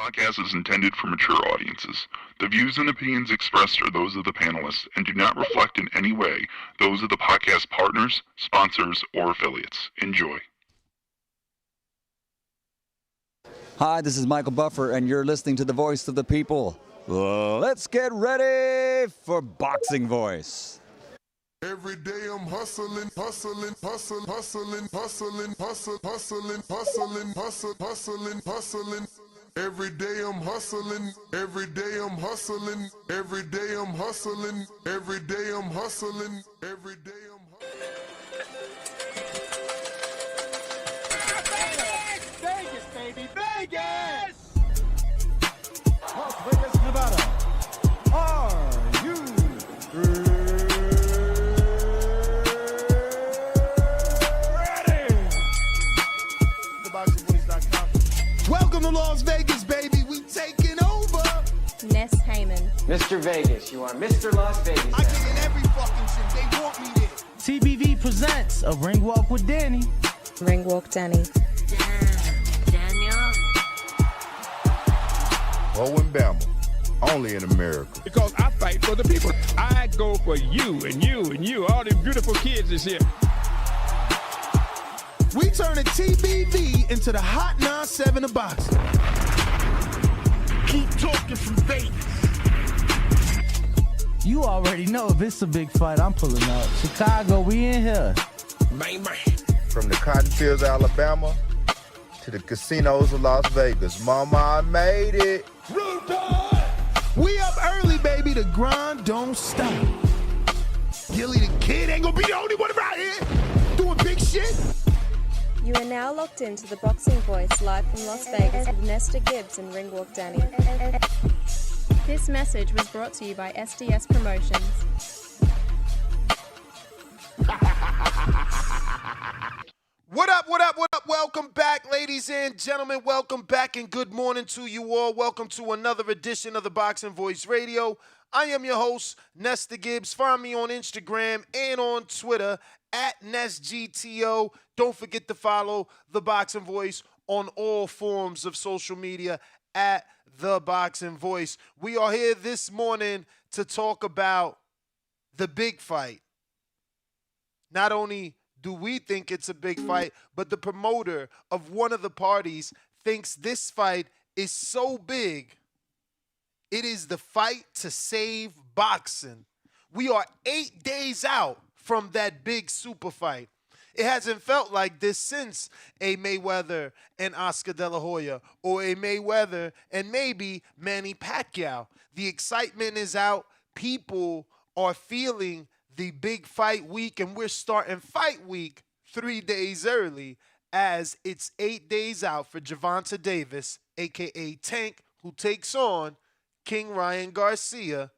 podcast is intended for mature audiences. The views and opinions expressed are those of the panelists and do not reflect in any way those of the podcast partners, sponsors, or affiliates. Enjoy. Hi, this is Michael Buffer, and you're listening to the Voice of the People. Let's get ready for Boxing Voice. Every day I'm hustling, hustling, hustling, hustling, hustling, hustling, hustling, hustling, hustling, hustling, hustling. Every day I'm hustling, every day I'm hustling, every day I'm hustling, every day I'm hustling, every day I'm Vegas, Vegas, baby, Vegas! Las Vegas, Nevada. Are you ready? TheBoxingVoice.com. Welcome to Las Vegas, baby. We taking over. Ness Heyman. Mr. Vegas, you are Mr. Las Vegas. I get in every fucking shit. They want me there. TBV presents a ring walk with Danny. Ring walk Danny. Daniel. Owen Bama, only in America. Because I fight for the people. I go for you and you and you. All them beautiful kids is here. We turning TBV into the Hot 9-7 of boxing. Keep talking from Vegas. You already know if it's a big fight, I'm pulling up. Chicago, we in here. Man. From the cotton fields of Alabama to the casinos of Las Vegas. Mama, I made it. We up early, baby. The grind don't stop. Gilly the Kid ain't gonna be the only one around here doing big shit. You are now locked into the Boxing Voice live from Las Vegas with Nesta Gibbs and Ring Walk Danny. This message was brought to you by SDS Promotions. What up, what up, what up? Welcome back, ladies and gentlemen. Welcome back and good morning to you all. Welcome to another edition of the Boxing Voice Radio. I am your host, Nesta Gibbs. Find me on Instagram and on Twitter at NestGTO. Don't forget to follow the Boxing Voice on all forms of social media at the Boxing Voice. We are here this morning to talk about the big fight. Not only do we think it's a big fight, but the promoter of one of the parties thinks this fight is so big, it is the fight to save boxing. We are 8 days out from that big super fight. It hasn't felt like this since a Mayweather and Oscar De La Hoya, or a Mayweather and maybe Manny Pacquiao. The excitement is out. People are feeling the big fight week, and we're starting fight week 3 days early, as it's 8 days out for Gervonta Davis, a.k.a. Tank, who takes on King Ryan Garcia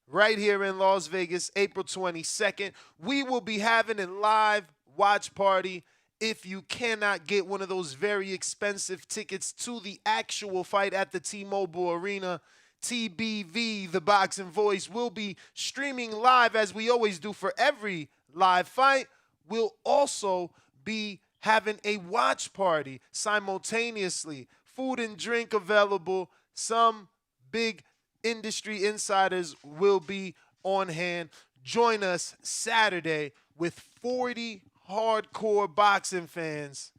right here in Las Vegas, April 22nd. We will be having a live watch party. If you cannot get one of those very expensive tickets to the actual fight at the T-Mobile Arena, TBV, the Boxing Voice, will be streaming live as we always do for every live fight. We'll also be having a watch party simultaneously. Food and drink available. Some big industry insiders will be on hand. Join us Saturday with 40 hardcore boxing fans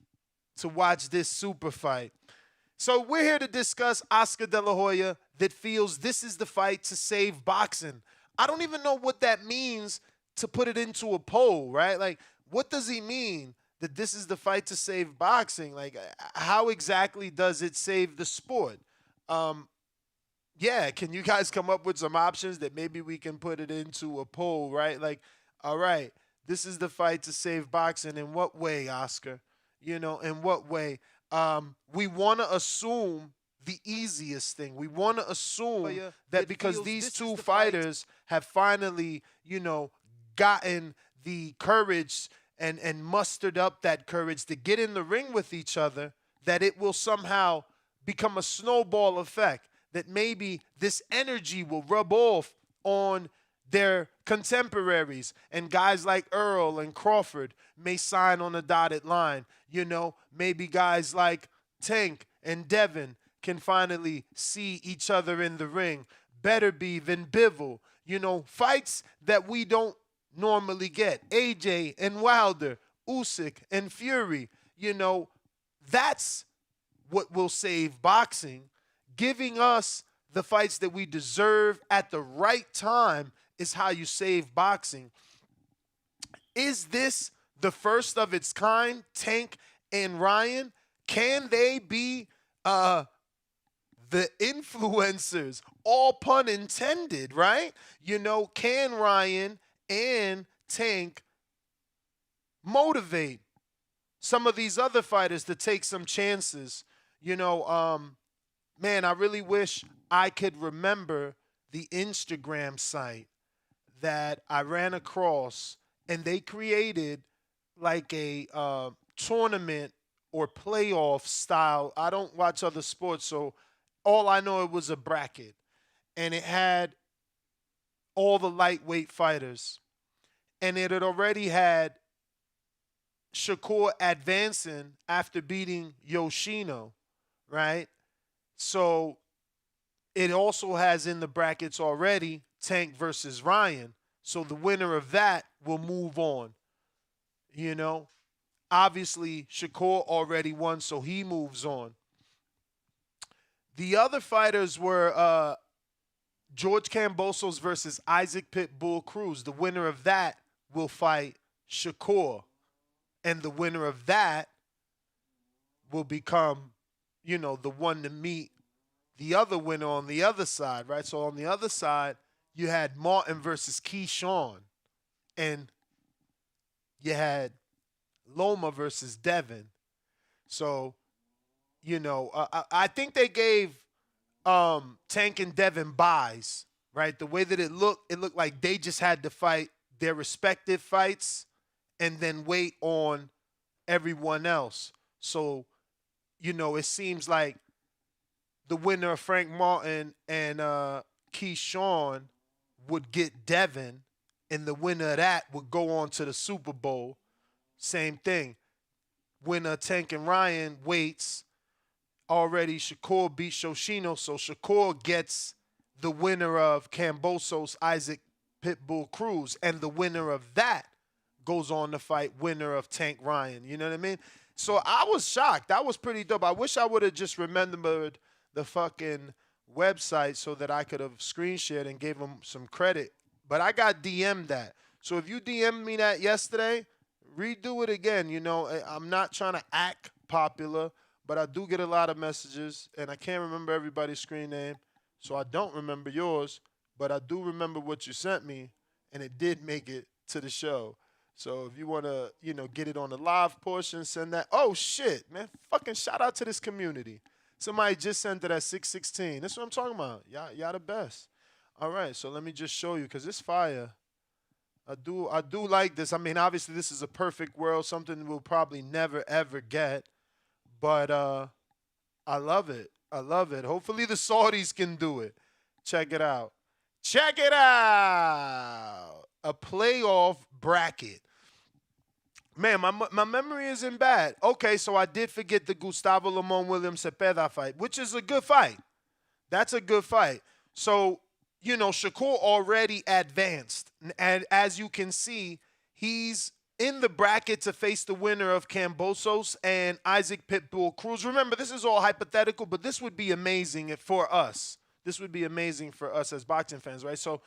to watch this super fight. So we're here to discuss Oscar De La Hoya that feels this is the fight to save boxing. I don't even know what that means to put it into a poll, right? Like, what does he mean that this is the fight to save boxing? Like, how exactly does it save the sport? Yeah, can you guys come up with some options that maybe we can put it into a poll, right? Like, all right, this is the fight to save boxing. In what way, Oscar? You know, in what way? We want to assume the easiest thing. We want to assume that because these two fighters have finally, you know, gotten the courage and mustered up that courage to get in the ring with each other, that it will somehow become a snowball effect, that maybe this energy will rub off on their contemporaries, and guys like Earl and Crawford may sign on the dotted line. You know, maybe guys like Tank and Devin can finally see each other in the ring. Beterbiev than Bivol. You know, fights that we don't normally get. AJ and Wilder, Usyk and Fury. You know, that's what will save boxing. Giving us the fights that we deserve at the right time is how you save boxing. Is this the first of its kind, Tank and Ryan? Can they be the influencers? All pun intended, right? You know, can Ryan and Tank motivate some of these other fighters to take some chances? You know, man, I really wish I could remember the Instagram site that I ran across, and they created like a tournament or playoff style. I don't watch other sports, so all I know, it was a bracket, and it had all the lightweight fighters, and it had already had Shakur advancing after beating Yoshino, right? So it also has in the brackets already Tank versus Ryan. So the winner of that will move on. You know, obviously Shakur already won, so he moves on. The other fighters were George Kambosos versus Isaac Pitbull Cruz. The winner of that will fight Shakur. And the winner of that will become, you know, the one to meet the other winner on the other side, right? So on the other side, you had Martin versus Keyshawn. And you had Loma versus Devin. So, you know, I think they gave Tank and Devin buys, right? The way that it looked like they just had to fight their respective fights and then wait on everyone else. So, you know, it seems like the winner of Frank Martin and Keyshawn would get Devin, and the winner of that would go on to the Super Bowl. Same thing. Winner Tank and Ryan waits. Already Shakur beat Shoshino, so Shakur gets the winner of Kambosos, Isaac Pitbull Cruz, and the winner of that goes on to fight winner of Tank Ryan. You know what I mean? So I was shocked. That was pretty dope. I wish I would have just remembered the fucking website so that I could have screen shared and gave them some credit. But I got DM'd that. So if you DM'd me that yesterday, redo it again. You know, I'm not trying to act popular, but I do get a lot of messages, and I can't remember everybody's screen name, so I don't remember yours, but I do remember what you sent me, and it did make it to the show. So if you want to, you know, get it on the live portion, send that. Oh, shit, man. Fucking shout out to this community. Somebody just sent it at 616. That's what I'm talking about. Y'all the best. All right, so let me just show you, because it's fire. I do like this. I mean, obviously, this is a perfect world, something we'll probably never, ever get. But I love it. I love it. Hopefully the Saudis can do it. Check it out. Check it out. A playoff bracket. Man, my memory isn't bad. Okay, so I did forget the Gustavo Lemon William Cepeda fight, which is a good fight. That's a good fight. So, you know, Shakur already advanced. And as you can see, he's in the bracket to face the winner of Kambosos and Isaac Pitbull Cruz. Remember, this is all hypothetical, but this would be amazing for us. This would be amazing for us as boxing fans, right? So,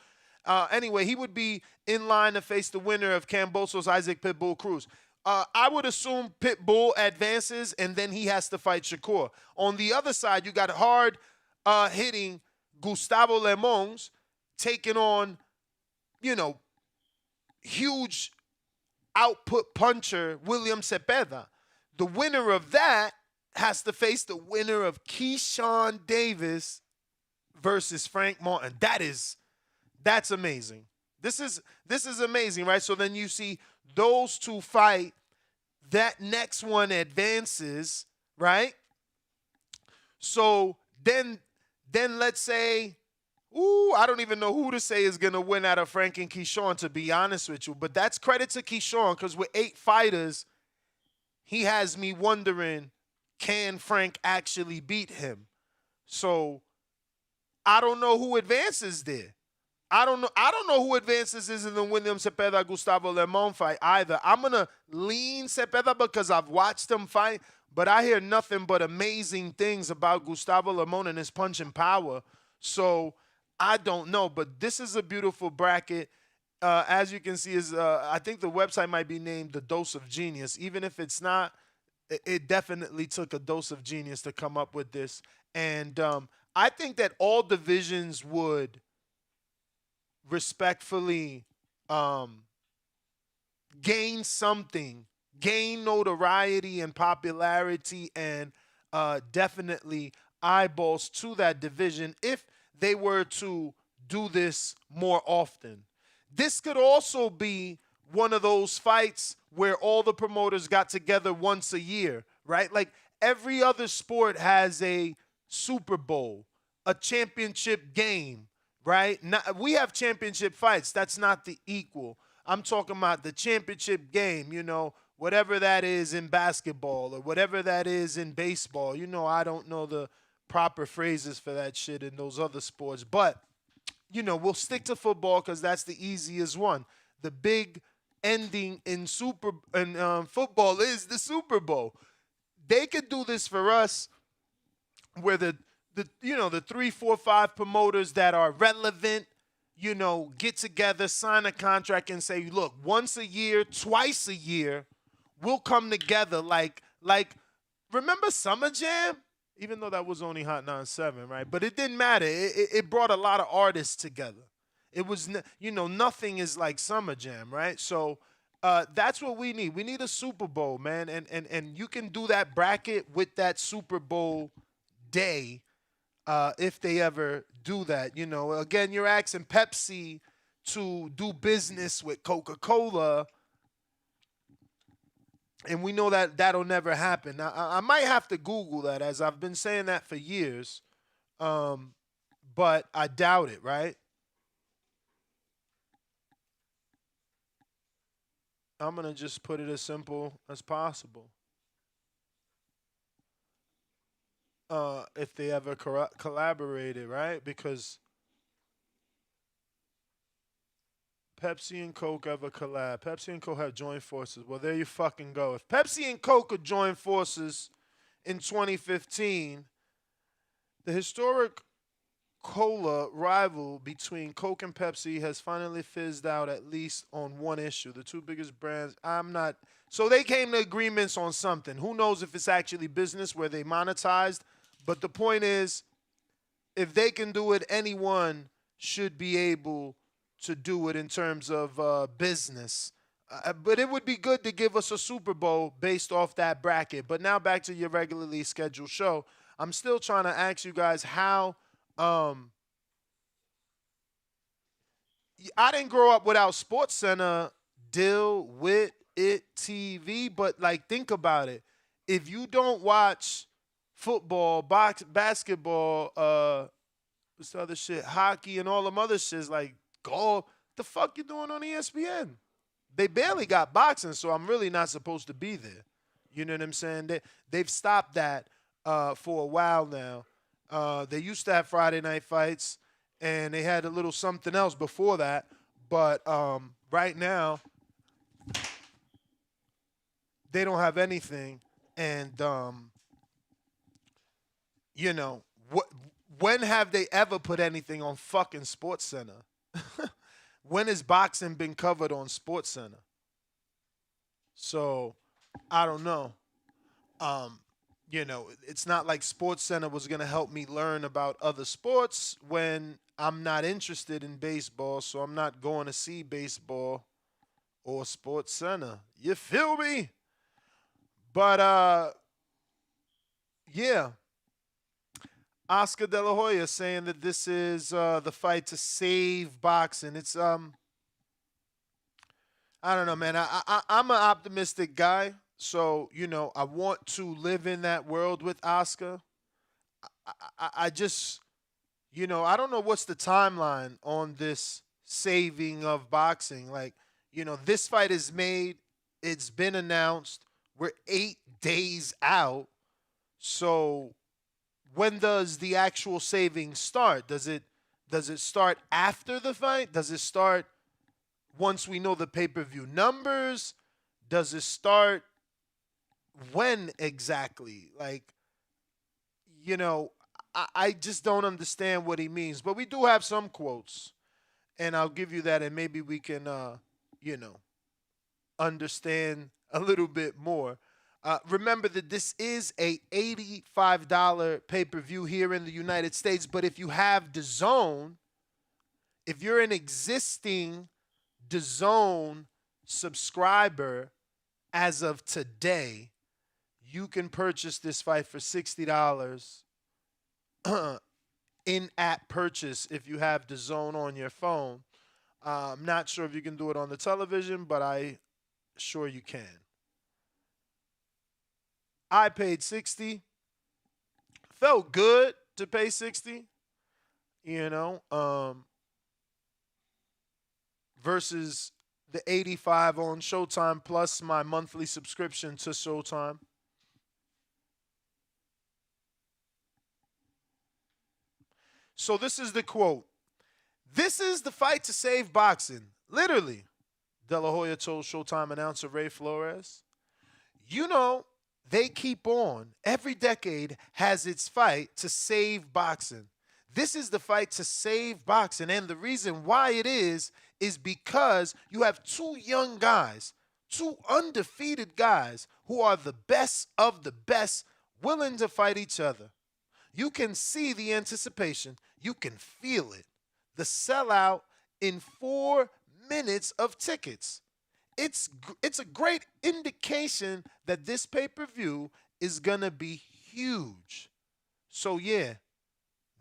anyway, he would be in line to face the winner of Kambosos, Isaac Pitbull Cruz. I would assume Pitbull advances, and then he has to fight Shakur. On the other side, you got hard hitting Gustavo Lemons taking on, you know, huge output puncher William Cepeda. The winner of that has to face the winner of Keyshawn Davis versus Frank Martin. That's amazing. This is amazing, right? So then you see those two fight. That next one advances, right? So then let's say, I don't even know who to say is going to win out of Frank and Keyshawn, to be honest with you. But that's credit to Keyshawn, because with 8 fighters, he has me wondering, can Frank actually beat him? So I don't know who advances there. I don't know who advances is in the William Cepeda Gustavo Lemon fight either. I'm gonna lean Cepeda because I've watched him fight, but I hear nothing but amazing things about Gustavo Lemon and his punching power. So I don't know, but this is a beautiful bracket. As you can see, I think the website might be named The Dose of Genius. Even if it's not, it definitely took a dose of genius to come up with this. And I think that all divisions would respectfully gain something, gain notoriety and popularity, and definitely eyeballs to that division if they were to do this more often. This could also be one of those fights where all the promoters got together once a year, right? Like every other sport has a Super Bowl, a championship game, right? We have championship fights. That's not the equal. I'm talking about the championship game, whatever that is in basketball or whatever that is in baseball. I don't know the proper phrases for that shit in those other sports. But, we'll stick to football because that's the easiest one. The big ending in football is the Super Bowl. They could do this for us where the 3, 4, 5 promoters that are relevant, get together, sign a contract and say, look, once a year, twice a year, we'll come together like remember Summer Jam? Even though that was only Hot 97, right? But it didn't matter. It brought a lot of artists together. It was, nothing is like Summer Jam, right? So that's what we need. We need a Super Bowl, man. And you can do that bracket with that Super Bowl day if they ever do that. Again, you're asking Pepsi to do business with Coca-Cola, and we know that that'll never happen. Now, I might have to Google that, as I've been saying that for years, but I doubt it, right? I'm going to just put it as simple as possible. If they ever collaborated, right? Because Pepsi and Coke ever collab. Pepsi and Coke have joined forces. Well, there you fucking go. If Pepsi and Coke could join forces in 2015, the historic cola rival between Coke and Pepsi has finally fizzed out, at least on one issue. The two biggest brands, so they came to agreements on something. Who knows if it's actually business where they monetized, but the point is, if they can do it, anyone should be able to do it in terms of business. But it would be good to give us a Super Bowl based off that bracket. But now back to your regularly scheduled show. I'm still trying to ask you guys how I didn't grow up without SportsCenter, deal with it TV, but think about it. If you don't watch football, basketball, what's the other shit, hockey and all them other shits like golf, the fuck you doing on ESPN? They barely got boxing, so I'm really not supposed to be there. You know what I'm saying? They've stopped that for a while now. They used to have Friday night fights, and they had a little something else before that. But right now, they don't have anything. And, when have they ever put anything on fucking SportsCenter? When has boxing been covered on SportsCenter? So, I don't know. It's not like SportsCenter was going to help me learn about other sports when I'm not interested in baseball, so I'm not going to see baseball or SportsCenter. You feel me? But, yeah. Oscar De La Hoya saying that this is the fight to save boxing. It's, I don't know, man. I'm an optimistic guy. So, I want to live in that world with Oscar. I just, I don't know what's the timeline on this saving of boxing. This fight is made. It's been announced. We're 8 days out. So, when does the actual saving start? Does it start after the fight? Does it start once we know the pay-per-view numbers? Does it start when exactly? Like, you know, I just don't understand what he means. But we do have some quotes, and I'll give you that, and maybe we can, understand a little bit more. Remember that this is a $85 pay-per-view here in the United States, but if you have DAZN, if you're an existing DAZN subscriber as of today, you can purchase this fight for $60 in-app purchase if you have DAZN on your phone. I'm not sure if you can do it on the television, but I sure you can. I paid $60. Felt good to pay $60, versus the $85 on Showtime plus my monthly subscription to Showtime. So this is the quote. This is the fight to save boxing. Literally, De La Hoya told Showtime announcer Ray Flores. They keep on. Every decade has its fight to save boxing. This is the fight to save boxing. And the reason why it is because you have two young guys, two undefeated guys who are the best of the best, willing to fight each other. You can see the anticipation. You can feel it. The sellout in 4 minutes of tickets. It's a great indication that this pay-per-view is going to be huge. So, yeah,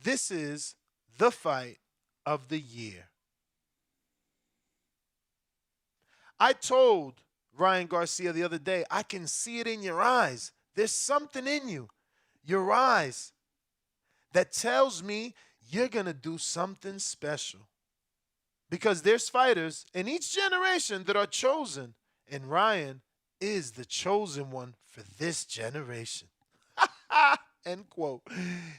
this is the fight of the year. I told Ryan Garcia the other day, I can see it in your eyes. There's something in you, your eyes, that tells me you're going to do something special. Because there's fighters in each generation that are chosen, and Ryan is the chosen one for this generation. End quote.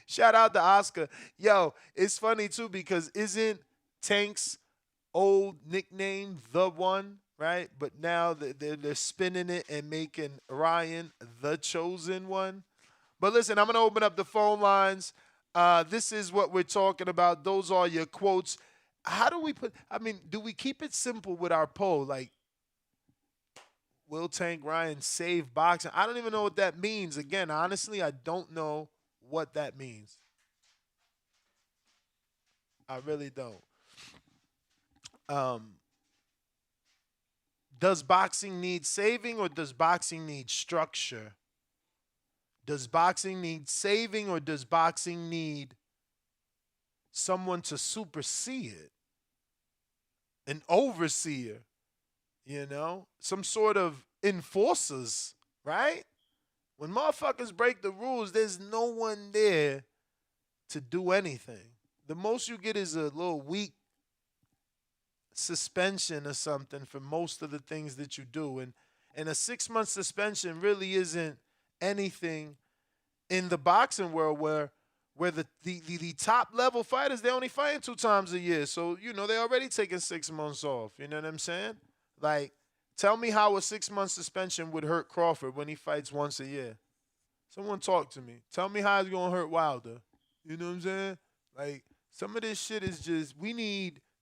Shout out to Oscar. Yo, it's funny too because isn't Tank's old nickname The One, right? But now they're spinning it and making Ryan the chosen one. But listen, I'm going to open up the phone lines. This is what we're talking about. Those are your quotes. How do we do we keep it simple with our poll? Like, will Tank Ryan save boxing? I don't even know what that means. Again, honestly, I don't know what that means. I really don't. Does boxing need saving or does boxing need structure? Does boxing need saving or does boxing need someone to supersee it? An overseer, some sort of enforcers, right? When motherfuckers break the rules, there's no one there to do anything. The most you get is a little weak suspension or something for most of the things that you do. And a 6-month suspension really isn't anything in the boxing world where the top level fighters, they're only fighting 2 times a year. So, they're already taking 6 months off. You know what I'm saying? Like, tell me how a 6-month suspension would hurt Crawford when he fights once a year. Someone talk to me. Tell me how it's going to hurt Wilder. You know what I'm saying? Like, some of this shit is just,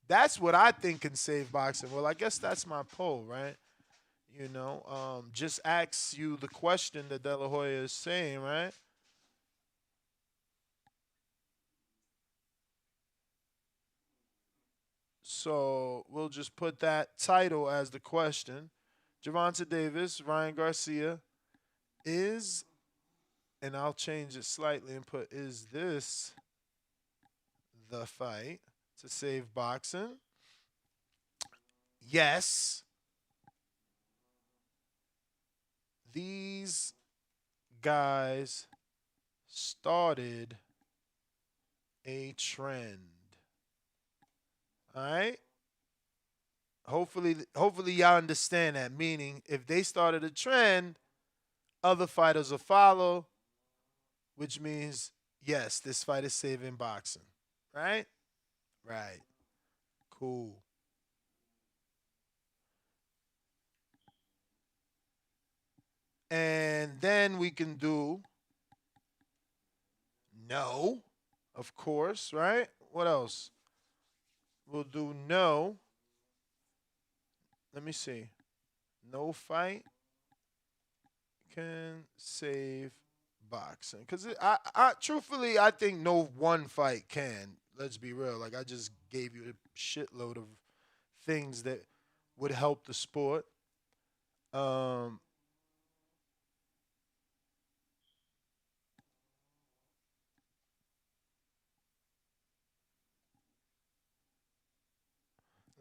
that's what I think can save boxing. Well, I guess that's my poll, right? Just ask you the question that De La Hoya is saying, right? So we'll just put that title as the question. Gervonta Davis, Ryan Garcia, and I'll change it slightly and put, is this the fight to save boxing? Yes. These guys started a trend. All right? Hopefully y'all understand that. Meaning, if they started a trend, other fighters will follow, which means Yes, this fight is saving boxing. Right? Right. Cool. And then we can do no, of course, right? What else? We'll do no. Let me see. No fight can save boxing. Because truthfully, I think no one fight can. Let's be real. Like, I just gave you a shitload of things that would help the sport. Let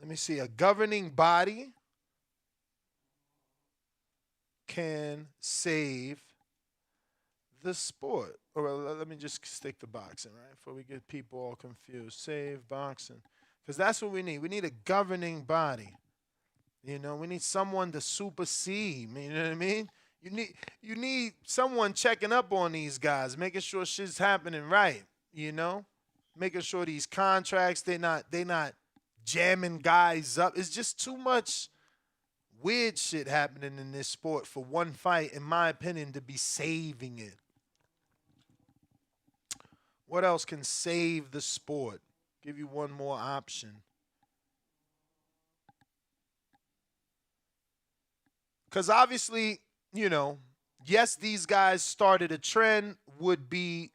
me see. A governing body can save the sport. Or let me just stick to boxing, right? Before we get people all confused. Save boxing. Because that's what we need. We need a governing body. You know, we need someone to supersede. You know what I mean? You need someone checking up on these guys, making sure shit's happening right, you know? Making sure these contracts, they not jamming guys up. It's just too much weird shit happening in this sport for one fight, in my opinion, to be saving it. What else can save the sport? Give you one more option. Because obviously, you know, yes, these guys started a trend would be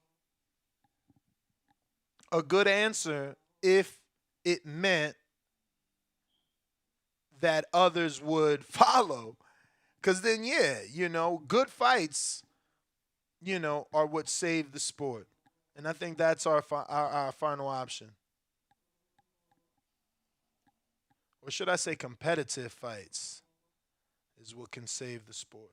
a good answer if it meant that others would follow. Because then, yeah, you know, good fights, you know, are what save the sport. And I think that's our final option. Or should I say competitive fights is what can save the sport.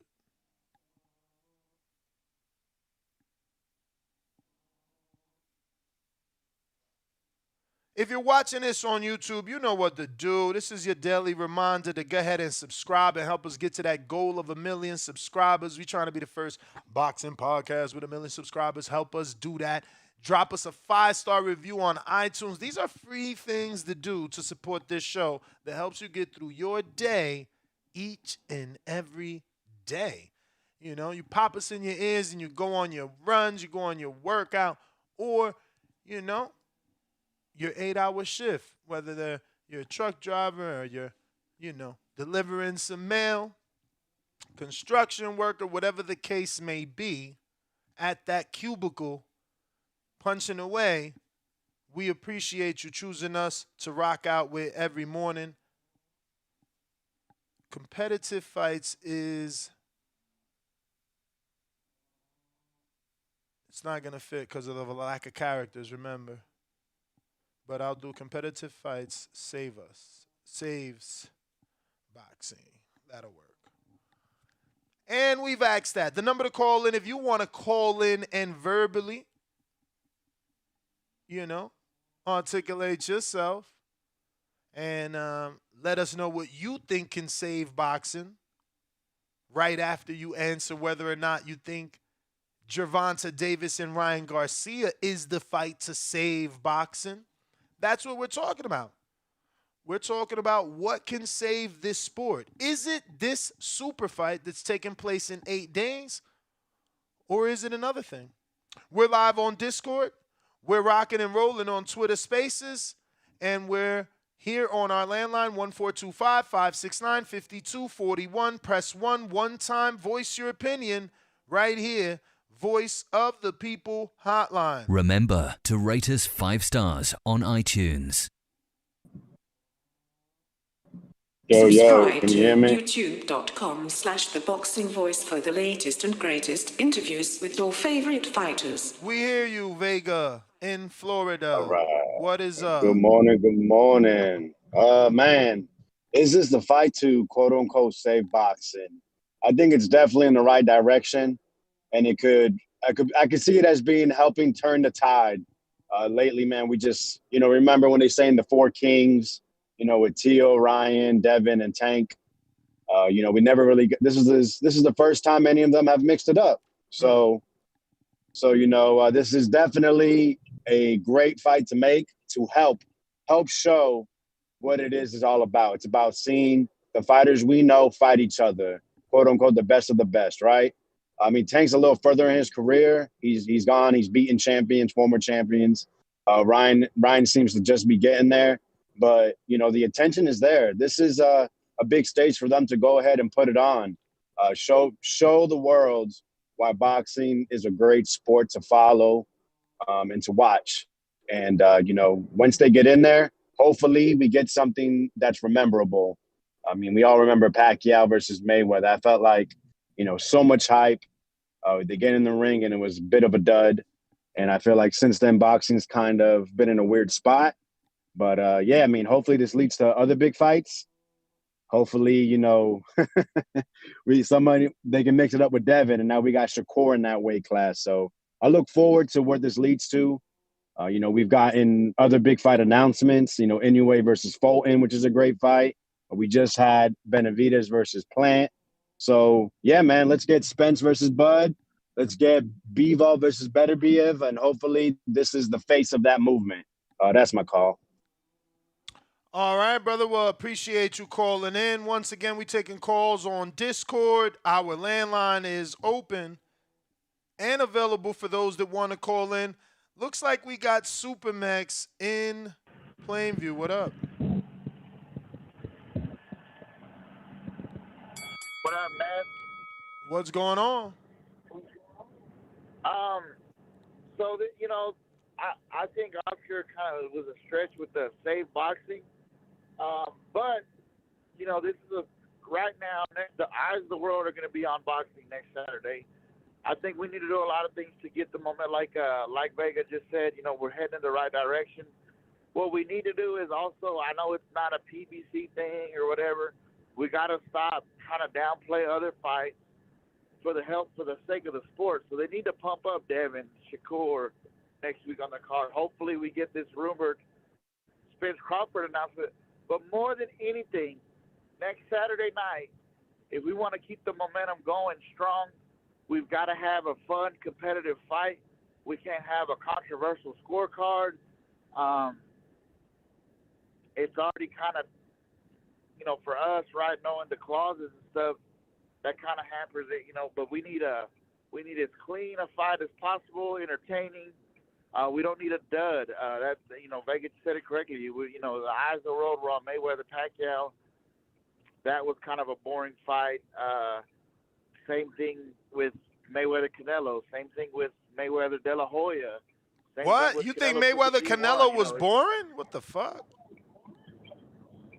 If you're watching this on YouTube, you know what to do. This is your daily reminder to go ahead and subscribe and help us get to that goal of 1 million subscribers. We're trying to be the first boxing podcast with 1 million subscribers. Help us do that. Drop us a 5-star review on iTunes. These are free things to do to support this show that helps you get through your day each and every day. You know, you pop us in your ears and you go on your runs, you go on your workout, or, you know, your 8-hour shift, whether you're a truck driver or you're, you know, delivering some mail, construction worker, whatever the case may be, at that cubicle, punching away, we appreciate you choosing us to rock out with every morning. Competitive fights is, it's not going to fit because of the lack of characters, remember. But I'll do competitive fights, saves boxing. That'll work. And we've asked that. The number to call in, if you want to call in and verbally, you know, articulate yourself and let us know what you think can save boxing right after you answer whether or not you think Gervonta Davis and Ryan Garcia is the fight to save boxing. That's what we're talking about. We're talking about what can save this sport. Is it this super fight that's taking place in 8 days? Or is it another thing? We're live on Discord. We're rocking and rolling on Twitter Spaces. And we're here on our landline, 1425-569-5241. Press 1 one time. Voice your opinion right here. Voice of the People hotline. Remember to rate us 5 stars on iTunes. Subscribe to youtube.com/theboxingvoice for the latest and greatest interviews with your favorite fighters. We hear you, Vega, in Florida. All right. What is up? Good morning. Good morning. Man, is this the fight to quote unquote save boxing? I think it's definitely in the right direction. And I could see it as being helping turn the tide. Lately, man, we just, you know, remember when they saying the 4 kings, you know, with Tio, Ryan, Devin, and Tank. You know, we never really. This is the first time any of them have mixed it up. So So, this is definitely a great fight to make to help show what it is all about. It's about seeing the fighters we know fight each other, quote unquote, the best of the best, right? I mean, Tank's a little further in his career. He's gone. He's beaten champions, former champions. Ryan seems to just be getting there, but the attention is there. This is a big stage for them to go ahead and put it on, show the world why boxing is a great sport to follow and to watch. And once they get in there, hopefully we get something that's rememberable. I mean, we all remember Pacquiao versus Mayweather. I felt like, so much hype. They get in the ring and it was a bit of a dud. And I feel like since then, boxing's kind of been in a weird spot. But yeah, I mean, hopefully this leads to other big fights. Hopefully, they can mix it up with Devin, and now we got Shakur in that weight class. So I look forward to where this leads to. We've gotten other big fight announcements, Inoue versus Fulton, which is a great fight. We just had Benavidez versus Plant. So, yeah, man, let's get Spence versus Bud. Let's get Bivol versus Beterbiev, and hopefully this is the face of that movement. That's my call. All right, brother. Well, appreciate you calling in. Once again, we taking calls on Discord. Our landline is open and available for those that want to call in. Looks like we got Supermax in Plainview. What up? What up, man? What's going on? I think Oscar kind of was a stretch with the safe boxing. But this is right now, the eyes of the world are going to be on boxing next Saturday. I think we need to do a lot of things to get the moment, like Vega just said, we're heading in the right direction. What we need to do is also, I know it's not a PBC thing or whatever, we got to stop trying to downplay other fights for the sake of the sport. So they need to pump up Devin, Shakur next week on the card. Hopefully we get this rumored Spence Crawford announcement. But more than anything, next Saturday night, if we want to keep the momentum going strong, we've got to have a fun, competitive fight. We can't have a controversial scorecard. It's already kind of, for us, right, knowing the clauses and stuff, that kind of hampers it, But we need as clean a fight as possible, entertaining. We don't need a dud. That's Vegas said it correctly. The eyes of the world were on Mayweather Pacquiao. That was kind of a boring fight. Same thing with Mayweather Canelo. Same thing with Mayweather De La Hoya. What? You think Mayweather Canelo was boring? What the fuck?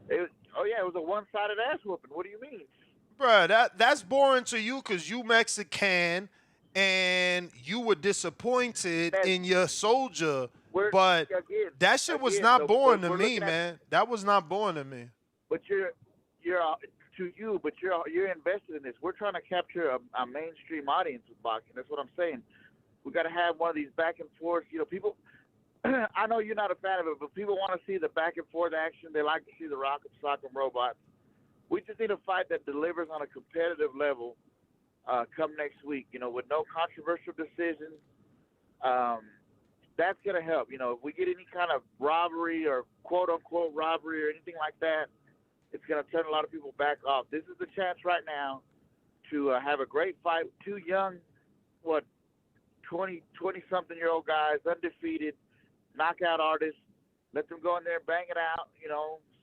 It was a one-sided ass whooping. What do you mean? Bruh, that's boring to you because you Mexican and you were disappointed in your soldier. But that shit was not boring to me, man. That was not boring to me. But you're invested in this. We're trying to capture a mainstream audience with boxing. That's what I'm saying. We got to have one of these back and forth. People. I know you're not a fan of it, but people want to see the back and forth action. They like to see the rock and sock and robots. We just need a fight that delivers on a competitive level come next week, with no controversial decisions. That's going to help. If we get any kind of robbery or quote-unquote robbery or anything like that, it's going to turn a lot of people back off. This is the chance right now to have a great fight. Two young, 20-something-year-old guys, undefeated, knockout artists. Let them go in there, bang it out,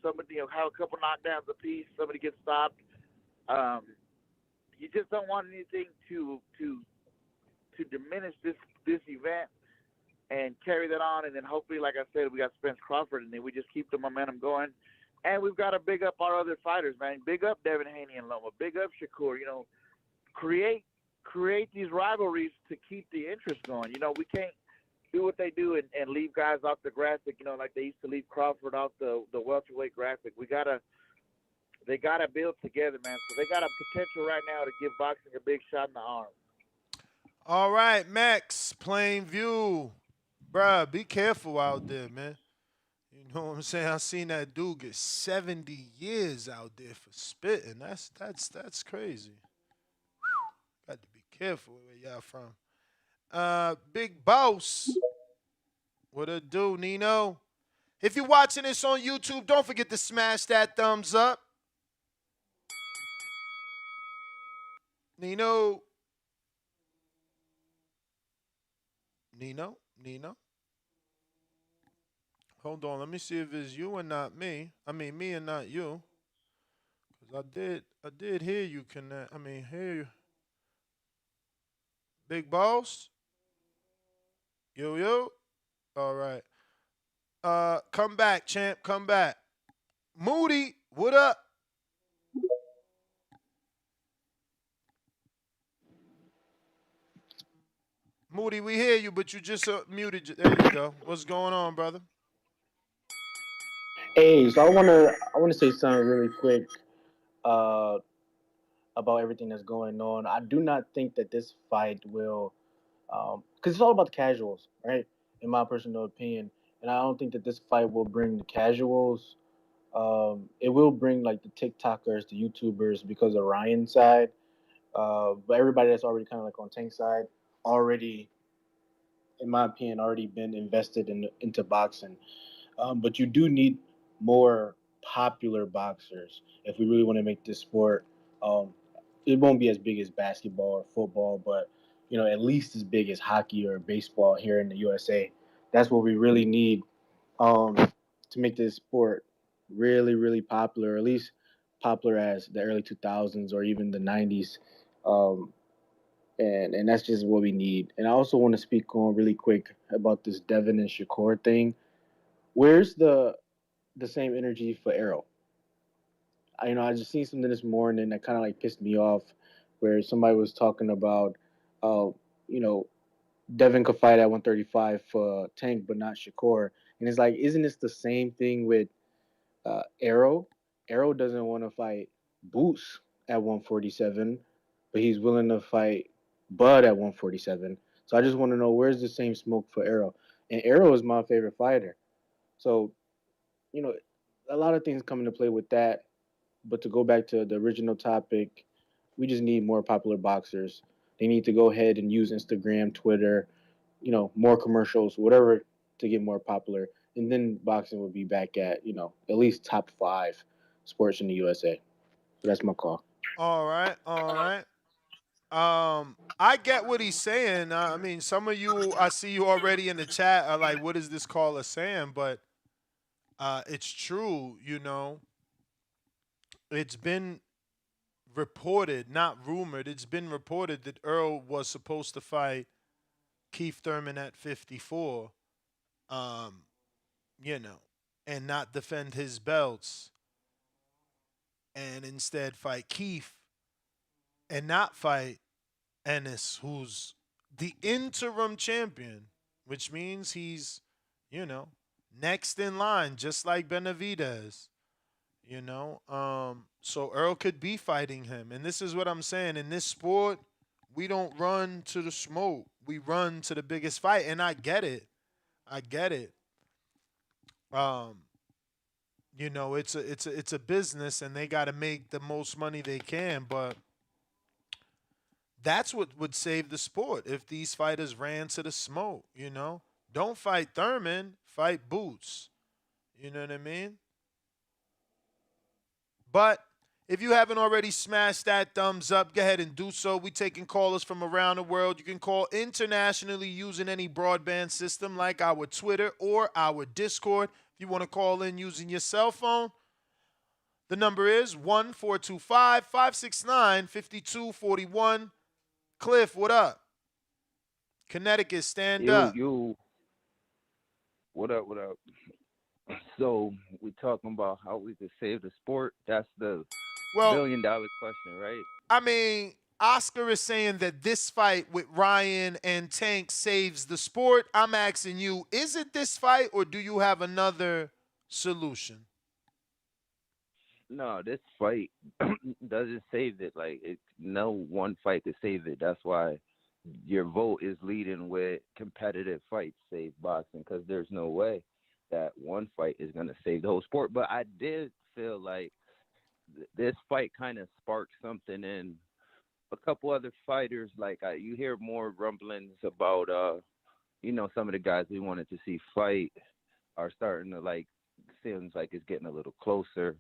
somebody have a couple knockdowns apiece, somebody gets stopped. You just don't want anything to diminish this event and carry that on, and then hopefully, like I said, we got Spence Crawford, and then we just keep the momentum going. And we've got to big up our other fighters, man. Big up Devin Haney and Loma. Big up Shakur. Create these rivalries to keep the interest going. We can't do what they do and leave guys off the graphic, like they used to leave Crawford off the welterweight graphic. They gotta build together, man. So they got a potential right now to give boxing a big shot in the arm. All right, Max, Plainview. Bruh, be careful out there, man. You know what I'm saying? I seen that dude get 70 years out there for spitting. That's crazy. Got to be careful where y'all from. Big Boss. What it do, Nino? If you're watching this on YouTube, don't forget to smash that thumbs up. Nino. Nino. Hold on, let me see if it's you and not me. I mean, me and not you. Cause I did hear you connect. I mean, hear you. Big Boss. Yo. All right. Come back, champ. Come back. Moody, what up? Moody, we hear you, but you just muted. There you go. What's going on, brother? Hey, so I wanna say something really quick uh, about everything that's going on. I do not think that this fight will, because it's all about the casuals, right? In my personal opinion, and I don't think that this fight will bring the casuals. It will bring like the TikTokers, the YouTubers, because of Ryan's side. But everybody that's already kind of like on Tank's side already, in my opinion, already been invested into boxing. But you do need more popular boxers if we really want to make this sport. Um, it won't be as big as basketball or football, but at least as big as hockey or baseball here in the USA. That's what we really need um, to make this sport really, really popular, or at least popular as the early 2000s or even the 90s. Um, and that's just what we need. And I also want to speak on really quick about this Devin and Shakur thing. Where's the same energy for Arrow? I just seen something this morning that kind of like pissed me off, where somebody was talking about, uh, you know, Devin could fight at 135 for Tank, but not Shakur. And it's like, isn't this the same thing with Arrow? Arrow doesn't want to fight Boots at 147, but he's willing to fight Bud at 147. So I just want to know, where's the same smoke for Arrow? And Arrow is my favorite fighter. So you know, a lot of things come into play with that. But to go back to the original topic, we just need more popular boxers. They need to go ahead and use Instagram, Twitter, more commercials, whatever, to get more popular. And then boxing would be back at, at least top five sports in the USA. So that's my call. All right. I get what he's saying. I mean, some of you, I see you already in the chat, are like, "What is this caller saying?" But it's true. It's been reported, not rumored. It's been reported that Earl was supposed to fight Keith Thurman at 54. Um, you know, and not defend his belts, and instead fight Keith and not fight Ennis, who's the interim champion, which means he's, you know, next in line, just like Benavidez. So Earl could be fighting him, and this is what I'm saying. In this sport, we don't run to the smoke; we run to the biggest fight, and I get it. I get it. Um, it's a business, and they got to make the most money they can, but that's what would save the sport if these fighters ran to the smoke. Don't fight Thurman, fight Boots. You know what I mean? But if you haven't already smashed that thumbs up, go ahead and do so. We taking callers from around the world. You can call internationally using any broadband system like our Twitter or our Discord. If you want to call in using your cell phone, the number is 1-425-569-5241. Cliff, what up? Connecticut, stand up. What up, what up? So we talking about how we could save the sport. That's the Well, $1 billion question, right? I mean, Oscar is saying that this fight with Ryan and Tank saves the sport. I'm asking you, is it this fight or do you have another solution? No, this fight doesn't save it. Like, no one fight could save it. That's why your vote is leading with competitive fights save boxing, because there's no way that one fight is going to save the whole sport. But I did feel like this fight kind of sparked something in a couple other fighters. Like you hear more rumblings about some of the guys we wanted to see fight are starting to like seems like it's getting a little closer.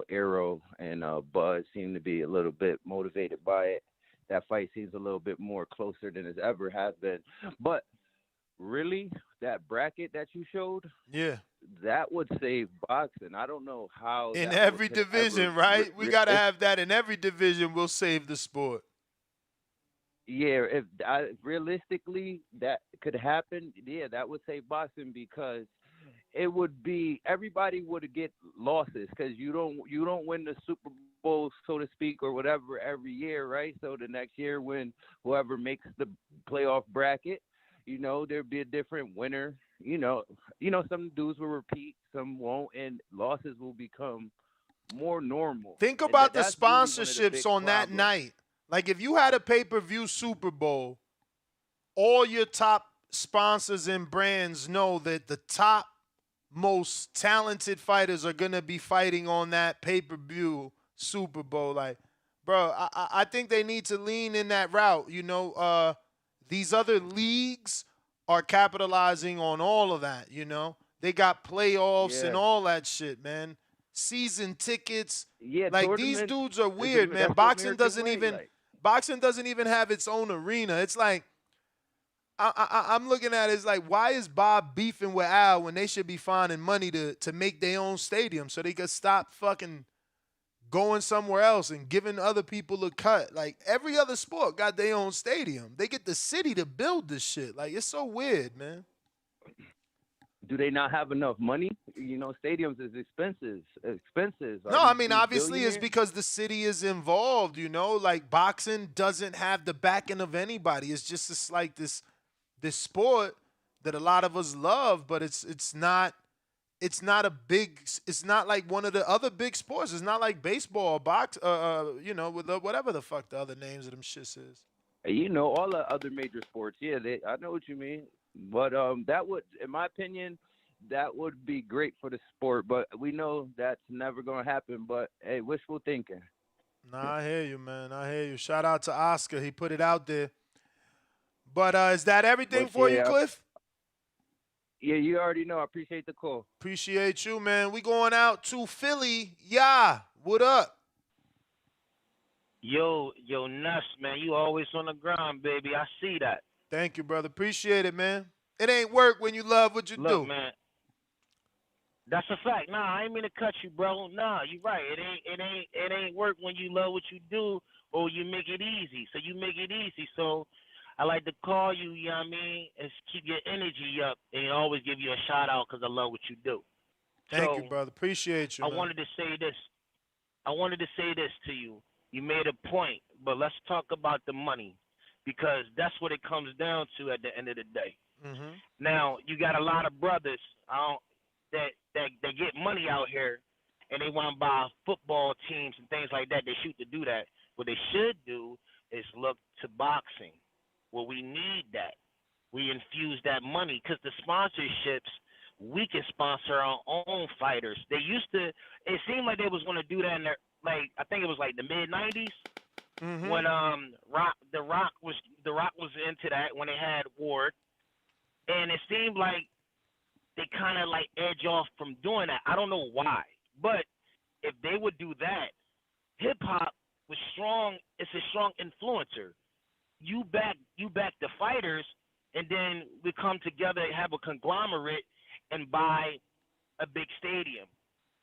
Arrow and Bud seem to be a little bit motivated by it. That fight seems a little bit more closer than it ever has been. But really, that bracket that you showed, yeah, that would save boxing. I don't know how. In that every could division, ever right? We got to if, have that in every division. We'll save the sport. yeah, realistically that could happen, yeah, that would save boxing because it would be everybody would get losses because you don't win the Super Bowl, so to speak, or whatever every year, right? So the next year when whoever makes the playoff bracket, there'd be a different winner. Some dudes will repeat, some won't, and losses will become more normal. Think And about the that's really one of the sponsorships big on that problems. night. Like if you had a pay-per-view Super Bowl, all your top sponsors and brands know that the top most talented fighters are gonna be fighting on that pay-per-view Super Bowl. Like, bro, I think they need to lean in that route. These other leagues are capitalizing on all of that. They got playoffs and Yeah. all that shit, man. Season tickets. Yeah, Like these tournaments dudes are is weird, man. that's the American way. Like, Boxing doesn't even have its own arena. It's like I'm looking at it as like, why is Bob beefing with Al when they should be finding money to make their own stadium so they could stop fucking going somewhere else and giving other people a cut? Like every other sport got their own stadium. They get the city to build this shit. Like it's so weird, man. do they not have enough money? Stadiums is expensive. Expensive. Are No, I these mean dudes obviously it's billionaires? because the city is involved. Like boxing doesn't have the backing of anybody. It's just like this sport that a lot of us love, but it's not it's not like one of the other big sports. It's not like baseball or with whatever the fuck the other names of them shits is. All the other major sports. Yeah, I know what you mean. But that would, in my opinion, that would be great for the sport. But we know that's never going to happen. But hey, wishful thinking. Nah, I hear you, man. I hear you. Shout out to Oscar. He put it out there. But is that everything But for you, Cliff? Yeah, you already know. I appreciate the call. Appreciate you, man. We going out to Philly. Yeah, what up? Yo, Nuss, man, you always on the ground, baby. I see that. Thank you, brother. Appreciate it, man. It ain't work when you love what you Look, do. man, that's a fact. Nah, I ain't mean to cut you, bro. Nah, you right. It ain't work when you love what you do or you make it easy. So you make it easy. So I like to call you, you know what I mean, and keep your energy up and always give you a shout out because I love what you do. Thank you, brother. Appreciate you, I man. wanted to say this. I wanted to say this to you. You made a point, but let's talk about the money because that's what it comes down to at the end of the day. Mm-hmm. Now, you got a lot of brothers that get money out here and they want to buy football teams and things like that. They shoot to do that. What they should do is look to boxing. Well, we need that. We infuse that money because the sponsorships, we can sponsor our own fighters. They used to, it seemed like they was going to do that in their, like, I think it was like the mid 90s when The Rock was into that when they had Ward, and it seemed like they kind of like edge off from doing that. I don't know why, but if they would do that, hip hop was strong. It's a strong influencer. You back the fighters, and then we come together and have a conglomerate and buy a big stadium,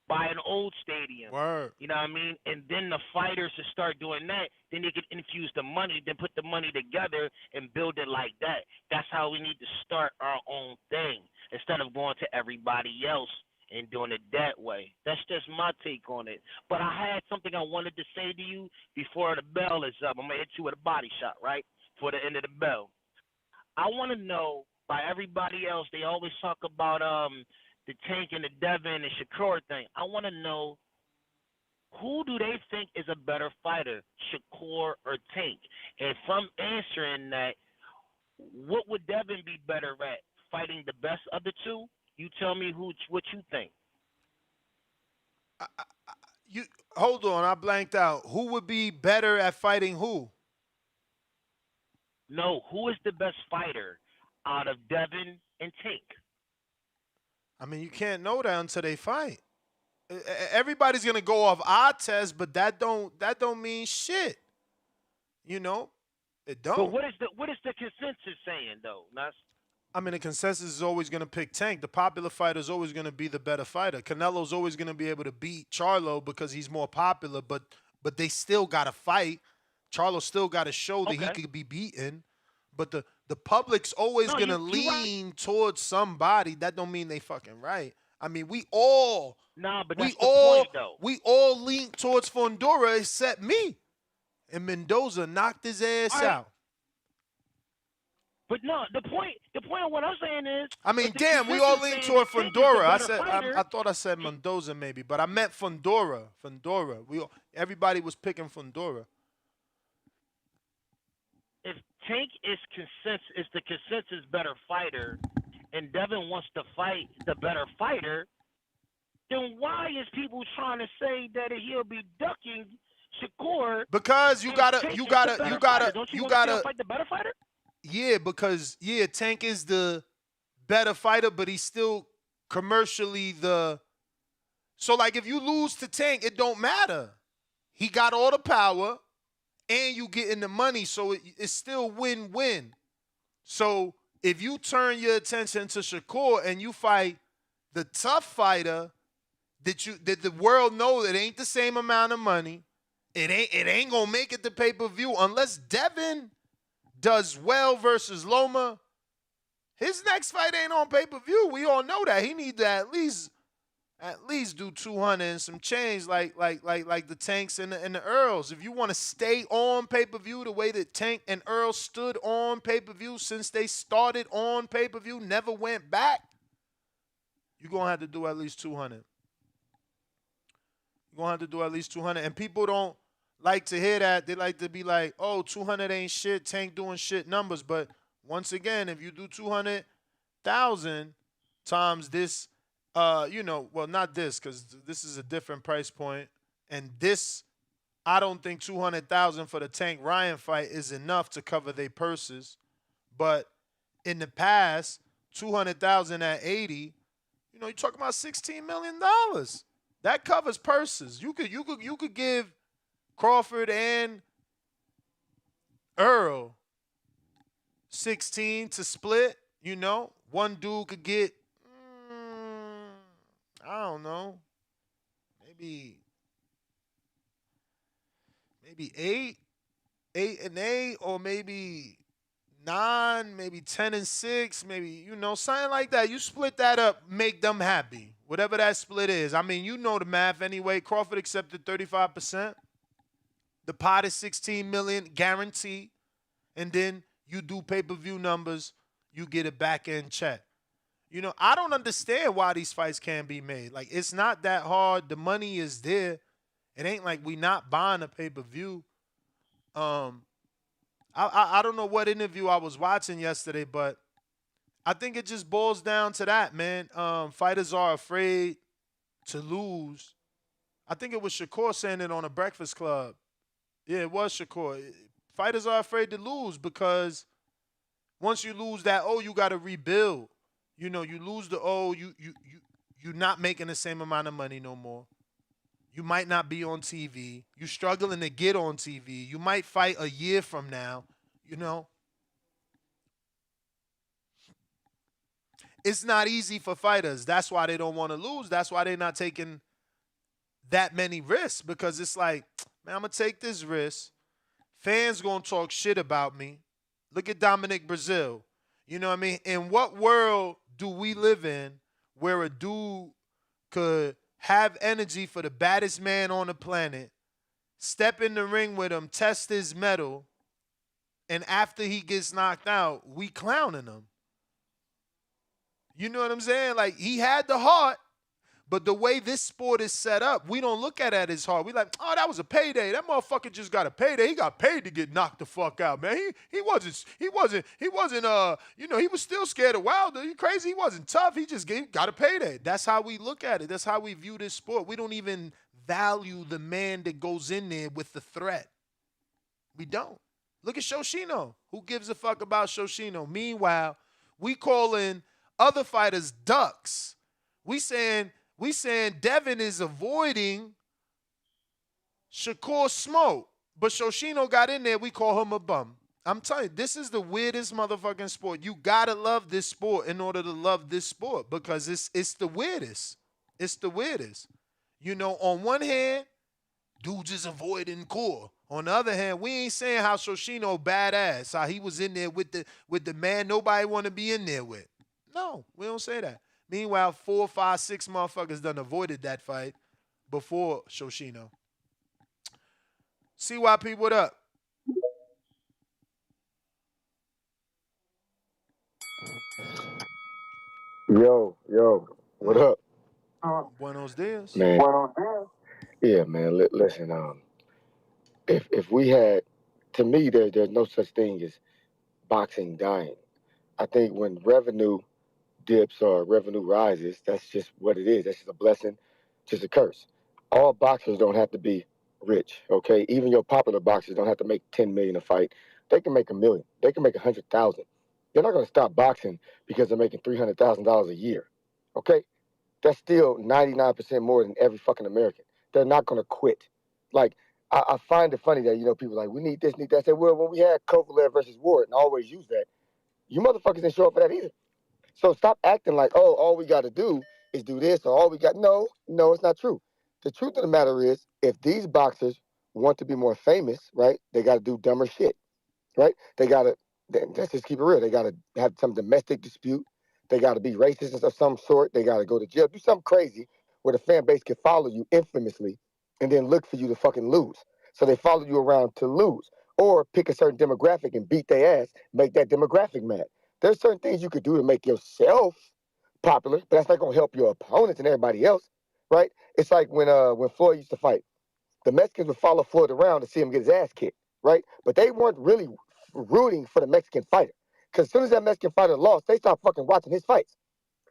buy an old stadium. Word. You know what I mean? And then the fighters to start doing that, then they could infuse the money, then put the money together and build it like that. That's how we need to start our own thing instead of going to everybody else and doing it that way. That's just my take on it. But I had something I wanted to say to you before the bell is up. I'm going to hit you with a body shot, right? For the end of the bell. I want to know, by everybody else, they always talk about the Tank and the Devin and Shakur thing. I want to know, who do they think is a better fighter, Shakur or Tank? And from answering that, what would Devin be better at, fighting the best of the two? You tell me what you think. You hold on, I blanked out. Who would be better at fighting who? No, who is the best fighter out of Devin and Tank? I mean, you can't know that until they fight. Everybody's gonna go off our test, but that don't mean shit. You know, it But don't. what is the consensus saying though? I mean, the consensus is always going to pick Tank. The popular fighter is always going to be the better fighter. Canelo's always going to be able to beat Charlo because he's more popular, but they still got to fight. Charlo still got to show that he could be beaten. But the public's always going to lean towards somebody. That don't mean they fucking right. I mean, we all but that's the point, though. We all lean towards Fundora except me. And Mendoza knocked his ass out. But no, the point of what I'm saying is, I mean, damn, we all lean toward Fundora. I thought I said Mendoza maybe, but I meant Fundora. Everybody was picking Fundora. If Tank is the consensus better fighter, and Devin wants to fight the better fighter, then why is people trying to say that he'll be ducking Shakur? Because you gotta fight the better fighter. Yeah, because Tank is the better fighter, but he's still commercially the. So like, if you lose to Tank, it don't matter. He got all the power, and you getting the money, so it's still win-win. So if you turn your attention to Shakur and you fight the tough fighter that the world know it ain't the same amount of money, it ain't gonna make it to pay-per-view unless Devin does well versus Loma. His next fight ain't on pay-per-view. We all know that. He need to at least do 200 and some change like the Tanks and the Earls. If you want to stay on pay-per-view the way that Tank and Earl stood on pay-per-view since they started on pay-per-view, never went back, you're going to have to do at least 200. You're going to have to do at least 200. And people don't like to hear that. They like to be like, oh, 200 ain't shit, Tank doing shit numbers. But once again, if you do 200,000 times this, well, not this, because this is a different price point. And this, I don't think 200,000 for the Tank Ryan fight is enough to cover their purses. But in the past, 200,000 at 80, you're talking about $16 million. That covers purses. You could give Crawford and Earl 16 to split. One dude could get, I don't know, maybe 8 and 8, or maybe 9, maybe 10 and 6, maybe, something like that. You split that up, make them happy, whatever that split is. I mean, you know the math anyway. Crawford accepted 35%. The pot is $16 million guaranteed, and then you do pay-per-view numbers, you get a back-end check. I don't understand why these fights can't be made. Like, it's not that hard. The money is there. It ain't like we not buying a pay-per-view. I don't know what interview I was watching yesterday, but I think it just boils down to that, man. Fighters are afraid to lose. I think it was Shakur saying it on a Breakfast Club. Yeah, it was Shakur. Fighters are afraid to lose because once you lose that you got to rebuild. You lose the you're not making the same amount of money no more. You might not be on TV. You're struggling to get on TV. You might fight a year from now, It's not easy for fighters. That's why they don't want to lose. That's why they're not taking that many risks, because it's like, man, I'm going to take this risk. Fans going to talk shit about me. Look at Dominic Brazil. You know what I mean? In what world do we live in where a dude could have energy for the baddest man on the planet, step in the ring with him, test his mettle, and after he gets knocked out, we clowning him? You know what I'm saying? Like, he had the heart, but the way this sport is set up, we don't look at it as hard. We like, oh, that was a payday. That motherfucker just got a payday. He got paid to get knocked the fuck out, man. He wasn't, he was still scared of Wilder. You crazy? He wasn't tough. He just got a payday. That's how we look at it. That's how we view this sport. We don't even value the man that goes in there with the threat. We don't. Look at Shoshino. Who gives a fuck about Shoshino? Meanwhile, we calling other fighters ducks. We saying Devin is avoiding Shakur Smoke. But Shoshino got in there, we call him a bum. I'm telling you, this is the weirdest motherfucking sport. You gotta love this sport in order to love this sport because it's the weirdest. It's the weirdest. You know, on one hand, dudes is avoiding core. On the other hand, we ain't saying how Shoshino badass, how he was in there with the man nobody want to be in there with. No, we don't say that. Meanwhile, 4, 5, 6 motherfuckers done avoided that fight before Shoshino. CYP, what up? Yo, what up, Buenos dias. man? Yeah, man. Listen, if we had, to me, there's no such thing as boxing dying. I think when revenue dips or revenue rises, that's just what it is. That's just a blessing, just a curse. All boxers don't have to be rich, okay? Even your popular boxers don't have to make 10 million a fight. They can make $1 million. They can make 100,000. They're not going to stop boxing because they're making $300,000 a year, okay? That's still 99% more than every fucking American. They're not going to quit. Like, I find it funny that, people are like, we need this, need that. I say, well, when we had Kovalev versus Ward, and I always use that, you motherfuckers didn't show up for that either. So stop acting like, oh, all we got to do is do this, or all we got. No, it's not true. The truth of the matter is, if these boxers want to be more famous, right, they got to do dumber shit, right? They got to, let's just keep it real. They got to have some domestic dispute. They got to be racist of some sort. They got to go to jail. Do something crazy where the fan base can follow you infamously and then look for you to fucking lose. So they follow you around to lose. Or pick a certain demographic and beat their ass, make that demographic mad. There's certain things you could do to make yourself popular, but that's not going to help your opponents and everybody else, right? It's like when Floyd used to fight. The Mexicans would follow Floyd around to see him get his ass kicked, right? But they weren't really rooting for the Mexican fighter. Because as soon as that Mexican fighter lost, they stopped fucking watching his fights.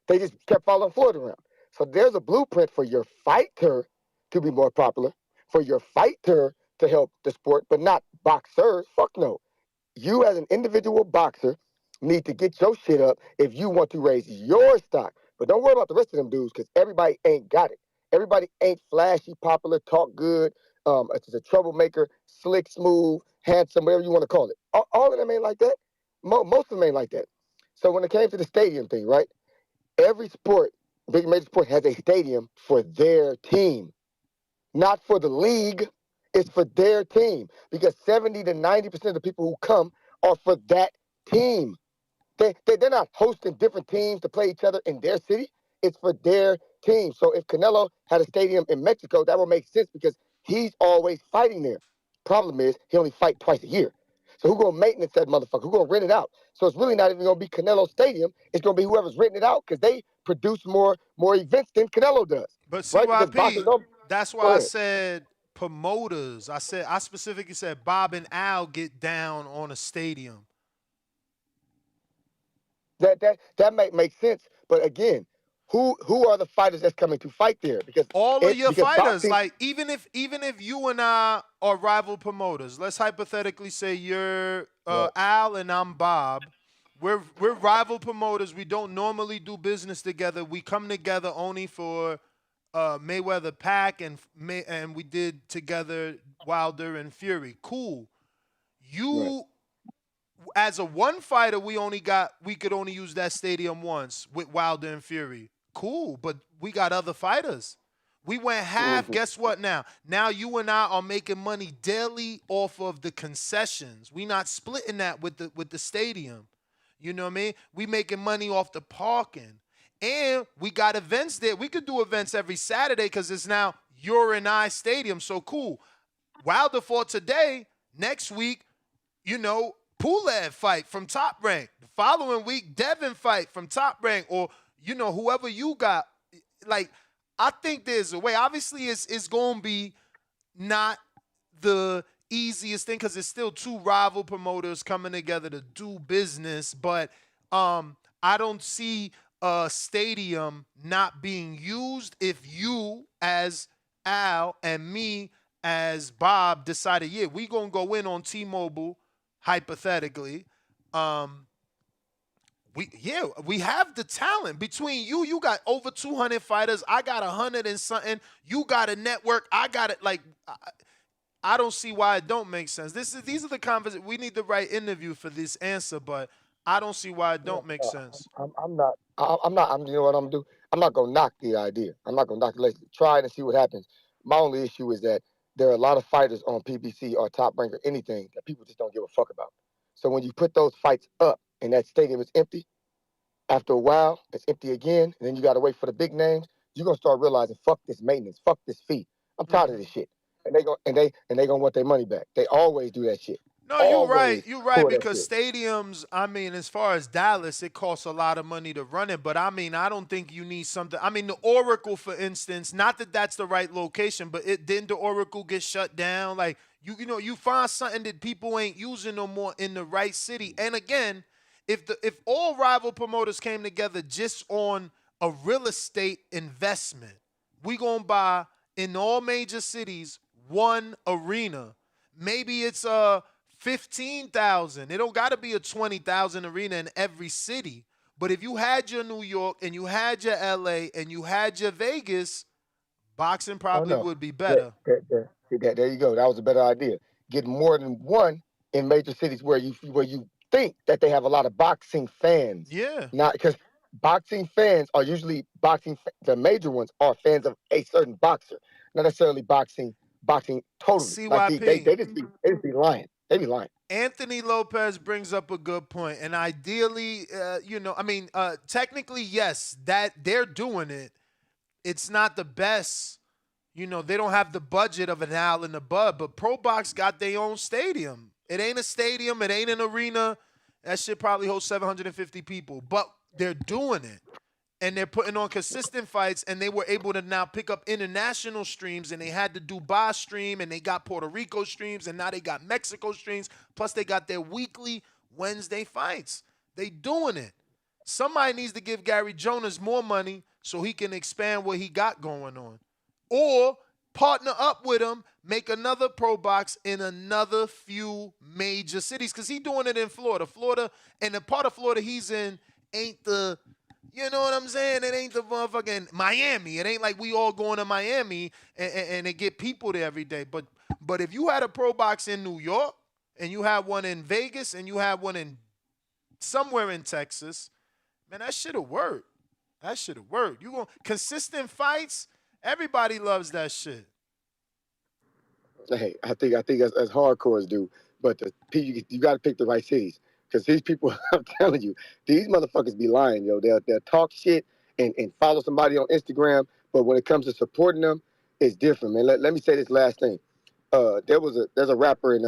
They just kept following Floyd around. So there's a blueprint for your fighter to be more popular, for your fighter to help the sport, but not boxers. Fuck no. You as an individual boxer need to get your shit up if you want to raise your stock. But don't worry about the rest of them dudes because everybody ain't got it. Everybody ain't flashy, popular, talk good, it's a troublemaker, slick, smooth, handsome, whatever you want to call it. All of them ain't like that. Most of them ain't like that. So when it came to the stadium thing, right? Every sport, big major sport, has a stadium for their team, not for the league. It's for their team because 70 to 90% of the people who come are for that team. They're not hosting different teams to play each other in their city. It's for their team. So if Canelo had a stadium in Mexico, that would make sense because he's always fighting there. Problem is, he only fight twice a year. So who's going to maintenance that motherfucker? Who's going to rent it out? So it's really not even going to be Canelo Stadium. It's going to be whoever's renting it out because they produce more events than Canelo does. But right? Because CYP, don't, that's why I said promoters. I specifically said Bob and Al get down on a stadium. That might make sense. But again, who are the fighters that's coming to fight there? Because all of your fighters, boxing, like even if you and I are rival promoters, let's hypothetically say you're Al and I'm Bob. We're rival promoters. We don't normally do business together. We come together only for Mayweather Pac and we did together Wilder and Fury. Cool. You as a one fighter, we could only use that stadium once with Wilder and Fury. Cool, but we got other fighters. We went half. Guess what now? Now you and I are making money daily off of the concessions. We not splitting that with the stadium. You know what I mean? We making money off the parking. And we got events there. We could do events every Saturday because it's now your and I stadium. So cool. Wilder fought today. Next week, Pulev fight from Top Rank. The following week, Devin fight from Top Rank, or whoever you got. Like, I think there's a way. Obviously, it's going to be not the easiest thing because it's still two rival promoters coming together to do business. But I don't see a stadium not being used if you, as Al, and me, as Bob, decided, we going to go in on T-Mobile hypothetically, we have the talent. Between you got over 200 fighters. I got 100 and something. You got a network. I got it. Like, I don't see why it don't make sense. These are the conversations. We need the right interview for this answer, but I don't see why it don't make sense. I'm not. You know what I'm gonna do? I'm not gonna knock the idea. I'm not gonna knock it. Let's try it and see what happens. My only issue is that there are a lot of fighters on PBC or Top Rank or anything that people just don't give a fuck about. So when you put those fights up and that stadium is empty, after a while it's empty again, and then you gotta wait for the big names. You're gonna start realizing, fuck this maintenance, fuck this fee. I'm tired of this shit. And they gonna want their money back. They always do that shit. No, you're right. Always You're right pull that because shit. stadiums, I mean, as far as Dallas, it costs a lot of money to run it. But I mean, I don't think you need something. I mean, the Oracle, for instance, not that that's the right location, but didn't the Oracle get shut down? Like you find something that people ain't using no more in the right city. And again, if all rival promoters came together just on a real estate investment, we gonna buy in all major cities one arena. Maybe it's 15,000. It don't got to be a 20,000 arena in every city. But if you had your New York and you had your LA and you had your Vegas, boxing probably would be better. See that? There you go. That was a better idea. Get more than one in major cities where you think that they have a lot of boxing fans. Yeah. Not because boxing fans are usually the major ones are fans of a certain boxer, not necessarily boxing totally. Like they just be lying. They be lying. Anthony Lopez brings up a good point, and ideally, technically, yes, that they're doing it. It's not the best. They don't have the budget of an Al and a Bud, but Pro Box got their own stadium. It ain't a stadium. It ain't an arena. That shit probably holds 750 people, but they're doing it. And they're putting on consistent fights, and they were able to now pick up international streams, and they had the Dubai stream, and they got Puerto Rico streams, and now they got Mexico streams, plus they got their weekly Wednesday fights. They doing it. Somebody needs to give Gary Jonas more money so he can expand what he got going on. Or partner up with him, make another Pro Box in another few major cities, because he's doing it in Florida. Florida, and the part of Florida he's in ain't the... You know what I'm saying? It ain't the motherfucking Miami. It ain't like we all going to Miami and they get people there every day. But if you had a Pro Box in New York and you had one in Vegas and you had one in somewhere in Texas, man, that should have worked. That should have worked. You going consistent fights? Everybody loves that shit. Hey, I think as hardcores do, but you got to pick the right cities. Because these people, I'm telling you, these motherfuckers be lying, yo. They'll talk shit and follow somebody on Instagram, but when it comes to supporting them, it's different, man. Let me say this last thing. There's a rapper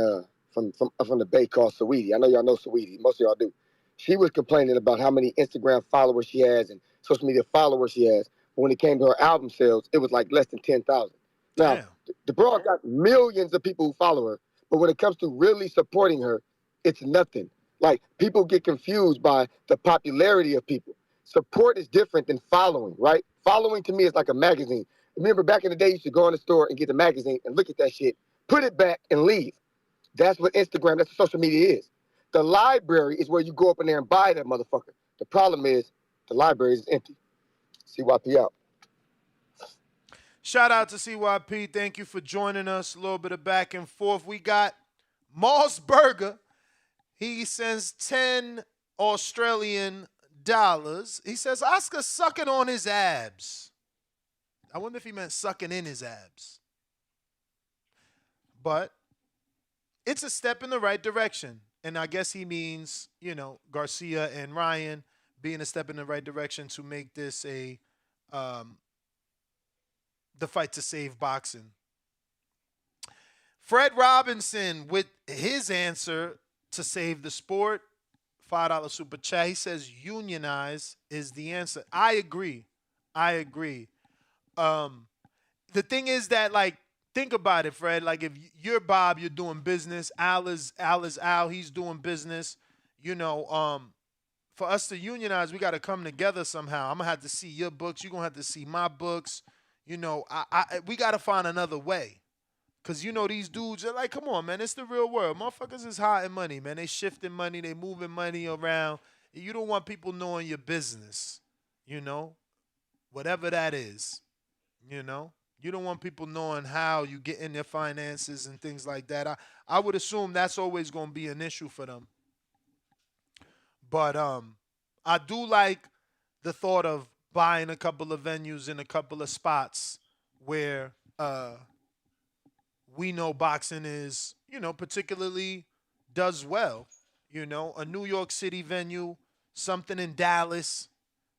from the Bay called Saweetie. I know y'all know Saweetie. Most of y'all do. She was complaining about how many Instagram followers she has and social media followers she has. But when it came to her album sales, it was like less than 10,000. Now, the broad got millions of people who follow her, but when it comes to really supporting her, it's nothing. Like, people get confused by the popularity of people. Support is different than following, right? Following to me is like a magazine. Remember back in the day, you used to go in the store and get the magazine and look at that shit, put it back and leave. That's what Instagram, that's what social media is. The library is where you go up in there and buy that motherfucker. The problem is the library is empty. CYP out. Shout out to CYP. Thank you for joining us. A little bit of back and forth. We got Moss Burger. He sends 10 Australian dollars. He says, Oscar sucking on his abs. I wonder if he meant sucking in his abs. But it's a step in the right direction. And I guess he means, Garcia and Ryan being a step in the right direction to make this the fight to save boxing. Fred Robinson with his answer to save the sport, $5 super chat. He says unionize is the answer. I agree. The thing is that, like, think about it, Fred. Like, if you're Bob, you're doing business. Al is Al. He's doing business. For us to unionize, we got to come together somehow. I'm gonna have to see your books. You're gonna have to see my books. We got to find another way. Cause you know these dudes are like, come on, man, it's the real world. Motherfuckers is hot in money, man. They shifting money, they moving money around. You don't want people knowing your business, you know, whatever that is, you know. You don't want people knowing how you get in their finances and things like that. I would assume that's always gonna be an issue for them. But I do like the thought of buying a couple of venues in a couple of spots where we know boxing is, you know, particularly does well. You know, a New York City venue, something in Dallas,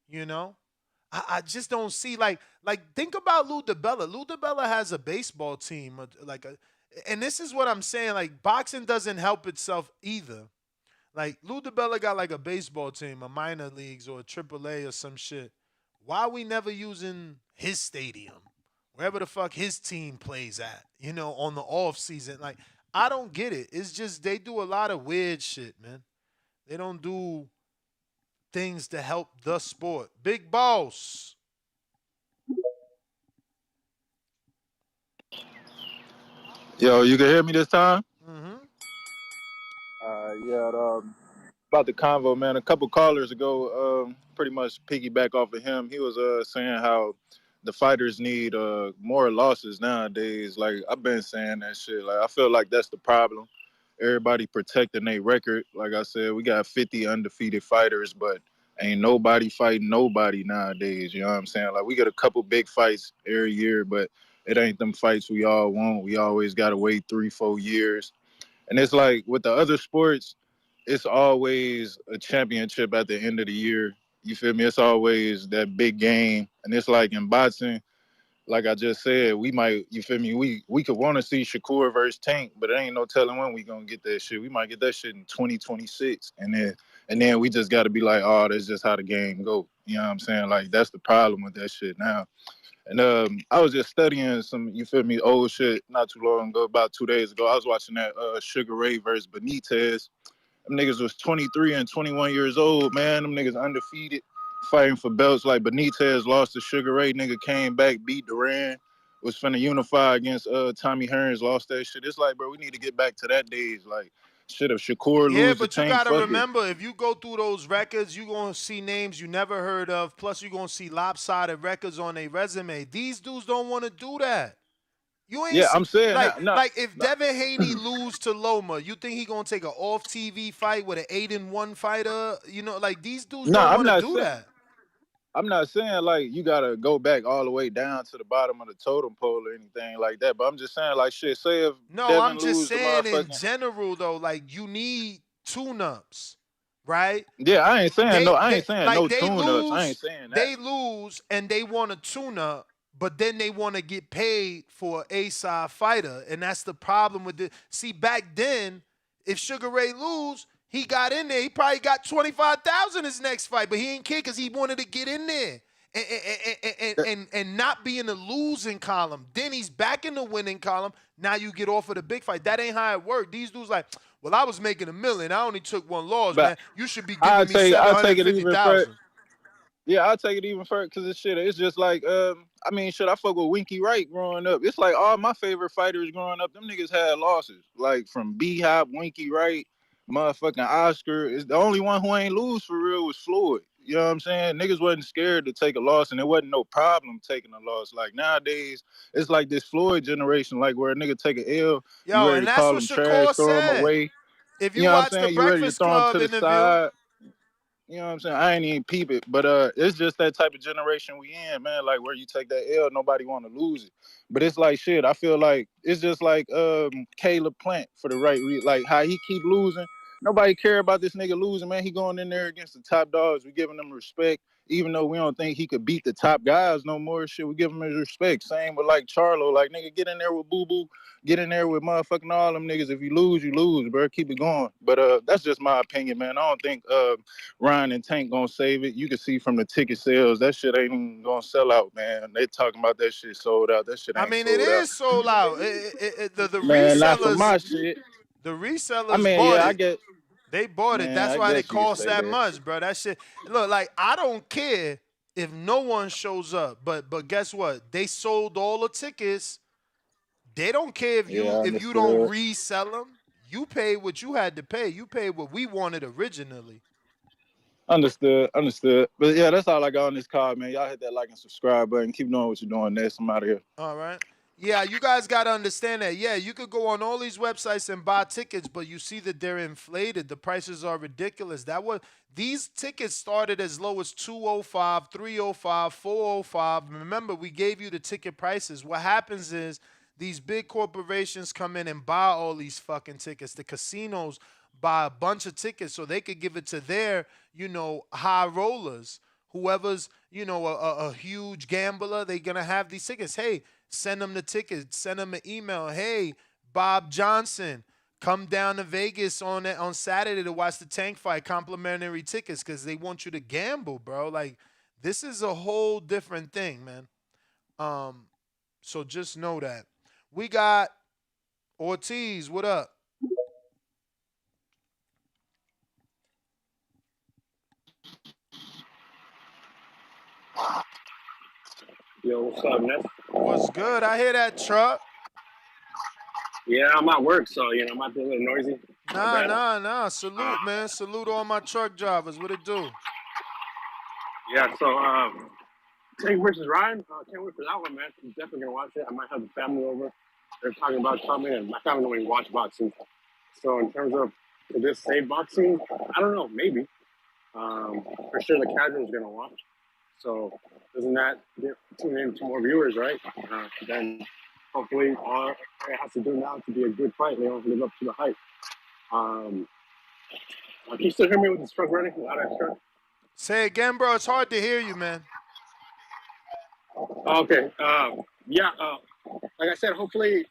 you know. I just don't see like think about Lou DiBella. Lou DiBella has a baseball team, and this is what I'm saying. Like boxing doesn't help itself either. Like Lou DiBella got like a baseball team, a minor leagues or a AAA or some shit. Why are we never using his stadium? Wherever the fuck his team plays at, you know, on the off season. Like, I don't get it. It's just they do a lot of weird shit, man. They don't do things to help the sport. Big boss. Yo, you can hear me this time? Mm-hmm. Yeah, about the convo, man. A couple callers ago, pretty much piggyback off of him. He was saying how the fighters need more losses nowadays. Like I've been saying that shit. Like I feel like that's the problem. Everybody protecting their record. Like I said, we got 50 undefeated fighters, but ain't nobody fighting nobody nowadays. You know what I'm saying? Like we get a couple big fights every year, but it ain't them fights we all want. We always gotta wait 3-4 years. And it's like with the other sports, it's always a championship at the end of the year. You feel me? It's always that big game. And it's like in boxing, like I just said, we might, you feel me? We could want to see Shakur versus Tank, but it ain't no telling when we gonna get that shit. We might get that shit in 2026, and then we just got to be like, oh, that's just how the game go. You know what I'm saying? Like that's the problem with that shit now. And I was just studying some, you feel me, old shit not too long ago, about 2 days ago. I was watching that Sugar Ray versus Benitez. Them niggas was 23 and 21 years old, man. Them niggas undefeated, fighting for belts. Like Benitez lost to Sugar Ray, nigga came back, beat Duran, was finna unify against Tommy Hearns, lost that shit. It's like, bro, we need to get back to that days. Like, shit, if Shakur Yeah, lose the but you Tank, gotta fuck it. remember, if you go through those records, you gonna see names you never heard of. Plus, you gonna see lopsided records on their resume. These dudes don't want to do that. You ain't Yeah, see I'm saying, like nah, like if nah. Devin Haney lose to Loma, you think he gonna take an off TV fight with an 8-1 fighter? You know, like these dudes Nah, don't I'm want to not do saying. that. I'm not saying like you gotta go back all the way down to the bottom of the totem pole or anything like that. But I'm just saying like shit. Say if No, I'm Devin just lose the saying in motherfucking general though, like you need tune-ups, right? yeah, I ain't saying They no. I they ain't saying like no tune ups. I ain't saying that. they lose and they want a tune-up, but then they want to get paid for an A-side fighter, and that's the problem with it. See, back then, if Sugar Ray lose, he got in there. He probably got 25,000 his next fight, but he ain't care because he wanted to get in there. And not be in the losing column. Then he's back in the winning column. Now you get off of the big fight. That ain't how it worked. These dudes like, well, I was making $1 million. I only took one loss, But man. You should be I giving me take seven I hundred take it fifty even further. thousand. Yeah, I'll take it even further because it's shit. It's just like, I mean, shit, I fuck with Winky Wright growing up. It's like all my favorite fighters growing up, them niggas had losses. Like from B-Hop, Winky Wright, motherfucking Oscar. It's the only one who ain't lose for real was Floyd. You know what I'm saying? Niggas wasn't scared to take a loss, and it wasn't no problem taking a loss. Like nowadays, it's like this Floyd generation, like where a nigga take an L, you Yo, ready and to that's call what him trash, Shakur throw him said. away. If You you know what I'm watch the saying? You ready to Breakfast throw him to Club the interview, side. You know what I'm saying? I ain't even peep it, but it's just that type of generation we in, man. Like where you take that L, nobody want to lose it. But it's like shit. I feel like it's just like Caleb Plant for the like how he keep losing. Nobody care about this nigga losing, man. He going in there against the top dogs. We giving them respect, even though we don't think he could beat the top guys no more. Shit, we give him his respect. Same with like Charlo. Like nigga, get in there with Boo Boo. Get in there with motherfucking all them niggas. If you lose, bro. Keep it going. But that's just my opinion, man. I don't think Ryan and Tank gonna save it. You can see from the ticket sales that shit ain't even gonna sell out, man. They talking about that shit sold out. That shit I ain't mean, it sold out. is sold out. The Man, not for resellers, my shit. the I resellers mean, bought yeah, I it. get. They bought it. Man, That's I why they guess you could cost say that that. much, bro. That shit. Look, like I don't care if no one shows up, but guess what? They sold all the tickets They don't care if Yeah, you don't understood. resell them. You paid what you had to pay. You paid what we wanted originally. Understood. But yeah, that's all I got on this card, man. Y'all hit that like and subscribe button. Keep doing what you're doing next. I'm out of here. All right. Yeah, you guys got to understand that. Yeah, you could go on all these websites and buy tickets, but you see that they're inflated. The prices are ridiculous. These tickets started as low as 205, 305, 405. Remember, we gave you the ticket prices. What happens is these big corporations come in and buy all these fucking tickets. The casinos buy a bunch of tickets so they could give it to their, high rollers. Whoever's, a huge gambler, they're going to have these tickets. Hey, send them the tickets. Send them an email. Hey, Bob Johnson, come down to Vegas on Saturday to watch the Tank fight. Complimentary tickets because they want you to gamble, bro. Like, this is a whole different thing, man. So just know that. We got Ortiz. What up? Yo, what's up, Ness? What's good? I hear that truck. Yeah, I'm at work, so I might be a little noisy. My bad. Nah. Salute, man. Salute all my truck drivers. What it do? Yeah, so Tank versus Ryan. Can't wait for that one, man. I'm definitely gonna watch it. I might have the family over. They're talking about coming, and my family don't even watch boxing. So in terms of could this save boxing, I don't know. Maybe. For sure, the casuals gonna watch. So doesn't that tune in to more viewers, right? Then hopefully all it has to do now to be a good fight. They don't live up to the hype. Can you still hear me with this truck running? A lot of truck. Say again, bro. It's hard to hear you, man. Okay. Yeah. Like I said, hopefully,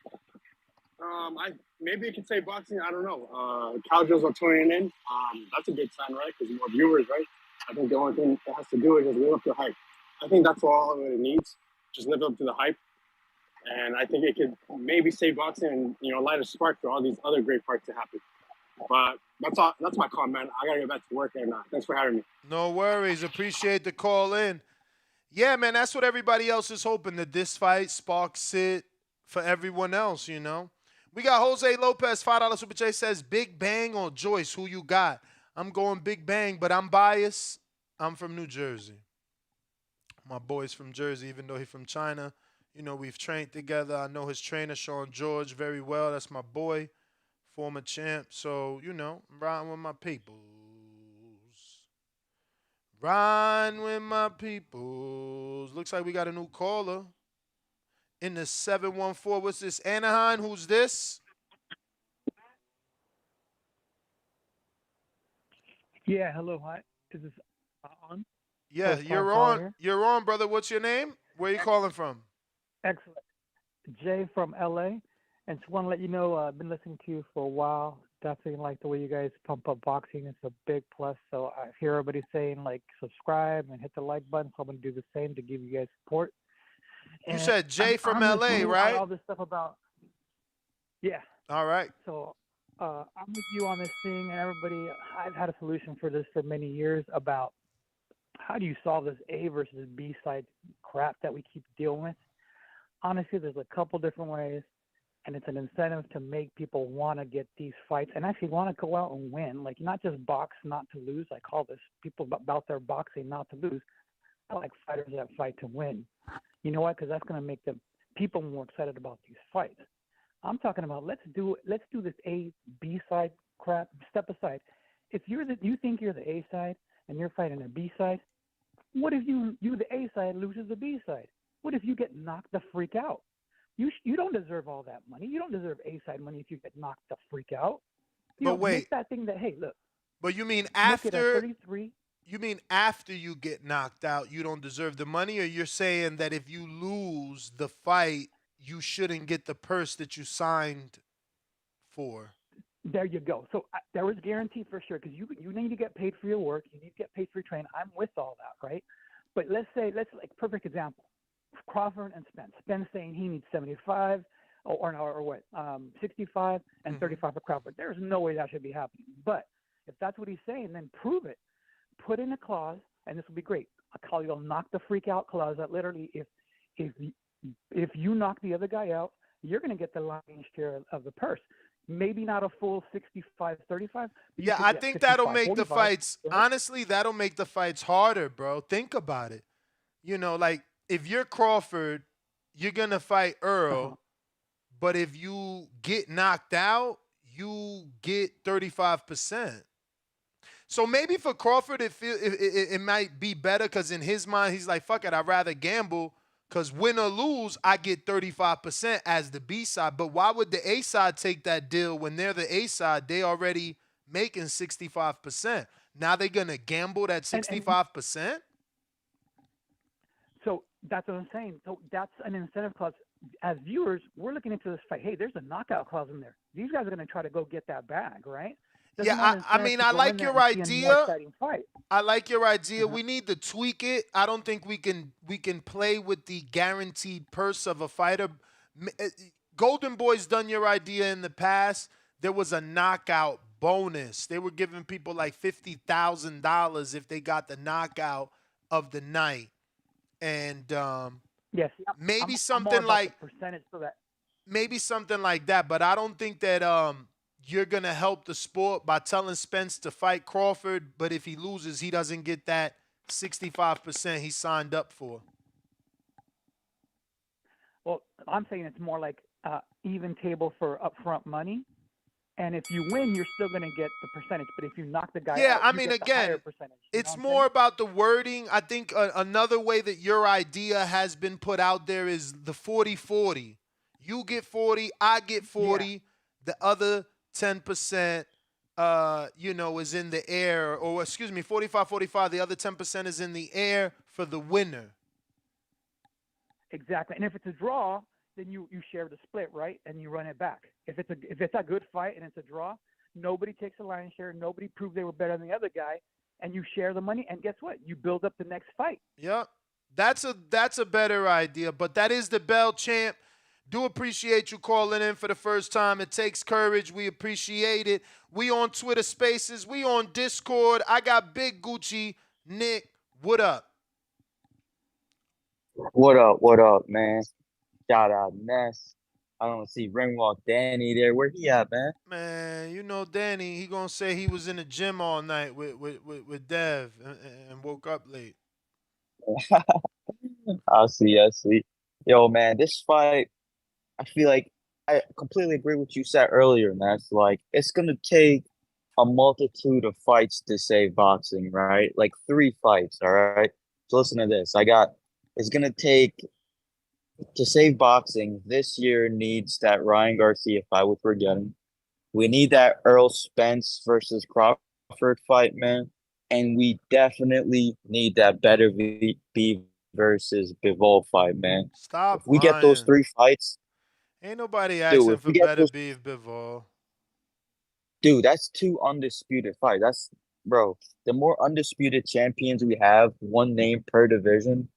maybe it can say boxing. I don't know. Cowgirls are tuning in. That's a good sign, right? Because more viewers, right? I think the only thing it has to do is just live up to the hype. I think that's all it needs. Just live up to the hype. And I think it could maybe save boxing and light a spark for all these other great fights to happen. But that's all. That's my call, man. I gotta get back to work, and thanks for having me. No worries. Appreciate the call in. Yeah, man, that's what everybody else is hoping, that this fight sparks it for everyone else, We got Jose Lopez, $5 Super J says, Big Bang or Joyce, who you got? I'm going Big Bang, but I'm biased. I'm from New Jersey. My boy's from Jersey, even though he's from China. We've trained together. I know his trainer, Sean George, very well. That's my boy, former champ. So, I'm riding with my peoples. Riding with my peoples. Looks like we got a new caller in the 714. What's this? Anaheim? Who's this? Yeah, hello, hi. Is this on? Yeah, you're on. Here? You're on, brother. What's your name? Where are you calling from? Excellent. Jay from LA. And just want to let you know, I've been listening to you for a while. Definitely like the way you guys pump up boxing. It's a big plus. So I hear everybody saying, subscribe and hit the like button. So I'm going to do the same to give you guys support. You said Jay from LA, right? All this stuff about, yeah. All right. So I'm with you on this thing, and everybody, I've had a solution for this for many years about how do you solve this A versus B side crap that we keep dealing with. Honestly, there's a couple different ways, and it's an incentive to make people want to get these fights and actually want to go out and win. Like, not just box, not to lose. I call this people about their boxing, not to lose. I like fighters that fight to win. You know what? Because that's going to make the people more excited about these fights. I'm talking about let's do this A B side crap. Step aside. If you think you're the A side and you're fighting a B side, what if you the A side loses the B side? What if you get knocked the freak out? You don't deserve all that money. You don't deserve A side money if you get knocked the freak out. But wait, make that thing that hey look. But you mean after 33? You mean after you get knocked out, you don't deserve the money, or you're saying that if you lose the fight, you shouldn't get the purse that you signed for? There you go. So there was guarantee for sure, because you need to get paid for your work. You need to get paid for your training. I'm with all that, right? But let's perfect example, Crawford and Spence. Spence saying he needs 75 or what, 65 and 35 for Crawford. There's no way that should be happening. But if that's what he's saying, then prove it. Put in a clause, and this will be great. A knock the freak out clause that literally if you knock the other guy out, you're going to get the lion's share of the purse. Maybe not a full 65-35, but you Yeah, could I get think that'll make the 55-45. fights, Right? honestly, that'll make the fights harder, bro. Think about it. You know, like if you're Crawford, you're going to fight Earl, but if you get knocked out, you get 35%. So maybe for Crawford, it might be better because in his mind, he's like, fuck it, I'd rather gamble because win or lose, I get 35% as the B side. But why would the A side take that deal when they're the A side? They already making 65%. Now they're going to gamble that 65%? So that's what I'm saying. So that's an incentive clause. As viewers, we're looking into this fight. Hey, there's a knockout clause in there. These guys are going to try to go get that bag, right? Yeah, I mean, I like your idea. I like your idea. We need to tweak it. I don't think we can play with the guaranteed purse of a fighter. Golden Boy's done your idea in the past. There was a knockout bonus. They were giving people like $50,000 if they got the knockout of the night. And yes, maybe something like percentage so that maybe something like that. But I don't think that you're gonna help the sport by telling Spence to fight Crawford. But if he loses, he doesn't get that 65% he signed up for. Well, I'm saying it's more like even table for upfront money. And if you win, you're still going to get the percentage. But if you knock the guy out, I you mean, get the higher again, percentage. it's more about the wording. I think another way that your idea has been put out there is the 40-40. You get 40, I get 40. Yeah. The other 10%, is in the air. Or, 45-45. The other 10% is in the air for the winner. Exactly. And if it's a draw, then you share the split, right? And you run it back. If it's a good fight and it's a draw, nobody takes a lion's share. Nobody proved they were better than the other guy, and you share the money. And guess what? You build up the next fight. Yep, that's a better idea. But that is the bell, champ. Do appreciate you calling in for the first time. It takes courage. We appreciate it. We on Twitter Spaces. We on Discord. I got Big Gucci. Nick, what up? What up, man? Shout out Ness. I don't see Ringwalk Danny there. Where he at, man? Man, you know Danny, he gonna say he was in the gym all night with Dev and woke up late. I see. Yo, man, this fight, I feel like I completely agree with what you said earlier, man. It's like it's gonna take a multitude of fights to save boxing, right? Like 3 fights, all right? So listen to this. It's gonna take to save boxing, this year needs that Ryan Garcia fight, which we're getting. We need that Earl Spence versus Crawford fight, man. And we definitely need that Better B versus Bivol fight, man. Stop If we get those 3 fights, ain't nobody asking for Better Beef Bivol. Dude, that's 2 undisputed fights. Bro, the more undisputed champions we have, 1 name per division,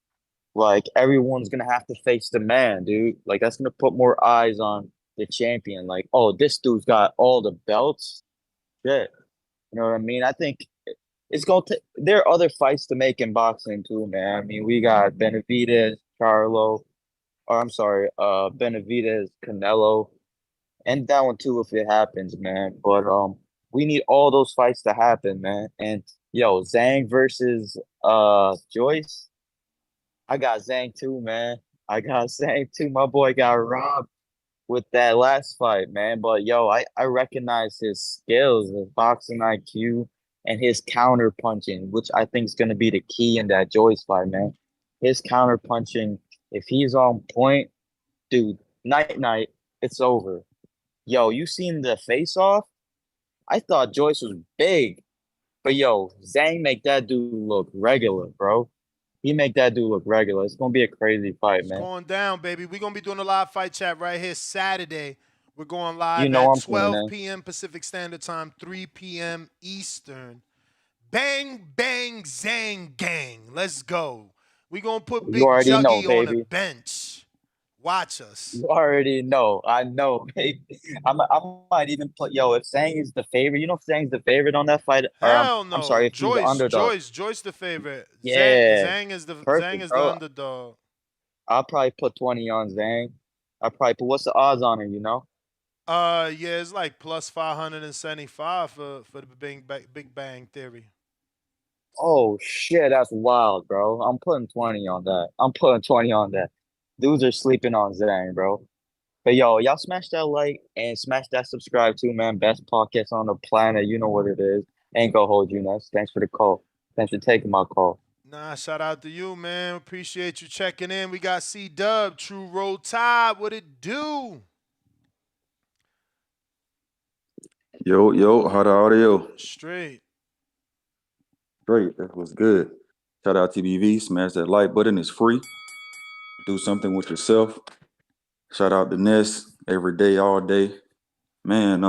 like everyone's gonna have to face the man, dude. Like that's gonna put more eyes on the champion. Like, oh, this dude's got all the belts. Shit. You know what I mean? I think it's going to there are other fights to make in boxing too, man. I mean, we got Benavidez, Benavidez, Canelo, and that one too if it happens, man. But we need all those fights to happen, man. And yo, Zhang versus Joyce. I got Zhang too, man. I got Zhang too. My boy got robbed with that last fight, man. But yo, I recognize his skills, his boxing IQ, and his counter punching, which I think is gonna be the key in that Joyce fight, man. His counter punching, if he's on point, dude, night, it's over. Yo, you seen the face off? I thought Joyce was big, but yo, Zhang make that dude look regular, bro. He make that dude look regular. It's gonna be a crazy fight, man. It's going down, baby. We're gonna be doing a live fight chat right here Saturday. We're going live You know at I'm 12 p.m. Pacific Standard Time, 3 p.m. Eastern. Bang, bang, Zang gang. Let's go. We're gonna put Big Juggy on the bench. Watch us. You already know. I know, baby. I might even put if Zhang is the favorite. You know if Zhang's the favorite on that fight? Hell no. I'm sorry, if he's the underdog. Joyce the favorite. Yeah. Zhang is the Perfect, underdog. I'll probably put 20 on Zhang. I probably put what's the odds on it, you know? Yeah, it's like plus 575 for the Big Bang Theory. Oh shit, that's wild, bro. I'm putting 20 on that. I'm putting 20 on that. Dudes are sleeping on Zang, bro. But yo, y'all smash that like and smash that subscribe too, man. Best podcast on the planet. You know what it is. Ain't gonna hold you, Ness. Thanks for the call. Thanks for taking my call. Nah, shout out to you, man. Appreciate you checking in. We got C Dub, True Roll Tide. What it do? Yo, how the audio? Straight. Great, that was good. Shout out TBV, smash that like button, it's free. Do something with yourself. Shout out to Ness, every day, all day. Man,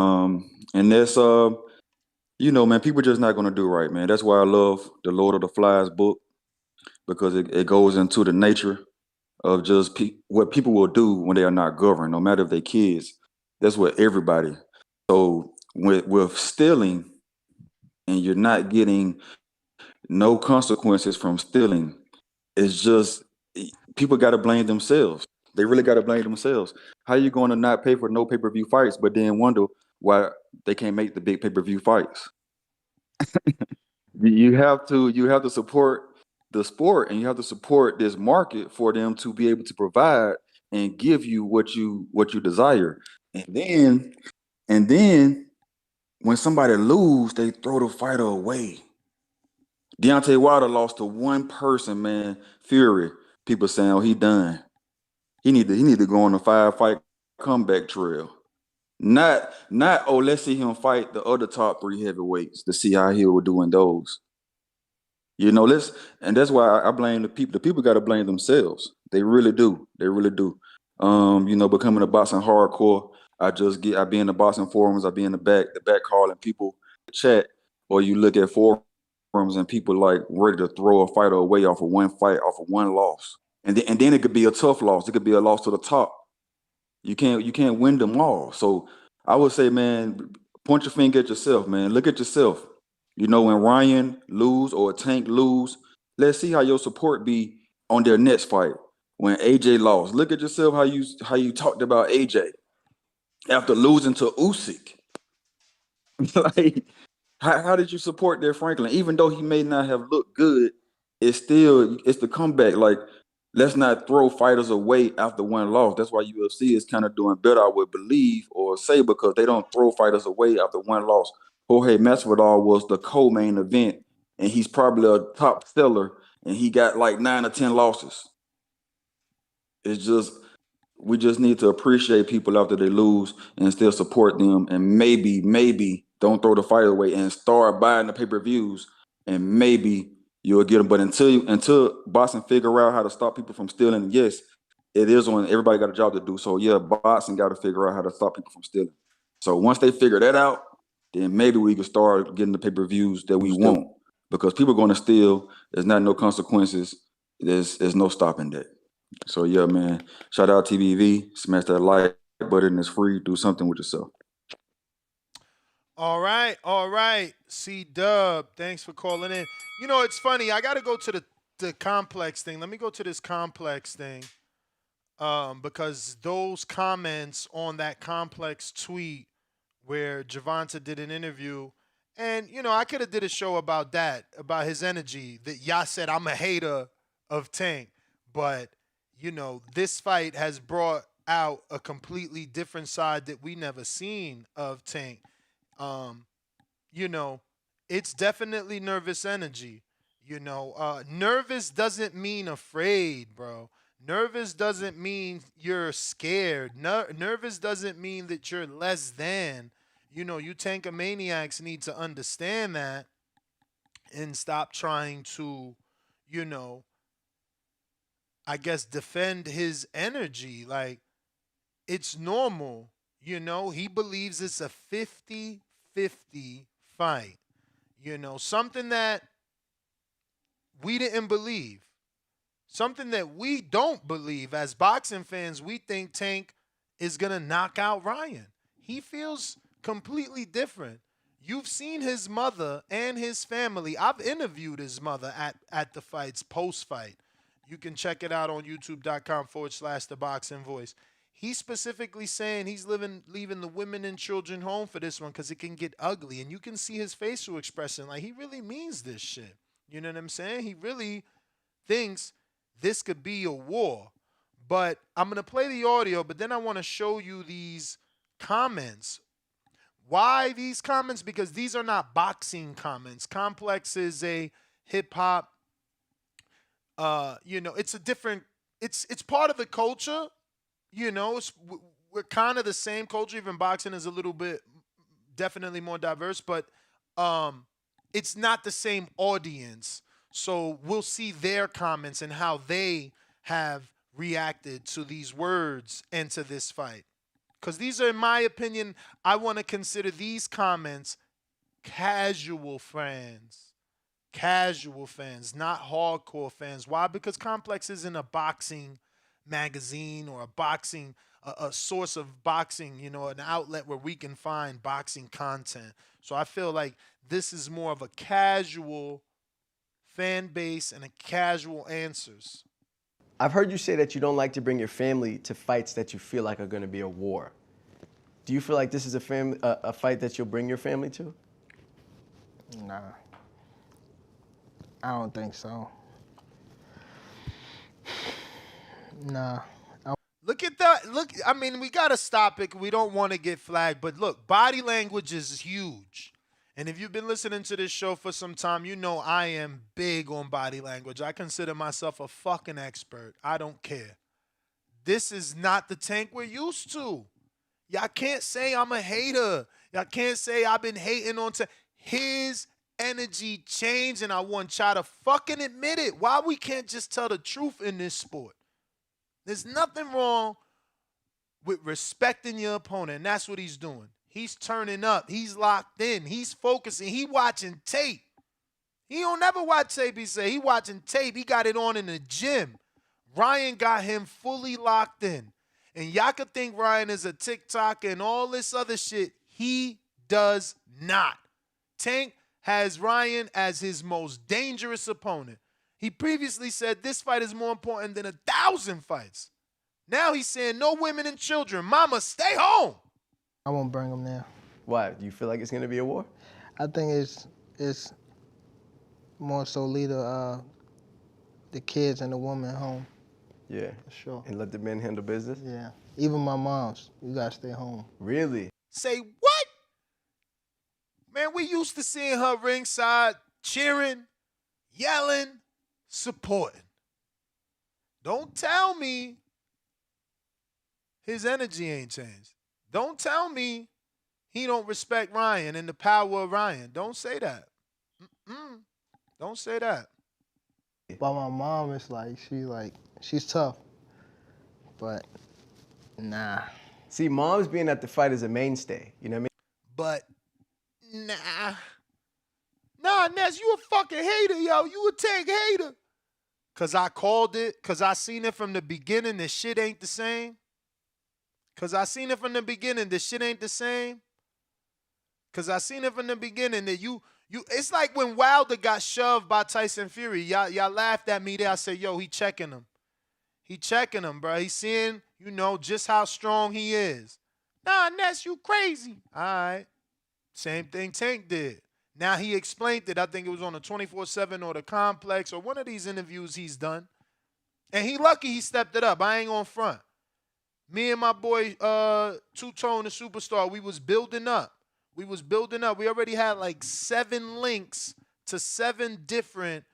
and that's man, people just not gonna do right, man. That's why I love the Lord of the Flies book, because it goes into the nature of just what people will do when they are not governed, no matter if they kids. That's what everybody. So with stealing and you're not getting no consequences from stealing, it's just people got to blame themselves. They really got to blame themselves. How you going to not pay for no pay-per-view fights, but then wonder why they can't make the big pay-per-view fights? You have to support the sport, and you have to support this market for them to be able to provide and give you what you desire. And then when somebody lose, they throw the fighter away. Deontay Wilder lost to one person, man. Fury. People saying, "Oh, he done. He need to go on a 5-fight comeback trail." Not. Oh, let's see him fight the other top 3 heavyweights to see how he will do in those. And that's why I blame the people. The people got to blame themselves. They really do. They really do. Becoming a boxing hardcore. I be in the boxing forums. I be in the back calling people chat, or you look at forums and people like ready to throw a fighter away off of one fight, off of one loss, and then it could be a tough loss. It could be a loss to the top. You can't win them all. So I would say, man, point your finger at yourself, man. Look at yourself. When Ryan lose or Tank lose, let's see how your support be on their next fight. When AJ lost, look at yourself how you talked about AJ after losing to Usyk. Like, how did you support their Franklin? Even though he may not have looked good, it's the comeback. Like, let's not throw fighters away after one loss. That's why UFC is kind of doing better, I would believe or say, because they don't throw fighters away after one loss. Jorge Masvidal was the co-main event, and he's probably a top seller, and he got like 9 or 10 losses. It's just we just need to appreciate people after they lose and still support them, and maybe don't throw the fight away and start buying the pay-per-views, and maybe you'll get them. But until boxing figure out how to stop people from stealing, yes, it is on everybody got a job to do. So yeah, boxing got to figure out how to stop people from stealing. So once they figure that out, then maybe we can start getting the pay-per-views that we want, because people are going to steal. There's not no consequences. There's no stopping that. So yeah, man. Shout out TBV. Smash that like button. It's free. Do something with yourself. All right. C Dub, thanks for calling in. It's funny. I got to go to the complex thing. Let me go to this complex thing, because those comments on that complex tweet where Gervonta did an interview, and I could have did a show about that, about his energy. That y'all said I'm a hater of Tank, but this fight has brought out a completely different side that we never seen of Tank. Um, it's definitely nervous energy. Nervous doesn't mean afraid, bro. Nervous doesn't mean you're scared. Nervous doesn't mean that you're less than. You Tankamaniacs need to understand that and stop trying to, you know, I guess, defend his energy. Like, it's normal. He believes it's a 50-50 fight. Something that we didn't believe. Something that we don't believe as boxing fans. We think Tank is going to knock out Ryan. He feels completely different. You've seen his mother and his family. I've interviewed his mother at the fights, post-fight. You can check it out on youtube.com/The Boxing Voice. He's specifically saying he's leaving the women and children home for this one because it can get ugly. And you can see his facial expression. Like, he really means this shit. You know what I'm saying? He really thinks this could be a war. But I'm going to play the audio, but then I want to show you these comments. Why these comments? Because these are not boxing comments. Complex is a hip hop, it's a different, it's part of the culture. We're kind of the same culture. Even boxing is a little bit definitely more diverse, but it's not the same audience. So we'll see their comments and how they have reacted to these words and to this fight. Because these are, in my opinion, I want to consider these comments casual fans. Casual fans, not hardcore fans. Why? Because Complex isn't a boxing magazine or a source of boxing, an outlet where we can find boxing content. So I feel like this is more of a casual fan base and a casual answers. I've heard you say that you don't like to bring your family to fights that you feel like are going to be a war. Do you feel like this is a fight that you'll bring your family to? Nah. I don't think so. Nah. Look at that. Look, I mean, we got to stop it. We don't want to get flagged. But look, body language is huge. And if you've been listening to this show for some time, you know I am big on body language. I consider myself a fucking expert. I don't care. This is not the Tank we're used to. Y'all can't say I'm a hater. Y'all can't say I've been hating on his energy changed, and I want y'all to fucking admit it. Why we can't just tell the truth in this sport? There's nothing wrong with respecting your opponent, and that's what he's doing. He's turning up. He's locked in. He's focusing. He watching tape. He don't never watch tape, he say. He watching tape. He got it on in the gym. Ryan got him fully locked in. And y'all could think Ryan is a TikToker and all this other shit. He does not. Tank has Ryan as his most dangerous opponent. He previously said this fight is more important than 1,000 fights. Now he's saying no women and children. Mama, stay home. I won't bring them there. Why? Do you feel like it's going to be a war? I think it's more so lead the kids and the woman home. Yeah. For sure. And let the men handle business? Yeah. Even my mom's. You got to stay home. Really? Say what? Man, we used to seeing her ringside cheering, yelling, supporting. Don't tell me his energy ain't changed. Don't tell me he don't respect Ryan and the power of Ryan. Don't say that. Don't say that. But my mom is she's tough. But nah. See, mom's being at the fight is a mainstay. You know what I mean? But nah. Nah, Ness, you a fucking hater, yo. You a Tank hater. Because I called it. Because I seen it from the beginning. The shit ain't the same. Because I seen it from the beginning. The shit ain't the same. Because I seen it from the beginning that you it's like when Wilder got shoved by Tyson Fury. Y'all laughed at me there. I said, yo, he checking him. He checking him, bro. He's seeing, just how strong he is. Nah, Ness, you crazy. All right. Same thing Tank did. Now he explained it. I think it was on the 24/7 or the Complex or one of these interviews he's done. And he lucky he stepped it up. I ain't on front. Me and my boy, Two-Tone, the superstar, we was building up. We already had like 7 links to 7 different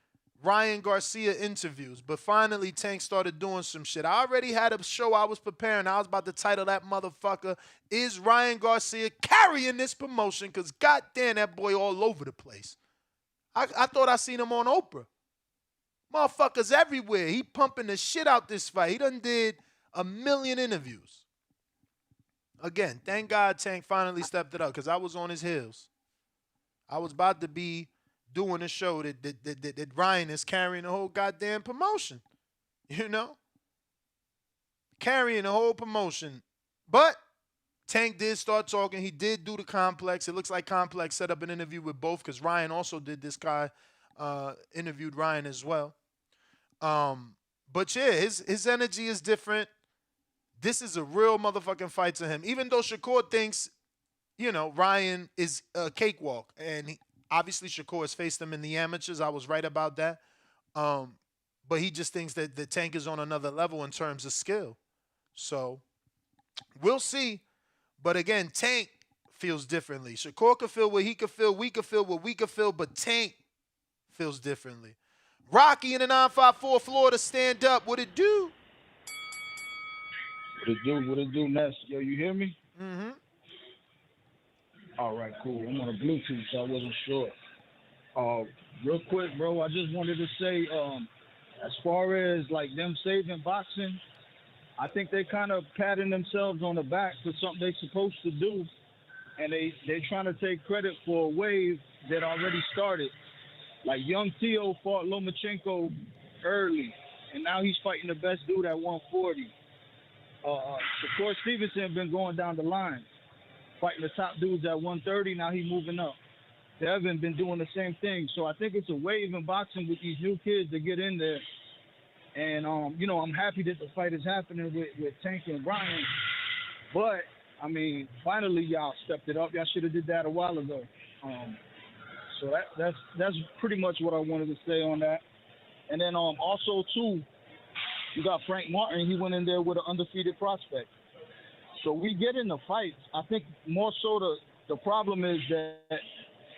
Ryan Garcia interviews. But finally, Tank started doing some shit. I already had a show I was preparing. I was about to title that motherfucker, Is Ryan Garcia Carrying This Promotion? Because goddamn, that boy all over the place. I thought I seen him on Oprah. Motherfuckers everywhere. He pumping the shit out this fight. He done did 1 million interviews. Again, thank God Tank finally stepped it up because I was on his heels. I was about to be doing a show that Ryan is carrying the whole goddamn promotion. Carrying the whole promotion. But Tank did start talking. He did do the Complex. It looks like Complex set up an interview with both because Ryan also did this guy, interviewed Ryan as well. But yeah, his energy is different. this is a real motherfucking fight to him. Even though Shakur thinks, Ryan is a cakewalk. And obviously Shakur has faced him in the amateurs. I was right about that. But he just thinks that the Tank is on another level in terms of skill. So we'll see. But again, Tank feels differently. Shakur could feel what he could feel. We could feel what we could feel. But Tank feels differently. Rocky in the 954 Florida, stand up. What it do? What it do, Ness? Yo, you hear me? Mm-hmm. All right, cool. I'm on a Bluetooth, so I wasn't sure. Real quick, bro, I just wanted to say, as far as like them saving boxing, I think they kind of patting themselves on the back for something they're supposed to do, and they're trying to take credit for a wave that already started. Like young Tio fought Lomachenko early, and now he's fighting the best dude at 140. Shakur Stevenson been going down the line, fighting the top dudes at 130. Now he's moving up. Devin been doing the same thing. So I think it's a wave in boxing with these new kids that get in there. And, I'm happy that the fight is happening with Tank and Brian. But, I mean, finally y'all stepped it up. Y'all should have did that a while ago. So that's pretty much what I wanted to say on that. And then also, too, you got Frank Martin. He went in there with an undefeated prospect. So we get in the fights. I think more so the problem is that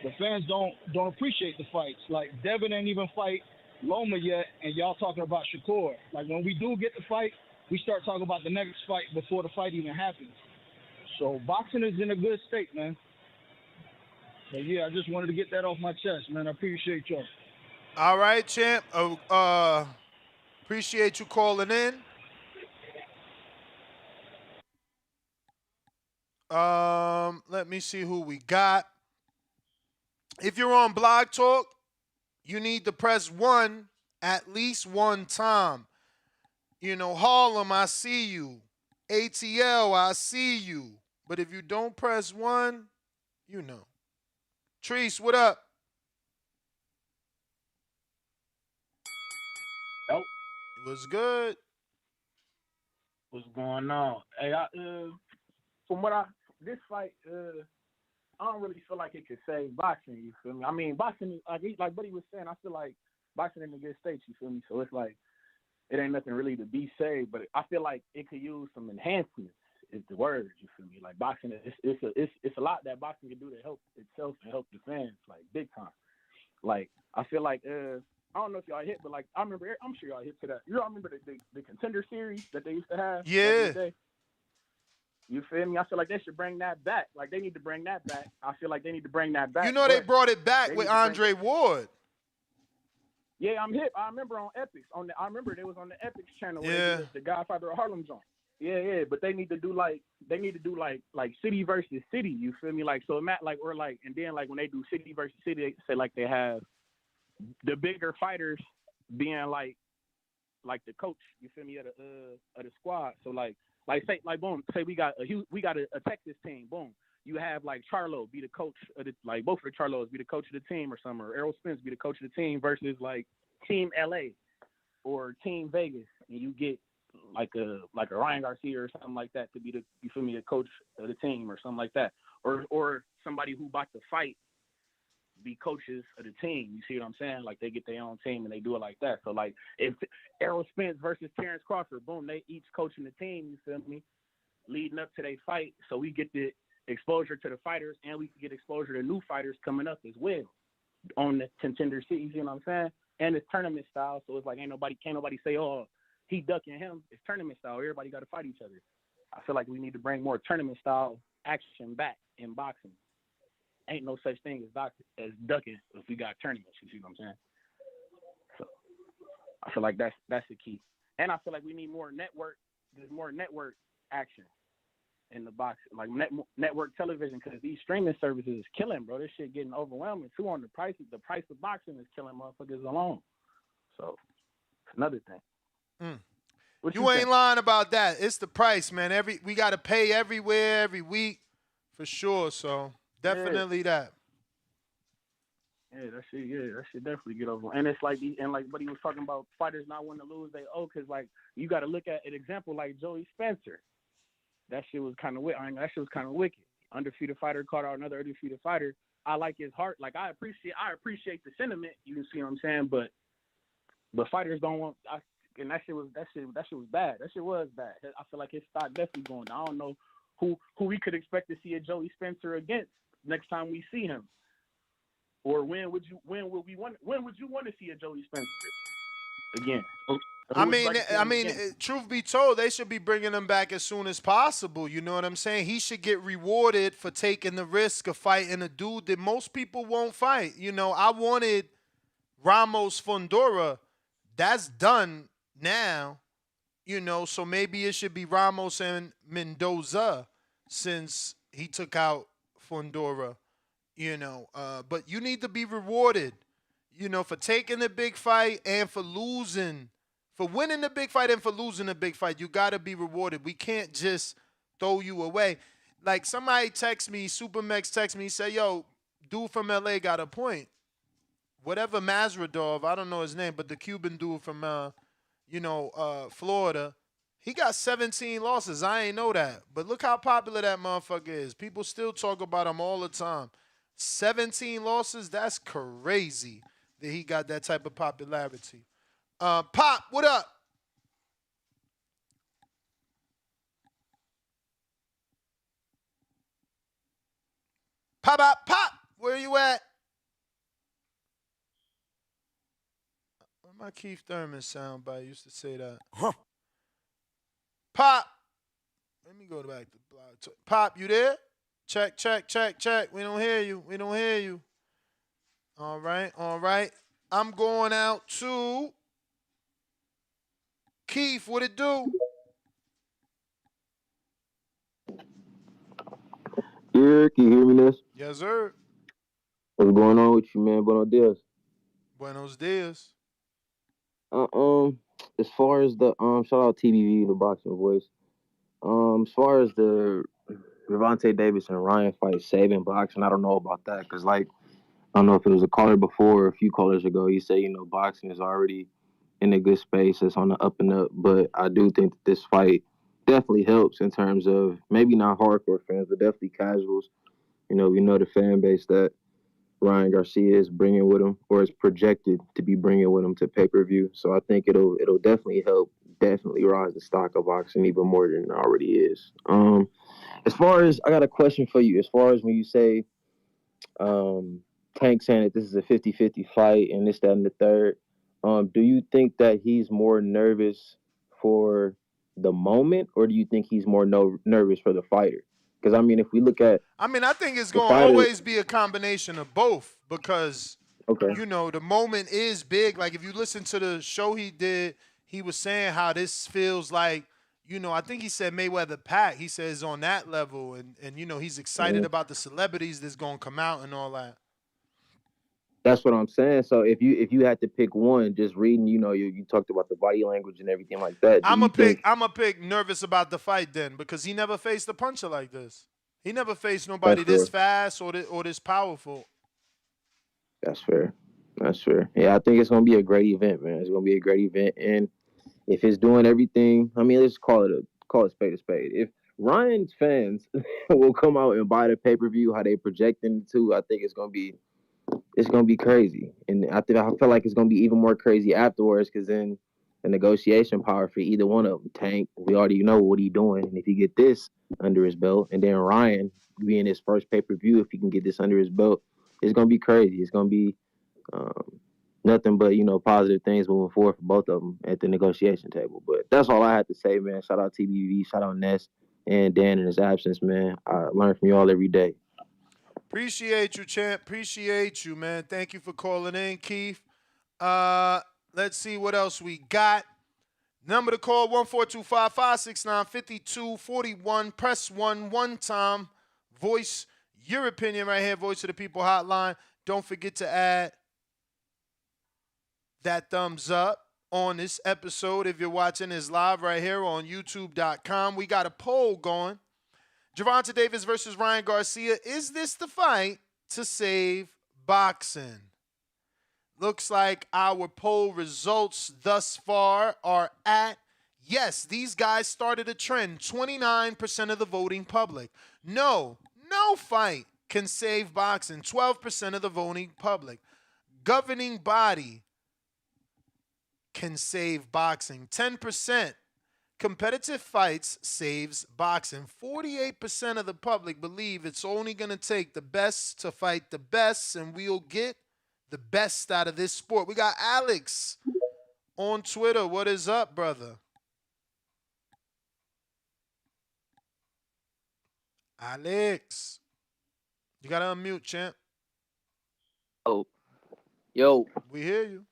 the fans don't appreciate the fights. Like Devin ain't even fight Loma yet, and y'all talking about Shakur. Like when we do get the fight, we start talking about the next fight before the fight even happens. So boxing is in a good state, man. But yeah, I just wanted to get that off my chest, man. I appreciate y'all. All right, champ. Appreciate you calling in. Let me see who we got. If you're on Blog Talk, you need to press 1 at least one time. Harlem, I see you. ATL, I see you. But if you don't press 1, Treese, what up? Yo. What's good? What's going on? Hey, this fight, I don't really feel like it could save boxing. You feel me? I mean, boxing, like Buddy was saying, I feel like boxing in a good state. You feel me? So it's like it ain't nothing really to be saved, but I feel like it could use some enhancements. Is the word? You feel me? Like boxing, it's a lot that boxing can do to help itself and help the fans, like big time. Like I feel like I don't know if y'all hit, but like I'm sure y'all hit to that. You all remember the Contender series that they used to have? Yeah. You feel me? I feel like they should bring that back. Like they need to bring that back. I feel like they need to bring that back. They brought it back with Andre Ward. Yeah, I'm hip. I remember on Epics. I remember it was on the Epics channel. Yeah. The Godfather of Harlem joint. Yeah. But they need to do like city versus city. You feel me? Like so, and then like when they do city versus city, they say like they have the bigger fighters being like the coach. You feel me? Of the squad. So boom. Say we got a Texas team. Boom. You have like Charlo be the coach of the both of the Charlos be the coach of the team or something, or Errol Spence be the coach of the team versus like Team LA or Team Vegas, and you get like a Ryan Garcia or something like that to be the coach of the team or something like that, or somebody who about to fight be coaches of the team. You see what I'm saying? Like they get their own team and they do it like that. So like if Errol Spence versus Terrence Crawford, boom, they each coaching the team. You feel me? Leading up to their fight, so we get the exposure to the fighters, and we can get exposure to new fighters coming up as well on the Contender series. You know what I'm saying? And it's tournament style, so it's like can't nobody say, oh, he ducking him. It's tournament style. Everybody got to fight each other. I feel like we need to bring more tournament style action back in boxing. Ain't no such thing as ducking if we got tournaments. You see what I'm saying? So I feel like that's the key. And I feel like we need more network. There's more network action in the box, like network television, because these streaming services is killing, bro. This shit getting overwhelming too. On the price of boxing is killing motherfuckers alone. So it's another thing. You ain't lying about that. It's the price, man. We got to pay everywhere, every week, for sure. So definitely that. Yeah, that shit definitely get over. And it's like, but he was talking about fighters not wanting to lose. Cause like you got to look at an example like Joey Spencer. That shit was kind of that shit was kind of wicked. Undefeated fighter caught out another undefeated fighter. I like his heart. Like I appreciate the sentiment. You can see what I'm saying, but fighters don't want. And that shit was bad. That shit was bad. I feel like his stock definitely going down. I don't know who we could expect to see a Joey Spencer against next time we see him. Or when would you want to see a Joey Spencer again? Truth be told, they should be bringing him back as soon as possible. You know what I'm saying? He should get rewarded for taking the risk of fighting a dude that most people won't fight. You know, I wanted Ramos Fundora. That's done now. You know, so maybe it should be Ramos and Mendoza since he took out Fundora. You know, but you need to be rewarded, you know, for taking the big fight and for losing, for winning the big fight and for losing the big fight. You got to be rewarded. We can't just throw you away. Like somebody text me, Supermex text me, say, yo, dude from LA got a point. Whatever Mazradov, I don't know his name, but the Cuban dude from, Florida, he got 17 losses. I ain't know that. But look how popular that motherfucker is. People still talk about him all the time. 17 losses, that's crazy that he got that type of popularity. Pop, what up? Pop, where you at? My Keith Thurman soundbite used to say that. Pop, let me go back to the blog. Pop, you there? Check. We don't hear you. All right. I'm going out to Keith. What it do? Yeah, can you hear me, Ness? Yes, sir. What's going on with you, man? Buenos dias. Buenos dias. As far as the shout out TBV, the boxing voice. As far as the Gervonta Davis and Ryan fight saving boxing, I don't know about that because like I don't know if it was a caller before or a few callers ago. He said boxing is already in a good space. It's on the up and up, but I do think that this fight definitely helps in terms of maybe not hardcore fans, but definitely casuals. We know the fan base that Ryan Garcia is bringing with him, or is projected to be bringing with him to pay per view. So I think it'll definitely help, definitely rise the stock of boxing even more than it already is. As far as I got a question for you, as far as when you say Tank saying that this is a 50-50 fight and this, that, and the third, do you think that he's more nervous for the moment, or do you think he's more nervous for the fighter? Because I mean, if we look at, I think it's the going to fighter, always be a combination of both because, okay, the moment is big. Like if you listen to the show he did, he was saying how this feels like, I think he said Mayweather Pac. He says on that level, and he's excited about the celebrities that's going to come out and all that. That's what I'm saying. So if you had to pick one, just reading, you talked about the body language and everything like that. I'm a pick nervous about the fight then because he never faced a puncher like this. He never faced nobody this fast or this powerful. That's fair. Yeah, I think it's gonna be a great event, man. It's gonna be a great event, and if it's doing everything, I mean, let's call it spade a spade. If Ryan's fans will come out and buy the pay per view, how they projecting it to, I think it's gonna be crazy, and I feel like it's gonna be even more crazy afterwards because then the negotiation power for either one of them. Tank, we already know what he's doing, and if he get this under his belt, and then Ryan being his first pay per view, if he can get this under his belt, it's gonna be crazy. It's gonna be nothing but positive things moving forward for both of them at the negotiation table. But that's all I had to say, man. Shout out TBV, shout out Ness and Dan in his absence, man. I learn from you all every day. Appreciate you, champ. Appreciate you, man. Thank you for calling in, Keith. Let's see what else we got. Number to call, 14255695241. Press 1 one time. Voice your opinion right here. Voice of the People hotline. Don't forget to add that thumbs up on this episode if you're watching this live right here on youtube.com. We got a poll going. Gervonta Davis versus Ryan Garcia. Is this the fight to save boxing? Looks like our poll results thus far are at yes, these guys started a trend. 29% of the voting public. No fight can save boxing. 12% of the voting public. Governing body can save boxing. 10%. Competitive fights saves boxing. 48% of the public believe it's only going to take the best to fight the best, and we'll get the best out of this sport. We got Alex on Twitter. What is up, brother? Alex. You got to unmute, champ. Oh, yo, We hear you.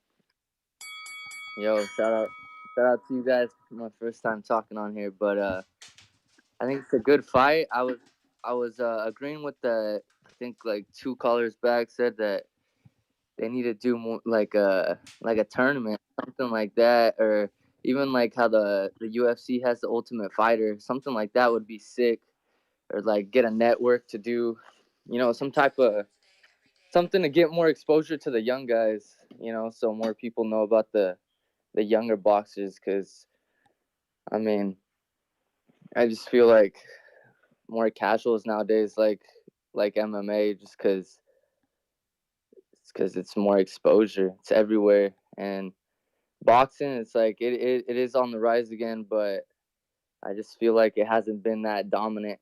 shout out to you guys. My first time talking on here, but I think it's a good fight. I was agreeing with I think like 2 callers back said that they need to do more like a tournament, something like that, or even like how the UFC has the Ultimate Fighter, something like that would be sick, or like get a network to do, some type of something to get more exposure to the young guys, so more people know about the younger boxers, because I mean, I just feel like more casuals nowadays like MMA, just because it's more exposure. It's everywhere, and boxing, it's like it is on the rise again, but I just feel like it hasn't been that dominant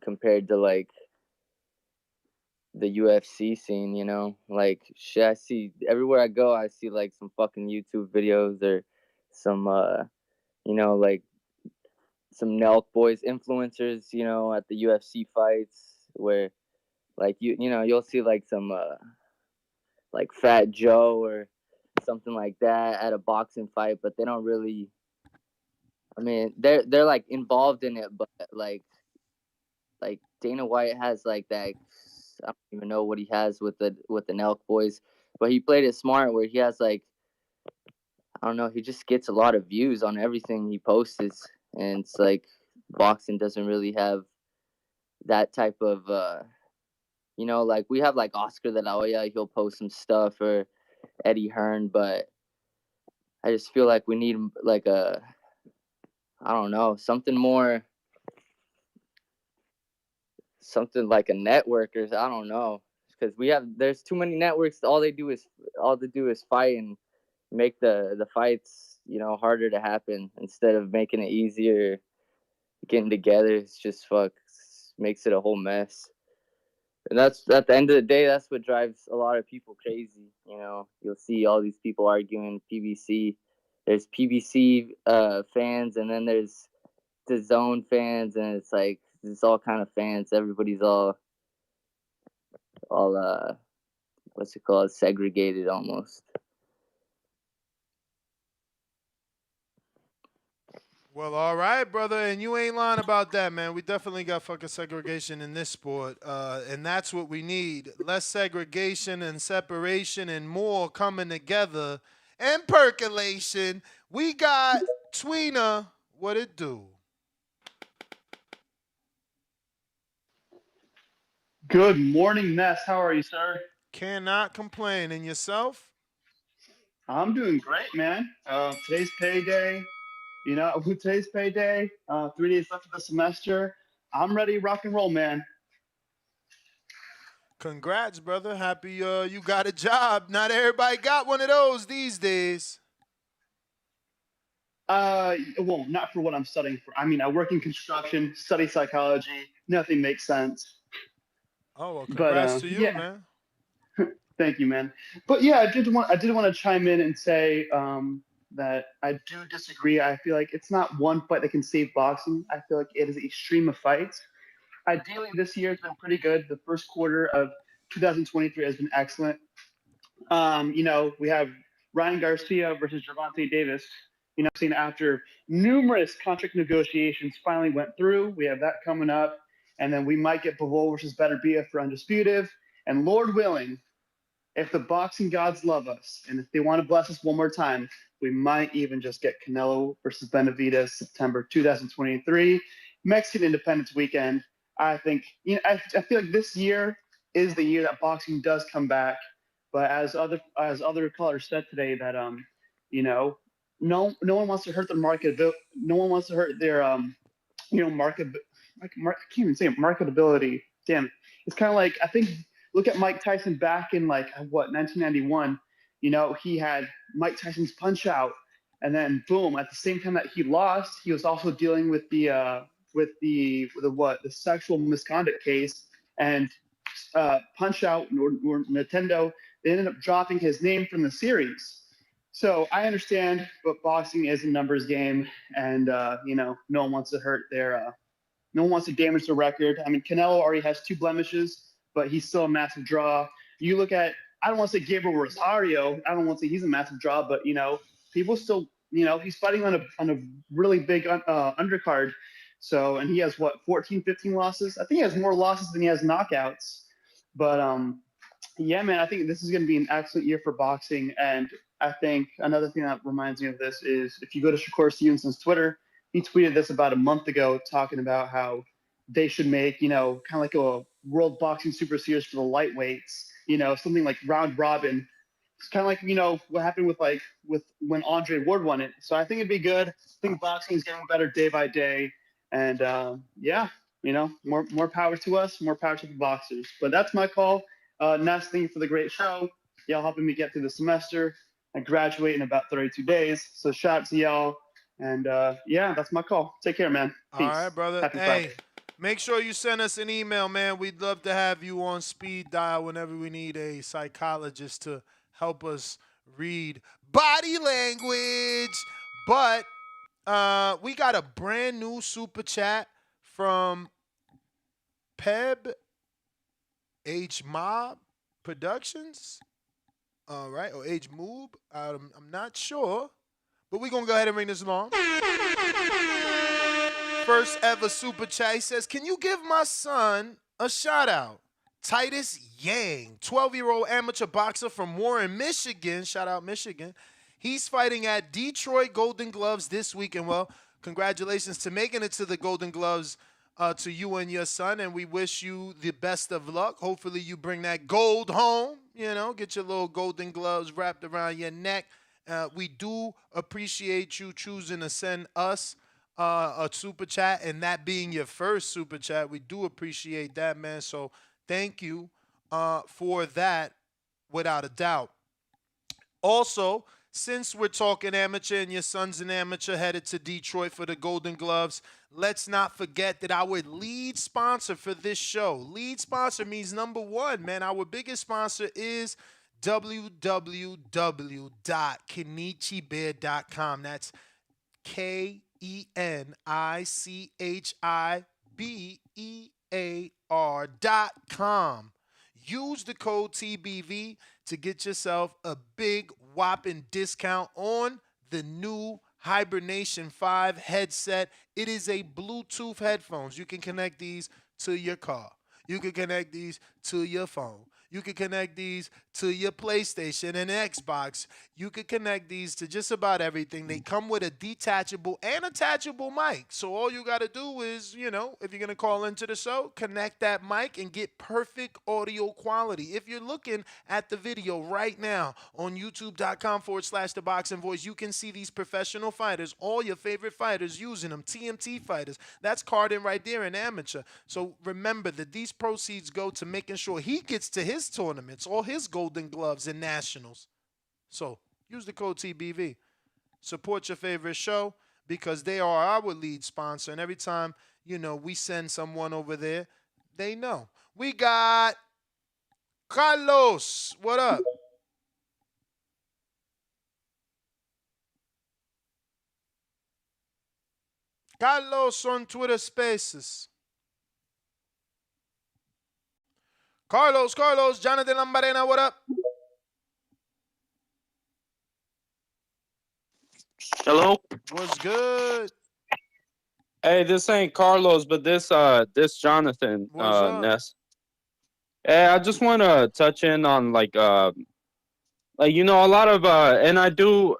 compared to like the UFC scene, Like shit, I see everywhere I go, I see like some fucking YouTube videos or some like some Nelk boys influencers, at the UFC fights, where like you'll see like some like Fat Joe or something like that at a boxing fight, but they don't really. I mean, they're like involved in it, but like Dana White has like that. I don't even know what he has with the Nelk boys, but he played it smart where he has like, I don't know, he just gets a lot of views on everything he posts, and it's like boxing doesn't really have that type of like we have like Oscar de la Hoya, he'll post some stuff, or Eddie Hearn, but I just feel like we need like I don't know, something like a network, or I don't know, because there's too many networks. All they do is fight and make the fights harder to happen instead of making it easier. Getting together, it's just makes it a whole mess. And that's at the end of the day, that's what drives a lot of people crazy. You'll see all these people arguing PBC. There's PBC fans, and then there's the zone fans, and it's like there's all kind of fans. Everybody's all what's it called? Segregated almost. Well, all right, brother, and you ain't lying about that, man. We definitely got fucking segregation in this sport, and that's what we need. Less segregation and separation and more coming together and percolation. We got Tweena. What it do? Good morning, Ness. How are you, sir? Cannot complain. And yourself? I'm doing great, man. Today's payday. Today's payday. 3 days left of the semester. I'm ready to rock and roll, man. Congrats, brother. Happy you got a job. Not everybody got one of those these days. Well, not for what I'm studying for. I mean, I work in construction, study psychology. Nothing makes sense. Oh, well, congrats to you, yeah. man. Thank you, man. But yeah, I did want to chime in and say that I do disagree. I feel like it's not one fight that can save boxing. I feel like it is a stream of fights. Ideally, this year has been pretty good. The first quarter of 2023 has been excellent. We have Ryan Garcia versus Gervonta Davis. Seeing after numerous contract negotiations finally went through. We have that coming up. And then we might get Bivol versus Beterbiev for Undisputed. And Lord willing, if the boxing gods love us, and if they want to bless us one more time, we might even just get Canelo versus Benavidez September 2023, Mexican Independence Weekend. I think, I feel like this year is the year that boxing does come back. But as other callers said today, that you know, no one wants to hurt their market. No one wants to hurt their market. I can't even say it, marketability. Damn it. It's kind of like, I think, look at Mike Tyson back in like what 1991. He had Mike Tyson's Punch Out, and then boom, at the same time that he lost, he was also dealing with the sexual misconduct case, and Punch Out or Nintendo, they ended up dropping his name from the series. So I understand, but boxing is a numbers game, and no one wants to hurt no one wants to damage the record. I mean, Canelo already has 2 blemishes, but he's still a massive draw. You look at, I don't want to say Gabriel Rosario. I don't want to say he's a massive draw, but people still, he's fighting on a really big undercard. So, and he has what, 14, 15 losses? I think he has more losses than he has knockouts. But yeah, man, I think this is going to be an excellent year for boxing. And I think another thing that reminds me of this is if you go to Shakur Stevenson's Twitter, he tweeted this about a month ago, talking about how they should make, kind of like a World Boxing Super Series for the lightweights, something like round robin. It's kind of like, what happened with when Andre Ward won it. So I think it'd be good. I think boxing is getting better day by day. And yeah, more power to us, more power to the boxers. But that's my call. Ness, thank you for the great show. Y'all helping me get through the semester. I graduate in about 32 days. So shout out to y'all. And yeah, that's my call. Take care, man. Peace. All right, brother. Happy Hey, Friday. make sure you send us an email, man. We'd love to have you on speed dial whenever we need a psychologist to help us read body language. But we got a brand new super chat from Peb H Mob Productions. All right, or H Moob. I'm not sure, but we're going to go ahead and ring this along. First ever super chat. He says, can you give my son a shout out? Titus Yang, 12-year-old amateur boxer from Warren, Michigan. Shout out, Michigan. He's fighting at Detroit Golden Gloves this week. And, well, congratulations to making it to the Golden Gloves to you and your son. And we wish you the best of luck. Hopefully you bring that gold home. Get your little Golden Gloves wrapped around your neck. We do appreciate you choosing to send us a super chat, and that being your first super chat. We do appreciate that, man. So thank you for that, without a doubt. Also, since we're talking amateur and your son's an amateur headed to Detroit for the Golden Gloves, let's not forget that our lead sponsor for this show, lead sponsor means number one, man. Our biggest sponsor is www.kenichibear.com. That's KENICHIBEAR.com. Use the code TBV to get yourself a big whopping discount on the new Hibernation 5 headset. It is a Bluetooth headphones. You can connect these to your car. You can connect these to your phone. You can connect these to your PlayStation and Xbox. You can connect these to just about everything. They come with a detachable and attachable mic. So all you got to do is, if you're going to call into the show, connect that mic and get perfect audio quality. If you're looking at the video right now on youtube.com/The Boxing Voice, you can see these professional fighters, all your favorite fighters using them, TMT fighters. That's Cardin right there, an amateur. So remember that these proceeds go to making sure he gets to his tournaments, all his Golden Gloves and Nationals. So use the code TBV. Support your favorite show because they are our lead sponsor. And every time, we send someone over there, they know. We got Carlos. What up? Carlos on Twitter Spaces. Carlos, Jonathan Lambarena, what up? Hello. What's good? Hey, this ain't Carlos, but this Jonathan What's up? Ness. Hey, I just want to touch in on a lot of and I do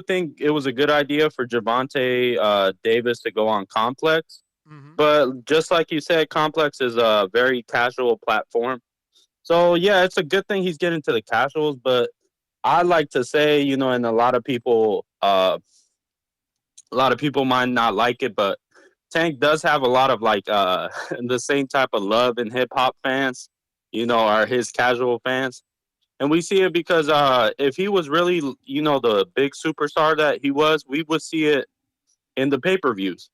think it was a good idea for Gervonta Davis to go on Complex. Mm-hmm. But just like you said, Complex is a very casual platform. So yeah, it's a good thing he's getting to the casuals, but I like to say, and a lot of people might not like it, but Tank does have a lot of like the same type of love in hip hop fans, are his casual fans. And we see it because if he was really, the big superstar that he was, we would see it in the pay-per-views,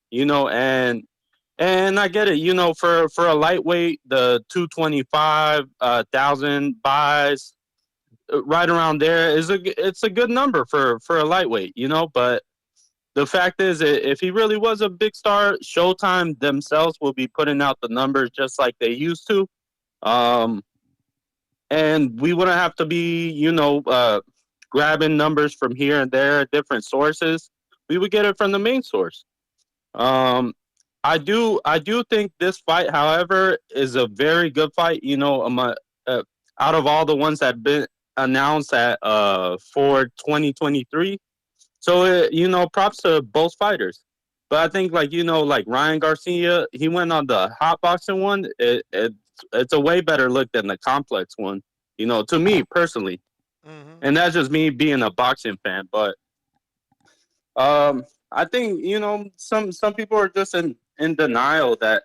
and I get it, for a lightweight, the 225,000 buys right around there it's a good number for a lightweight, but the fact is, if he really was a big star, Showtime themselves will be putting out the numbers just like they used to. Um, and we wouldn't have to be, grabbing numbers from here and there, different sources. We would get it from the main source. Um, I do think this fight, however, is a very good fight. Uh, out of all the ones that been announced at for 2023. So props to both fighters. But I think like Ryan Garcia, he went on the hot boxing one. It's a way better look than the complex one. To me personally, and that's just me being a boxing fan. But I think some people are just in denial that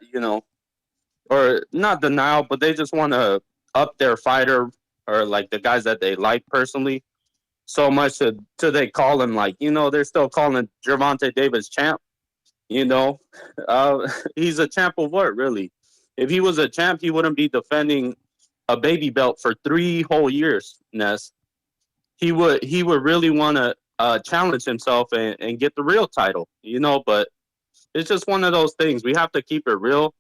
or not denial, but they just want to up their fighter or like the guys that they like personally so much to they call him like they're still calling Gervonta Davis champ. You know, he's a champ of what really? If he was a champ, he wouldn't be defending a baby belt for 3 whole years. Ness, he would really want to challenge himself and get the real title. But it's just one of those things. We have to keep it real.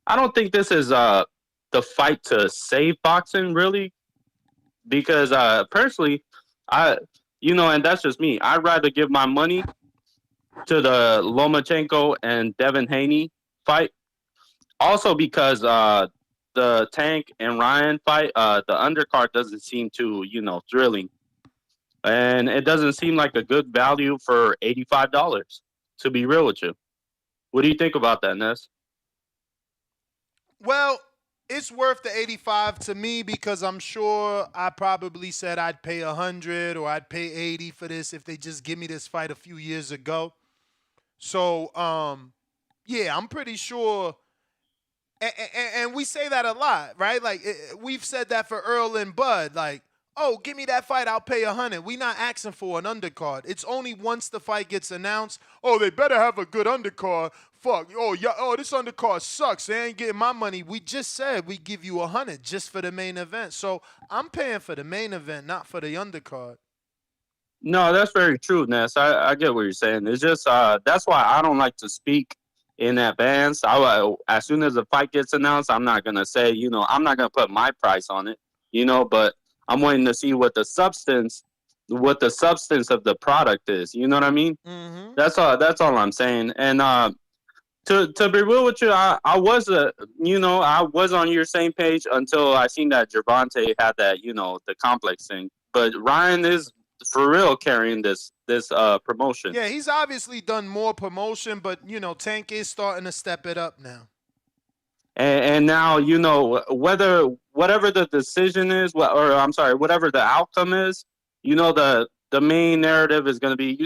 I don't think this is the fight to save boxing really, because personally, I and that's just me. I'd rather give my money to the Lomachenko and Devin Haney fight. Also because the Tank and Ryan fight, the undercard doesn't seem too thrilling, and it doesn't seem like a good value for $85. To be real with you, what do you think about that, Ness? Well, it's worth the 85 to me because I'm sure I probably said I'd pay 100 or I'd pay 80 for this if they just give me this fight a few years ago. So, yeah, I'm pretty sure. And we say that a lot, right? Like we've said that for Earl and Bud. Like, oh, give me that fight, I'll pay 100. We not asking for an undercard. It's only once the fight gets announced. Oh, they better have a good undercard. Fuck. Oh yeah. Oh, this undercard sucks. They ain't getting my money. We just said we give you 100 just for the main event. So I'm paying for the main event, not for the undercard. No, that's very true, Ness. I get what you're saying. It's just that's why I don't like to speak in advance. As soon as the fight gets announced, I'm not gonna say, I'm not gonna put my price on it, but I'm waiting to see what the substance of the product is. You know what I mean? Mm-hmm. That's all I'm saying. And to be real with you, I was I was on your same page until I seen that Gervonta had that the complex thing. But Ryan is for real carrying this promotion. Yeah, he's obviously done more promotion, but Tank is starting to step it up now. And now whatever the decision is, or I'm sorry, whatever the outcome is, the main narrative is going to be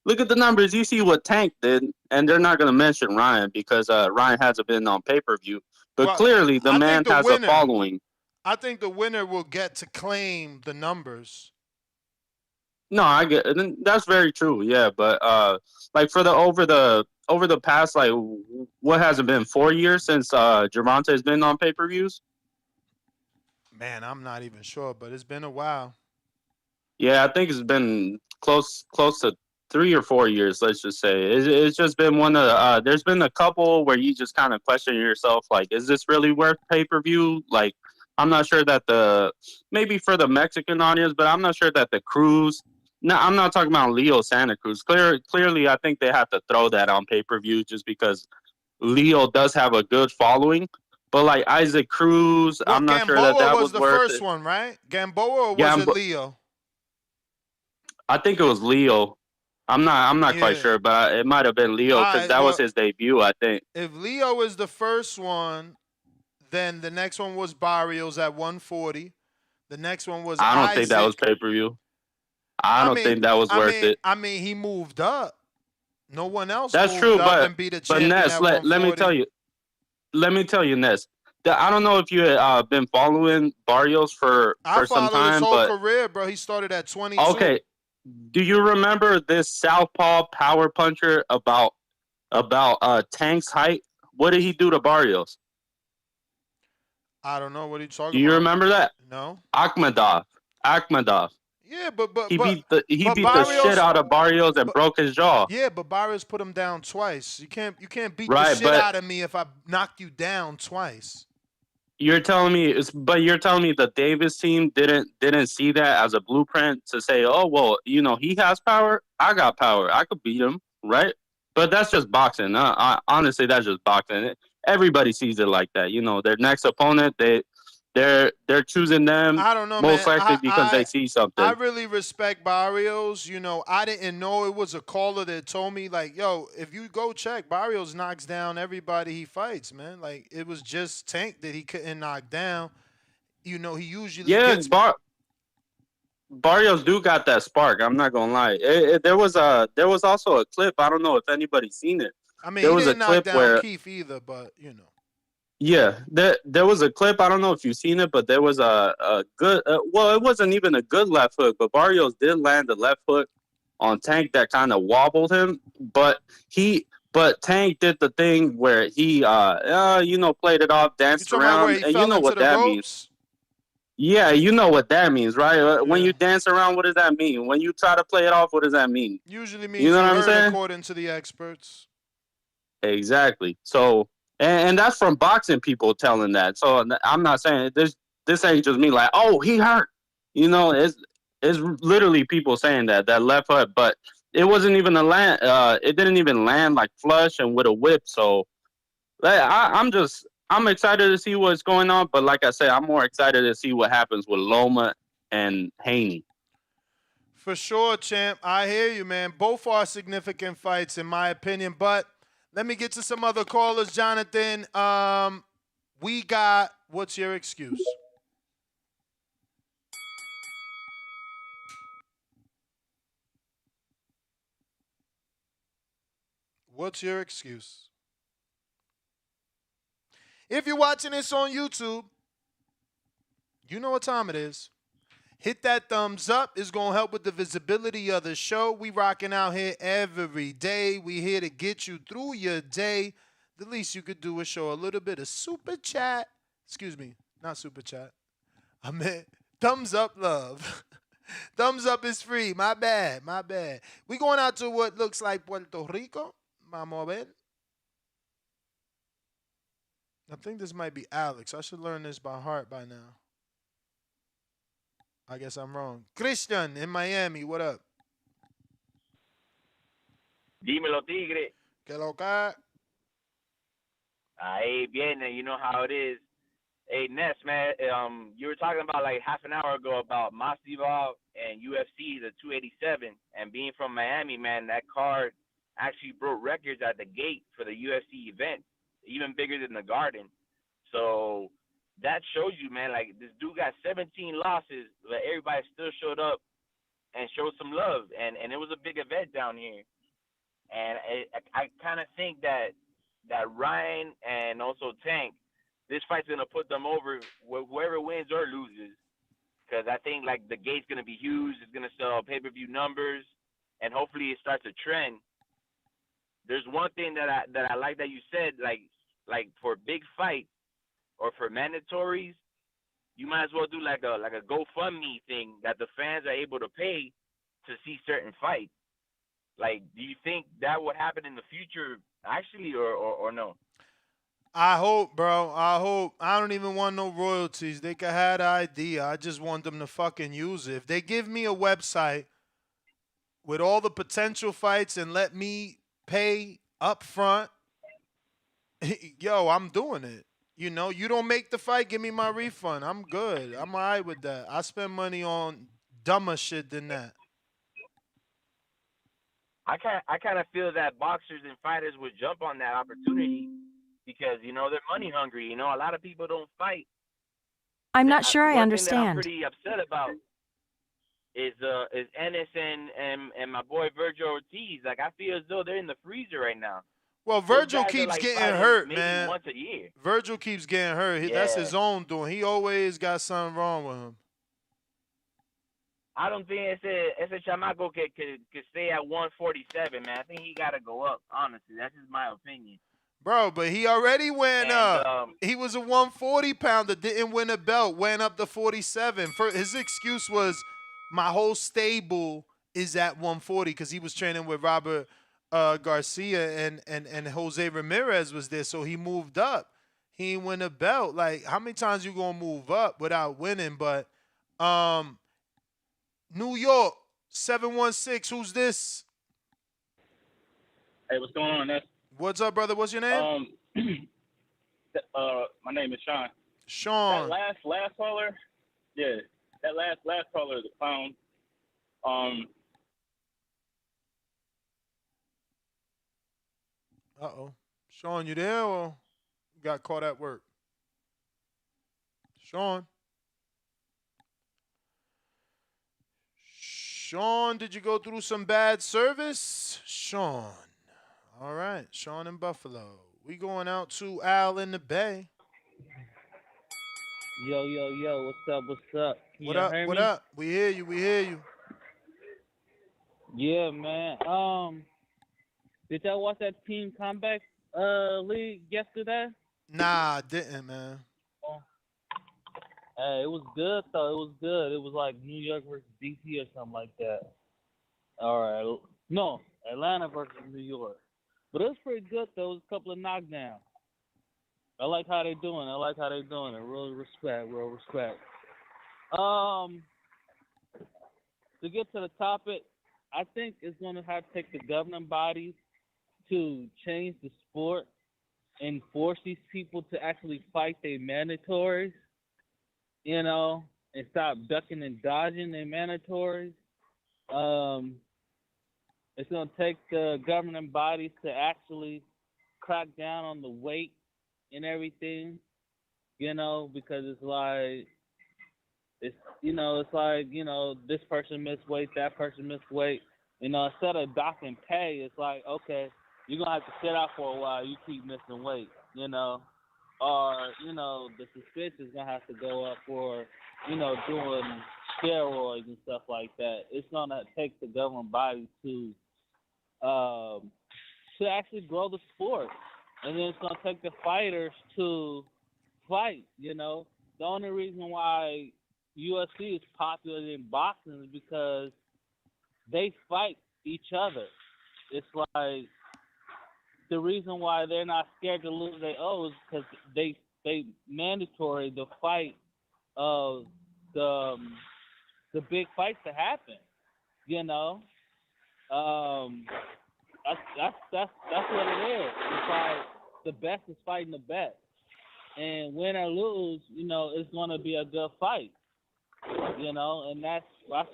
look at the numbers. You see what Tank did, and they're not going to mention Ryan because Ryan hasn't been on pay-per-view. But Well, clearly, the I man think the has a winner. following. I think the winner will get to claim the numbers. No, I get that's very true. Yeah, but like for the over the past like what has it been 4 years since Gervonta has been on pay-per-views? Man, I'm not even sure, but it's been a while. Yeah, I think it's been close to 3 or 4 years. Let's just say it's just been one of there's been a couple where you just kind of question yourself, like, is this really worth pay per view? Like, I'm not sure that maybe for the Mexican audience, but I'm not sure that the cruise. No, I'm not talking about Leo Santa Cruz. Clearly, I think they have to throw that on pay per view just because Leo does have a good following. But like Isaac Cruz, Well, I'm not sure that Gamboa that was was the worth first it. one, right? Gamboa or was it Gambo- Leo? I think it was Leo. I'm not quite Yeah. sure, but it might have been All Leo because right. that was Well, his debut, I think. if Leo is the first one, Then the next one was Barrios at 140. The next one was I don't think that was Isaac. pay per view. I I don't mean, think that was I worth mean, it. I mean, he moved up. No one else That's moved true, up and beat a but champion Ness, at let me 140. tell you, Ness. I don't know if you been following Barrios I for some followed his time, whole but career, bro. He started at 22. okay. Do you remember this southpaw power puncher about Tank's height? What did he do to Barrios? I don't know what are you talking Do you about. remember that? No. Akhmadov. Yeah, but but He but beat the shit Barrios. out of Barrios and But broke his jaw. yeah, but Barrios put him down twice. You can't beat the Right, shit but out of me if I knock you down twice. you're telling me the Davis team didn't see that as a blueprint to say, oh well, he has power, I got power, I could beat him, right? But that's just boxing. Honestly, that's just boxing. Everybody sees it like that. Their next opponent, they're choosing them I don't know, most man. likely because they see I something. really respect Barrios. I didn't know it was a caller that told me, like, yo, if you go check, Barrios knocks down everybody he fights, man. Like, it was just Tank that he couldn't knock down. He usually Yeah, gets. Barrios do got that spark. I'm not gonna lie. There was also a clip. I don't know if anybody's seen it. I mean, There he was a didn't knock clip down where Keith either, but. yeah, there was a clip. I don't know if you've seen it, but there was a good. Well, it wasn't even a good left hook, but Barrios did land a left hook on Tank that kind of wobbled him. But Tank did the thing where he played it off, You danced talking about where around, he and you fell know into what the that means. ropes? Yeah, you know what that means, right? When Yeah. you dance around, what does that mean? When you try to play it off, what does that mean? Usually You means know you what I'm hurt, saying? according to the experts. Exactly. So, and that's from boxing people telling that. So I'm not saying this ain't just me like, oh, he hurt. It's literally people saying that left hook, but it wasn't even a land. It didn't even land like flush and with a whip. So I'm excited to see what's going on. But like I said, I'm more excited to see what happens with Loma and Haney. For sure, champ. I hear you, man. Both are significant fights, in my opinion. But let me get to some other callers, Jonathan. We got. What's your excuse? What's your excuse? If you're watching this on YouTube, you know what time it is. Hit that thumbs up. It's going to help with the visibility of the show. We rocking out here every day. We here to get you through your day. The least you could do is show a little bit of super chat. Excuse me, not super chat. I meant thumbs up love. Thumbs up is free. My bad. We going out to what looks like Puerto Rico. Vamos a ver. I think this might be Alex. I should learn this by heart by now. I guess I'm wrong. Christian in Miami, what up? Dímelo, Tigre. Que lo que? Ahí viene, you know how it is. Hey, Ness, man, you were talking about like half an hour ago about Masvidal and UFC, the 287, and being from Miami, man, that card actually broke records at the gate for the UFC event, even bigger than the Garden. So that shows you, man, like this dude got 17 losses, but everybody still showed up and showed some love, and it was a big event down here. And I kind of think that Ryan and also Tank, this fight's gonna put them over whoever wins or loses, because I think like the gate's gonna be huge. It's gonna sell pay-per-view numbers, and hopefully it starts a trend. There's one thing that I like that you said, like for big fights or for mandatories, you might as well do like a GoFundMe thing that the fans are able to pay to see certain fights. Like, do you think that would happen in the future, actually, or no? I hope, bro. I hope. I don't even want no royalties. They can have the idea. I just want them to fucking use it. If they give me a website with all the potential fights and let me pay up front, yo, I'm doing it. You don't make the fight, give me my refund. I'm good. I'm all right with that. I spend money on dumber shit than that. I kind of feel that boxers and fighters would jump on that opportunity because they're money hungry. A lot of people don't fight. I'm not sure I One thing that I'm understand. pretty upset about is Ennis and my boy Virgil Ortiz. Like, I feel as though they're in the freezer right now. Well, Those Virgil guys are keeps like getting fighting hurt, maybe man. once a year. Virgil keeps getting hurt. That's Yeah. his own doing. He always got something wrong with him. I don't think ese chamaco could stay at 147, man. I think he got to go up, honestly. That's just my opinion. Bro, but he already went up. And, He was a 140 pounder, didn't win a belt, went up to 47. His excuse was, my whole stable is at 140 because he was training with Robert Garcia and Jose Ramirez was there, so he moved up. He didn't win a belt. Like, how many times you gonna move up without winning? But New York 716, who's this? Hey, what's going on? What's up, brother? What's your name? My name is Sean. Sean. That last caller, yeah, that last caller is a clown. Uh-oh. Sean, you there or you got caught at work? Sean? Sean, did you go through some bad service? Sean. All right. Sean in Buffalo. We going out to Al in the Bay. Yo, what's up? Can What y'all up? hear What me? up? We hear you. Yeah, man. Did y'all watch that team comeback league yesterday? Nah, I didn't, man. Hey, it was good though. It was good. It was like New York versus DC or something like that. All right. No, Atlanta versus New York. But it was pretty good though. It was a couple of knockdowns. I like how they doing. Real respect. To get to the topic, I think it's going to have to take the governing bodies to change the sport and force these people to actually fight their mandatories, and stop ducking and dodging their mandatories. It's going to take the governing bodies to actually crack down on the weight and everything, because it's like, this person missed weight, that person missed weight. Instead of docking pay, it's like, okay, you're going to have to sit out for a while. You keep missing weight, or, the suspension is going to have to go up for, doing steroids and stuff like that. It's going to take the governing body to actually grow the sport. And then it's going to take the fighters to fight, The only reason why UFC is popular in boxing is because they fight each other. It's like the reason why they're not scared to lose their O's because they mandatory the fight of the big fights to happen. That's what it is. It's like the best is fighting the best, and win or lose, it's going to be a good fight. And that's what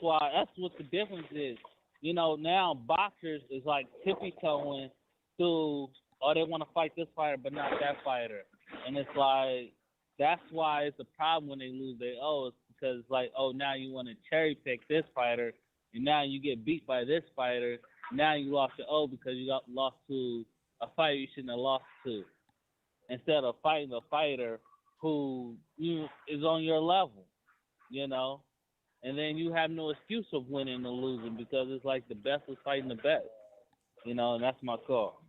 the difference is. Now boxers is like tippy-toeing through, they want to fight this fighter but not that fighter. And it's like, that's why it's a problem when they lose their O's, because it's like, now you want to cherry pick this fighter, and now you get beat by this fighter. Now you lost your O because you got lost to a fighter you shouldn't have lost to, instead of fighting a fighter who is on your level. And then you have no excuse of winning or losing because it's like the best is fighting the best, and that's my call.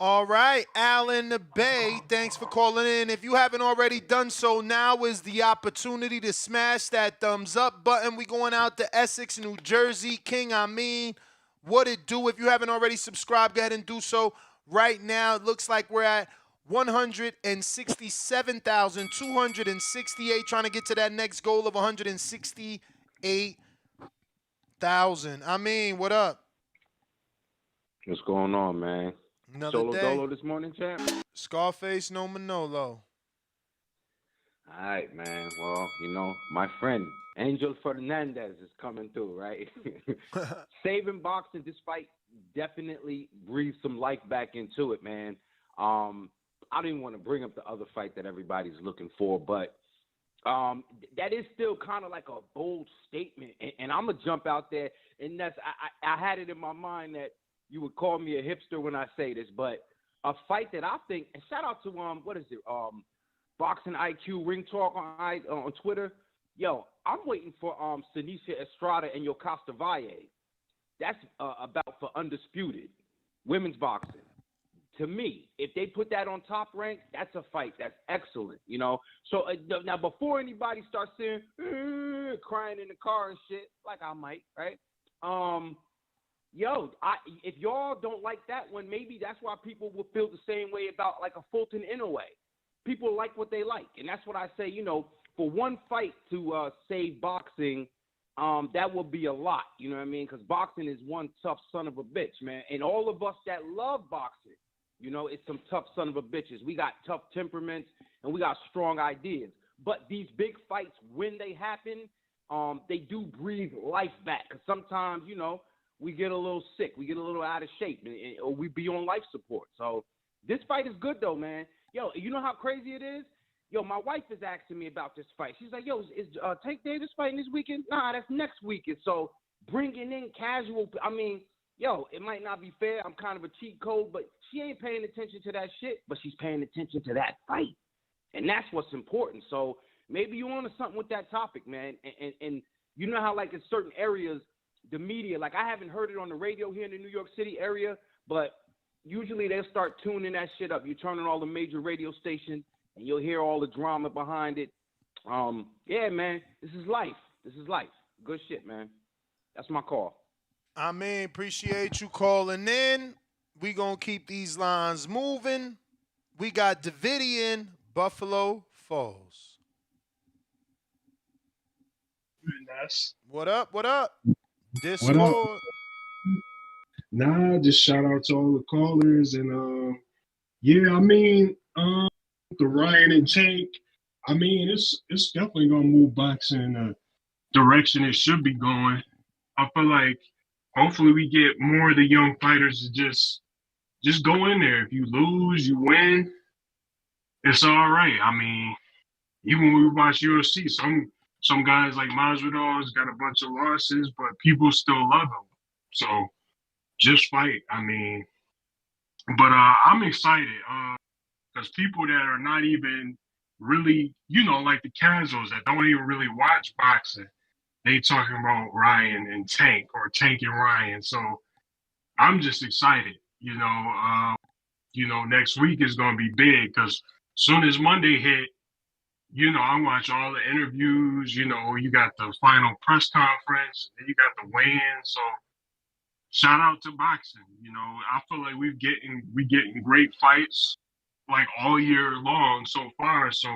All right, Al in the Bay, thanks for calling in. If you haven't already done so, now is the opportunity to smash that thumbs up button. We going out to Essex, New Jersey. King, what it do? If you haven't already subscribed, go ahead and do so right now. It looks like we're at 167,268, trying to get to that next goal of 168,000. What up? What's going on, man? Another Solo day. dolo this morning, champ? Scarface, no Manolo. All right, man. Well, my friend Angel Fernandez is coming through, right? Saving boxing, this fight definitely breathed some life back into it, man. I didn't want to bring up the other fight that everybody's looking for, but that is still kind of like a bold statement. And I'm gonna jump out there, and I had it in my mind that you would call me a hipster when I say this, but a fight that I think, and shout out to what is it, Boxing IQ Ring Talk on Twitter. Yo, I'm waiting for Sanisha Estrada and Yokasta Valle. That's about for undisputed women's boxing. To me, if they put that on Top Rank, that's a fight that's excellent, you know. So now, before anybody starts saying crying in the car and shit, like I might, right? If y'all don't like that one, maybe that's why people will feel the same way about like a Fulton Inoue. People like what they like, and that's what I say. You know, for one fight to save boxing, that would be a lot. You know what I mean? Because boxing is one tough son of a bitch, man. And all of us that love boxing, you know, it's some tough son of a bitches. We got tough temperaments and we got strong ideas. But these big fights, when they happen, they do breathe life back. Because sometimes, you know, we get a little sick, we get a little out of shape, or we be on life support. So this fight is good, though, man. Yo, you know how crazy it is? Yo, my wife is asking me about this fight. She's like, yo, is Tank Davis fighting this weekend? Nah, that's next weekend. So bringing in casual, I mean, yo, it might not be fair. I'm kind of a cheat code, but she ain't paying attention to that shit, but she's paying attention to that fight. And that's what's important. So maybe you on to something with that topic, man. And you know how, like, in certain areas, the media, like, I haven't heard it on the radio here in the New York City area, but usually they'll start tuning that shit up. You turn on all the major radio stations, and you'll hear all the drama behind it. Yeah, man, this is life. This is life. Good shit, man. That's my call. I mean, appreciate you calling in. We gonna keep these lines moving. We got Davidian, Buffalo Falls. What up? What up? What up? Discord. Nah, just shout out to all the callers and yeah, I mean, the Ryan and Tank, I mean, it's definitely gonna move boxing in the direction it should be going. I feel like hopefully we get more of the young fighters to just go in there. If you lose, you win, it's all right. I mean, even when we watch UFC, some guys like Masvidal's got a bunch of losses, but people still love him. So just fight. I mean, but I'm excited because people that are not even really, you know, like the casuals that don't even really watch boxing, they talking about Ryan and Tank or Tank and Ryan. So I'm just excited. Next week is going to be big because soon as Monday hit, you know, I watch all the interviews. You know, you got the final press conference, and you got the weigh-in. So shout out to boxing. You know, I feel like we getting great fights like all year long so far. So,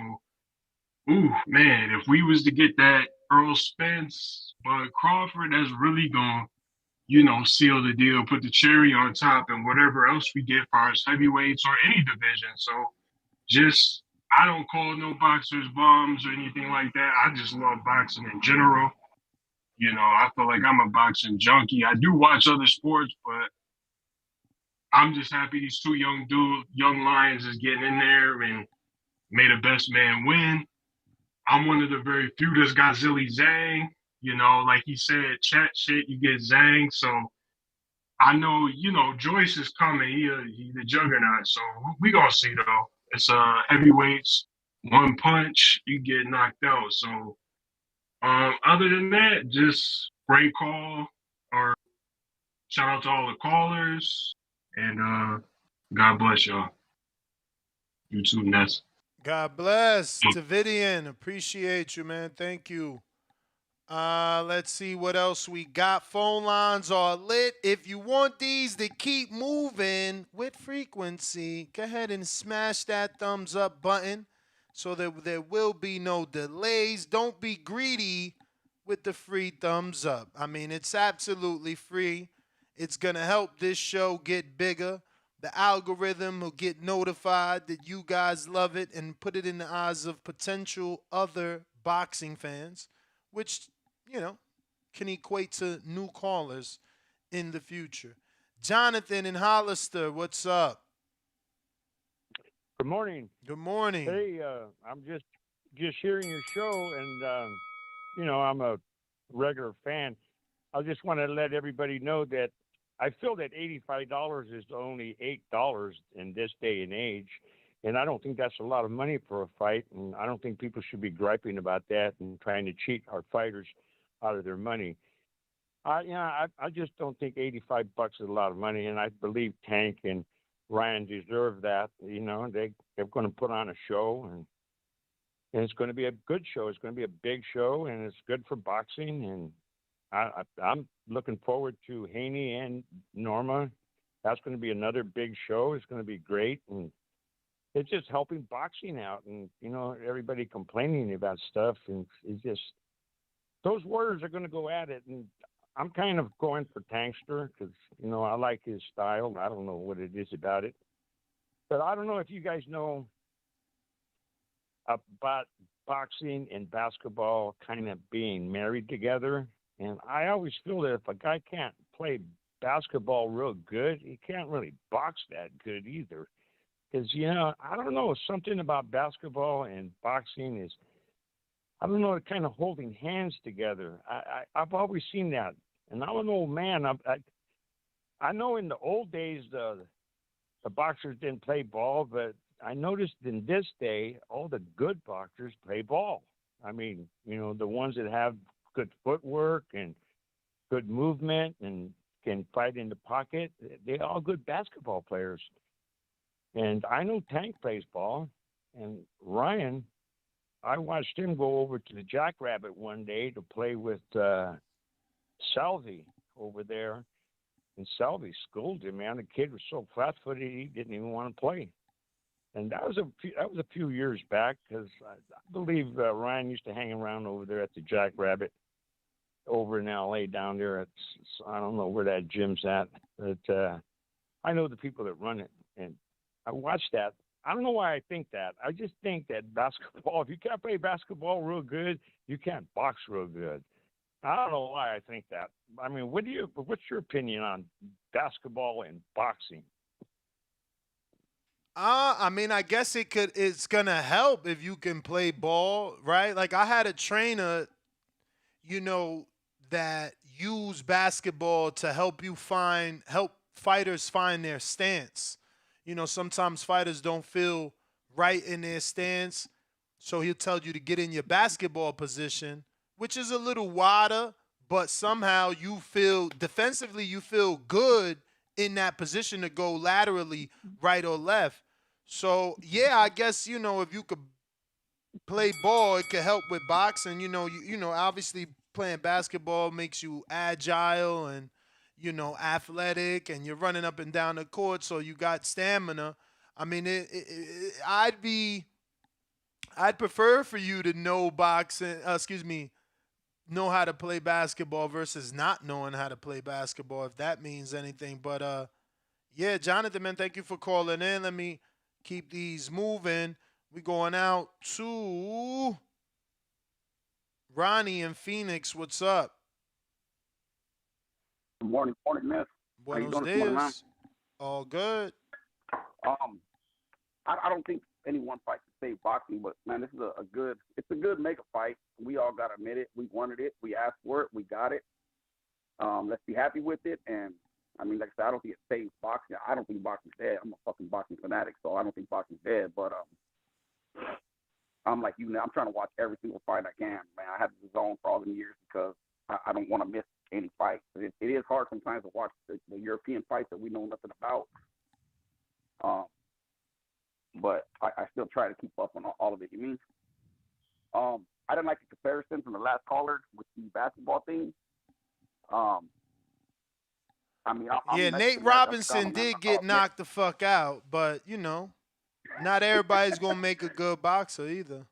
ooh man, if we was to get that Earl Spence, Bud Crawford, that's really gonna, you know, seal the deal, put the cherry on top, and whatever else we get for our heavyweights or any division. So, just I don't call no boxers bums or anything like that. I just love boxing in general. You know, I feel like I'm a boxing junkie. I do watch other sports, but I'm just happy these two young lions is getting in there and may the best man win. I'm one of the very few that's got Zilly Zhang. You know, like he said, chat shit, you get Zhang. So I know, you know, Joyce is coming. He the juggernaut. So we gonna see though. It's heavyweights, one punch, you get knocked out. So other than that, just great call or shout out to all the callers and God bless y'all. You too, Ness. God bless. Davidian, appreciate you, man. Thank you. Let's see what else we got. Phone lines are lit. If you want these to keep moving with frequency, go ahead and smash that thumbs up button so that there will be no delays. Don't be greedy with the free thumbs up. I mean, it's absolutely free. It's going to help this show get bigger. The algorithm will get notified that you guys love it and put it in the eyes of potential other boxing fans, which, you know, can equate to new callers in the future. Jonathan in Hollister, what's up? Good morning. Good morning. Hey, I'm just hearing your show, and I'm a regular fan. I just want to let everybody know that I feel that $85 is only $8 in this day and age, and I don't think that's a lot of money for a fight, and I don't think people should be griping about that and trying to cheat our fighters out of their money. I just don't think $85 is a lot of money, and I believe Tank and Ryan deserve that. They're going to put on a show, and it's going to be a good show. It's going to be a big show, and it's good for boxing. And I'm looking forward to Haney and Norma. That's going to be another big show. It's going to be great, and it's just helping boxing out. And everybody complaining about stuff, and it's just those warriors are going to go at it. And I'm kind of going for Tankster because I like his style. I don't know what it is about it, but I don't know if you guys know about boxing and basketball kind of being married together. And I always feel that if a guy can't play basketball real good, he can't really box that good either. Because, I don't know, something about basketball and boxing is, I don't know, kind of holding hands together. I've always seen that. And I'm an old man. I know in the old days, the boxers didn't play ball, but I noticed in this day, all the good boxers play ball. I mean, the ones that have good footwork and good movement and can fight in the pocket, they're all good basketball players. And I know Tank plays ball. And Ryan, I watched him go over to the Jackrabbit one day to play with Salvi over there. And Salvi schooled him, man. The kid was so flat-footed, he didn't even want to play. And that was a few years back, because I believe Ryan used to hang around over there at the Jackrabbit over in L.A. down there. I don't know where that gym's at, but I know the people that run it. And I watched that. I don't know why I think that. I just think that basketball, if you can't play basketball real good, you can't box real good. I don't know why I think that. I mean, what's your opinion on basketball and boxing? I mean, I guess it's gonna help if you can play ball, right? Like I had a trainer, that used basketball to help fighters find their stance. Sometimes fighters don't feel right in their stance, so he'll tell you to get in your basketball position, which is a little wider, but somehow you feel defensively, you feel good in that position to go laterally, right or left. So yeah, I guess if you could play ball, it could help with boxing. Obviously playing basketball makes you agile and athletic, and you're running up and down the court, so you got stamina. I mean, I'd prefer for you to know boxing. Know how to play basketball versus not knowing how to play basketball, if that means anything. But yeah, Jonathan, man, thank you for calling in. Let me keep these moving. We going out to Ronnie in Phoenix. What's up? Good morning, miss. How you Buenos doing this morning, man? dias. All good. I don't think any one fight can save boxing, but man, this is it's a good mega fight. We all gotta admit it. We wanted it. We asked for it. We got it. Let's be happy with it. And I mean, like I said, I don't think it saves boxing. I don't think boxing's dead. I'm a fucking boxing fanatic, so I don't think boxing's dead. But I'm like you now. I'm trying to watch every single fight I can, man. I have the zone for all the years because I don't want to miss any fight. It is hard sometimes to watch the European fights that we know nothing about. But I still try to keep up on all of it. You mean? I didn't like the comparison from the last caller with the basketball thing. I mean, Yeah, Nate Robinson did get knocked the fuck out, but not everybody's gonna make a good boxer either.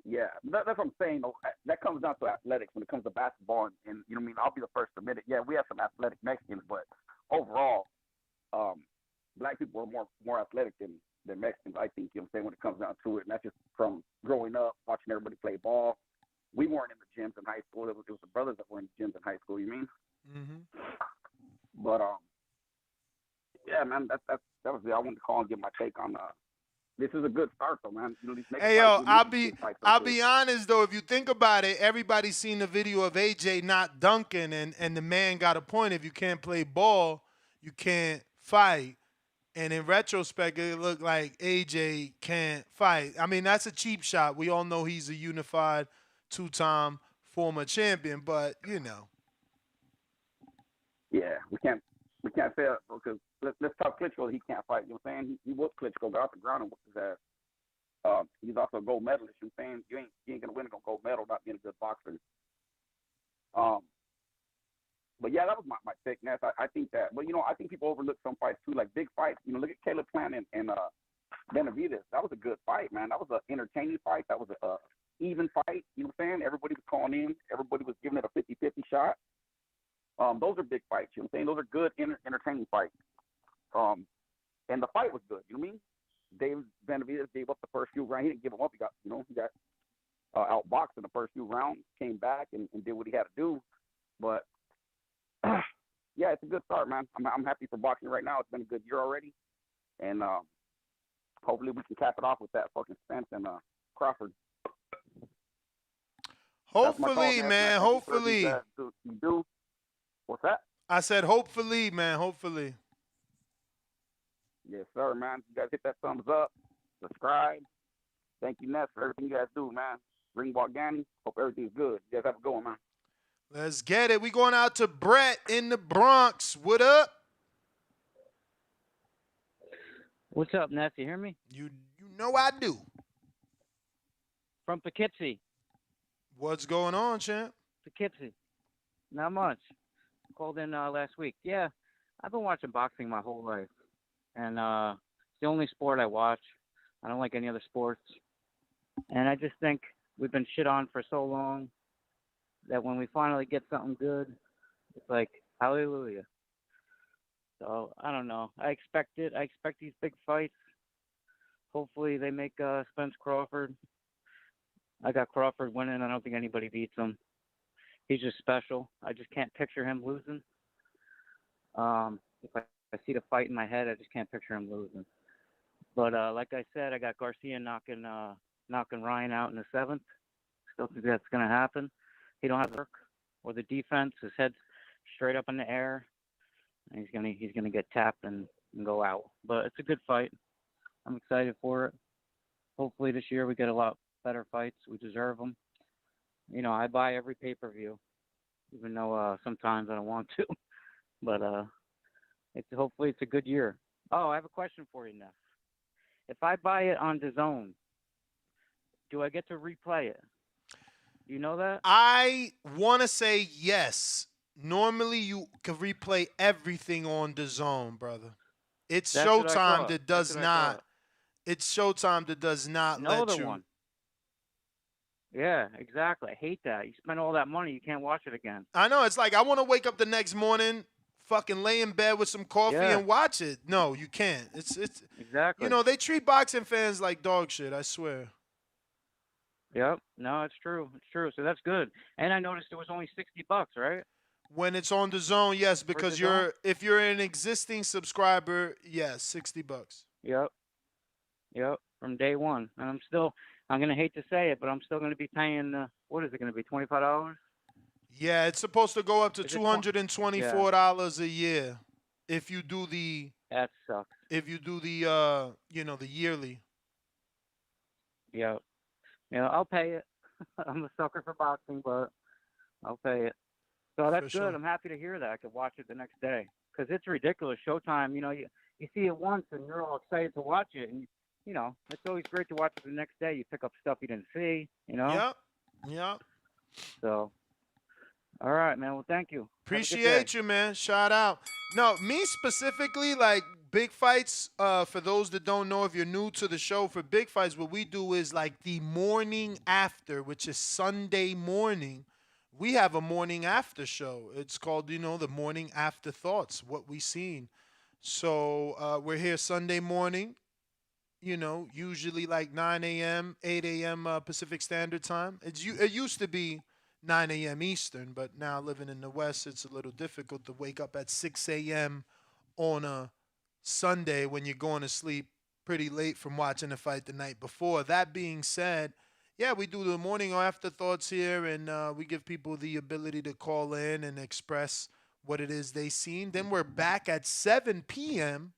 Yeah, that's what I'm saying. Though. That comes down to athletics when it comes to basketball, and you know what I mean. I'll be the first to admit it. Yeah, we have some athletic Mexicans, but overall, black people are more athletic than Mexicans. I think you know what I'm saying when it comes down to it, and that's just from growing up watching everybody play ball. We weren't in the gyms in high school. It was the brothers that were in the gyms in high school. You mean? Mm-hmm. But yeah, man, that's that was it. I wanted to call and get my take on. This is a good start, though, man. You know, these mega Hey fights. yo, We need these big fights up I'll here. be honest though. If you think about it, everybody's seen the video of AJ not dunking, and the man got a point. If you can't play ball, you can't fight. And in retrospect, it looked like AJ can't fight. I mean, that's a cheap shot. We all know he's a unified two-time former champion, but you know. Yeah, we can't say it because let's talk Klitschko. He can't fight. You know what I'm saying? He whooped Klitschko, got off the ground and whooped his ass. He's also a gold medalist. You know what I'm saying? You ain't gonna win a gold medal not being a good boxer. But yeah, that was my thickness. I think that, but you know, I think people overlook some fights too, like big fights. You know, look at Caleb Plant and Benavidez. That was a good fight, man. That was an entertaining fight. That was a even fight. You know what I'm saying? Everybody was calling in. Everybody was giving it a 50-50 shot. Those are big fights. You know what I'm saying? Those are good, entertaining fights. And the fight was good. You know what I mean? Dave Benavidez gave up the first few rounds. He didn't give him up. He got outboxed in the first few rounds. Came back and did what he had to do. But yeah, it's a good start, man. I'm happy for boxing right now. It's been a good year already, and hopefully we can cap it off with that fucking Spence and Crawford. Hopefully, man. Hopefully. You do. What's that? I said hopefully, man. Hopefully. Yes, sir, man. You guys hit that thumbs up, subscribe. Thank you, Ness, for everything you guys do, man. Ringwalk Danny. Hope everything's good. You guys have a good one, man. Let's get it. We going out to Brett in the Bronx. What up? What's up, Ness? You hear me? You know I do. From Poughkeepsie. What's going on, champ? Poughkeepsie. Not much. Called in last week. Yeah, I've been watching boxing my whole life. And it's the only sport I watch. I don't like any other sports. And I just think we've been shit on for so long that when we finally get something good, it's like, hallelujah. So, I don't know. I expect it. I expect these big fights. Hopefully they make Spence Crawford. I got Crawford winning. I don't think anybody beats him. He's just special. I just can't picture him losing. If I see the fight in my head, I just can't picture him losing. But like I said, I got Garcia knocking Ryan out in the 7th. Still think that's going to happen. He don't have work or the defense. His head's straight up in the air. And he's gonna get tapped and go out. But it's a good fight. I'm excited for it. Hopefully this year we get a lot better fights. We deserve them. You know, I buy every pay-per-view, even though sometimes I don't want to. But hopefully it's a good year. Oh, I have a question for you, Neff. If I buy it on DAZN, do I get to replay it? Do you know that? I want to say yes. Normally, you can replay everything on DAZN, brother. It's That's what I Showtime thought. that That's does what I not. thought. It's Showtime that does not No let other you. one. Yeah, exactly. I hate that. You spend all that money, you can't watch it again. I know. It's like I want to wake up the next morning, fucking lay in bed with some coffee Yeah. and watch it. No, you can't. It's Exactly. You know, they treat boxing fans like dog shit. I swear. Yep. No, it's true. It's true. So that's good. And I noticed it was only $60, right? When it's on DAZN, yes, For because DAZN? if you're an existing subscriber, yes, $60. Yep. Yep. From day one. And I'm gonna hate to say it, but I'm still gonna be paying what is it gonna be, $25? Yeah, it's supposed to go up to Is it $224 a year if you do the That sucks. the yearly. Yep. Yeah, I'll pay it. I'm a sucker for boxing, but I'll pay it. So that's For good. sure. I'm happy to hear that. I could watch it the next day because it's ridiculous. Showtime, you see it once and you're all excited to watch it, and it's always great to watch it the next day. You pick up stuff you didn't see, Yep. Yep. So, all right, man. Well, thank you. Have a good Appreciate day. you, man. Shout out. No, me specifically, like big fights. For those that don't know, if you're new to the show, for big fights, what we do is like the morning after, which is Sunday morning. We have a morning after show. It's called, the morning after thoughts, what we seen. So we're here Sunday morning, usually like 9 a.m., 8 a.m. Pacific Standard Time. It used to be 9 a.m. Eastern, but now living in the West, it's a little difficult to wake up at 6 a.m. on a Sunday when you're going to sleep pretty late from watching the fight the night before. That being said, yeah, we do the morning or afterthoughts here, and we give people the ability to call in and express what it is they seen. Then we're back at 7 p.m.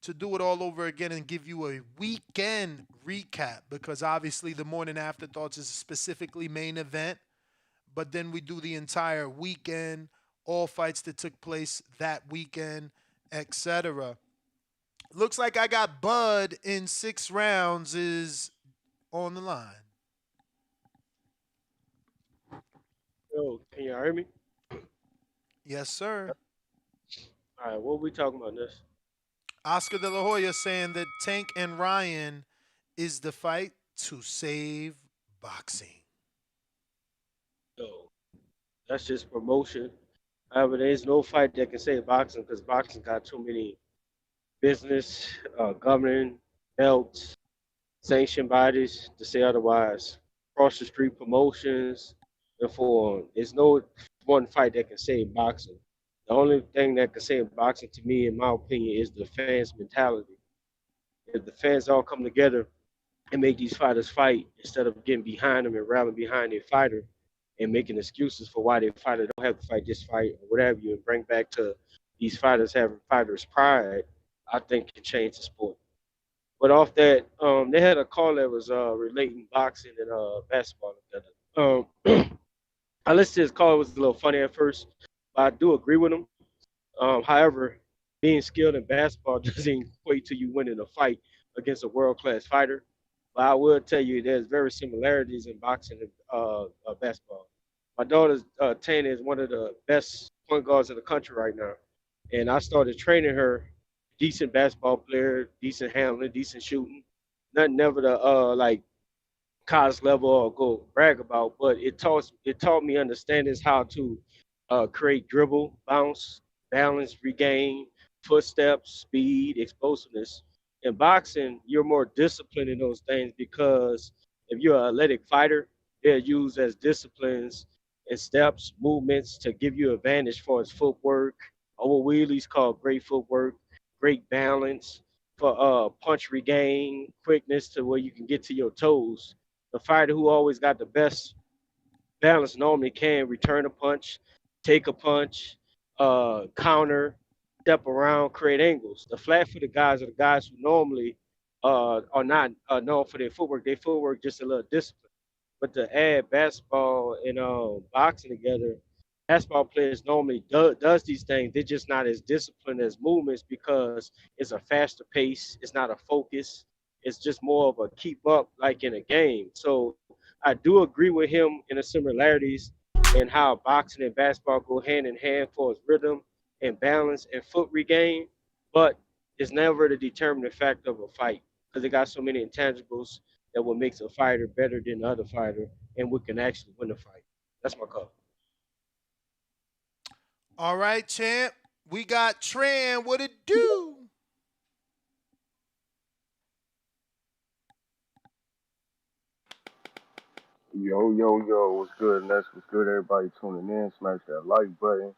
to do it all over again and give you a weekend recap because obviously the morning afterthoughts is specifically main event, but then we do the entire weekend, all fights that took place that weekend, etc. Looks like I got Bud in 6 rounds is on the line. Yo, can y'all hear me? Yes, sir. All right, what we talking about this? Oscar De La Hoya saying that Tank and Ryan is the fight to save boxing. Yo, that's just promotion. However, there's no fight that can save boxing because boxing got too many business, governing belts, sanctioned bodies to say otherwise. Cross the street promotions and for on. There's no one fight that can save boxing. The only thing that can save boxing to me, in my opinion, is the fans' mentality. If the fans all come together and make these fighters fight instead of getting behind them and rallying behind their fighter and making excuses for why their fighter don't have to fight this fight or whatever you and bring back to these fighters having fighters pride, I think can change the sport. But off that, they had a call that was relating boxing and basketball together. I listened to his call. It was a little funny at first, but I do agree with him. However, being skilled in basketball doesn't equate to you winning a fight against a world class fighter. But I will tell you, there's very similarities in boxing and basketball. My daughter's Tana is one of the best point guards in the country right now, and I started training her. Decent basketball player, decent handling, decent shooting. Nothing never to like college level or go brag about, but it taught me understanding how to create dribble, bounce, balance, regain, footsteps, speed, explosiveness. In boxing, you're more disciplined in those things because if you're an athletic fighter, they're used as disciplines and steps, movements to give you advantage for its footwork, or what Wheelie's call great footwork, great balance, for punch regain, quickness to where you can get to your toes. The fighter who always got the best balance normally can return a punch, take a punch, counter, step around, create angles. The flat-footed guys are the guys who normally are not known for their footwork. Their footwork just a little discipline. But to add basketball and boxing together, basketball players normally does these things. They're just not as disciplined as movements because it's a faster pace. It's not a focus. It's just more of a keep up like in a game. So I do agree with him in the similarities in how boxing and basketball go hand in hand for its rhythm and balance and foot regain, but it's never the determining factor of a fight because it got so many intangibles that what makes a fighter better than the other fighter and what can actually win a fight. That's my call. All right, champ. We got Tran. What it do? Yo, yo, yo, what's good? And that's what's good. Everybody tuning in. Smash that like button.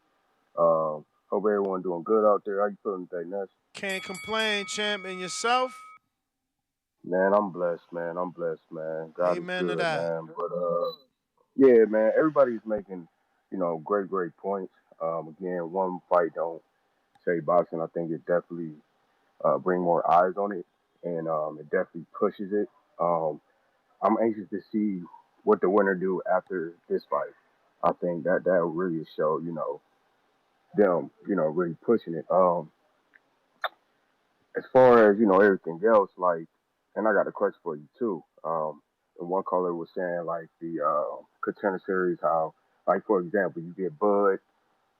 Hope everyone doing good out there. How you feeling today, Ness? Can't complain, champ. And yourself? Man, I'm blessed, man. I'm blessed, man. God is Amen to good, that. man. But yeah, man, everybody's making, great, great points. Again, one fight don't say boxing. I think it definitely bring more eyes on it, and it definitely pushes it. Um, I'm anxious to see what the winner do after this fight. I think that will really show, them, really pushing it. As far as everything else, like, and I got a question for you too. And one caller was saying like the contender series, how, like for example, you get Bud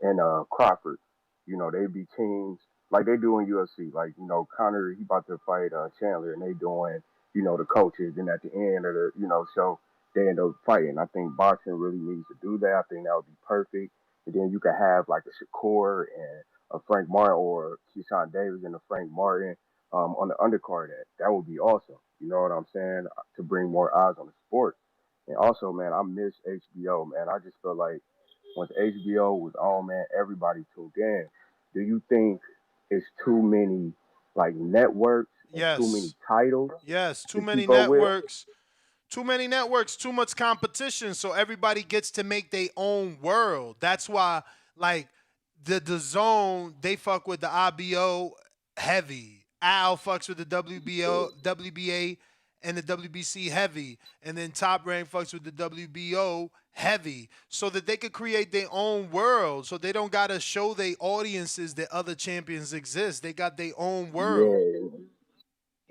and Crawford. They be teams like they do in UFC. Like, Connor, he about to fight Chandler, and they doing, the coaches. And at the end of the, show, they end up fighting. I think boxing really needs to do that. I think that would be perfect. And then you could have like a Shakur and a Frank Martin or Keyshawn Davis and a Frank Martin on the undercard. That would be awesome. You know what I'm saying? To bring more eyes on the sport. And also, man, I miss HBO, man. I just feel like once HBO was on, man, everybody tuned in. Do you think it's too many like networks and too many Yes. titles Yes. Too to many keep up with. networks. Too many networks, too much competition, so everybody gets to make their own world. That's why, like, the zone, they fuck with the IBO heavy. Al fucks with the WBO, WBA, and the WBC heavy. And then Top Rank fucks with the WBO heavy. So that they could create their own world. So they don't gotta show their audiences that other champions exist. They got their own world.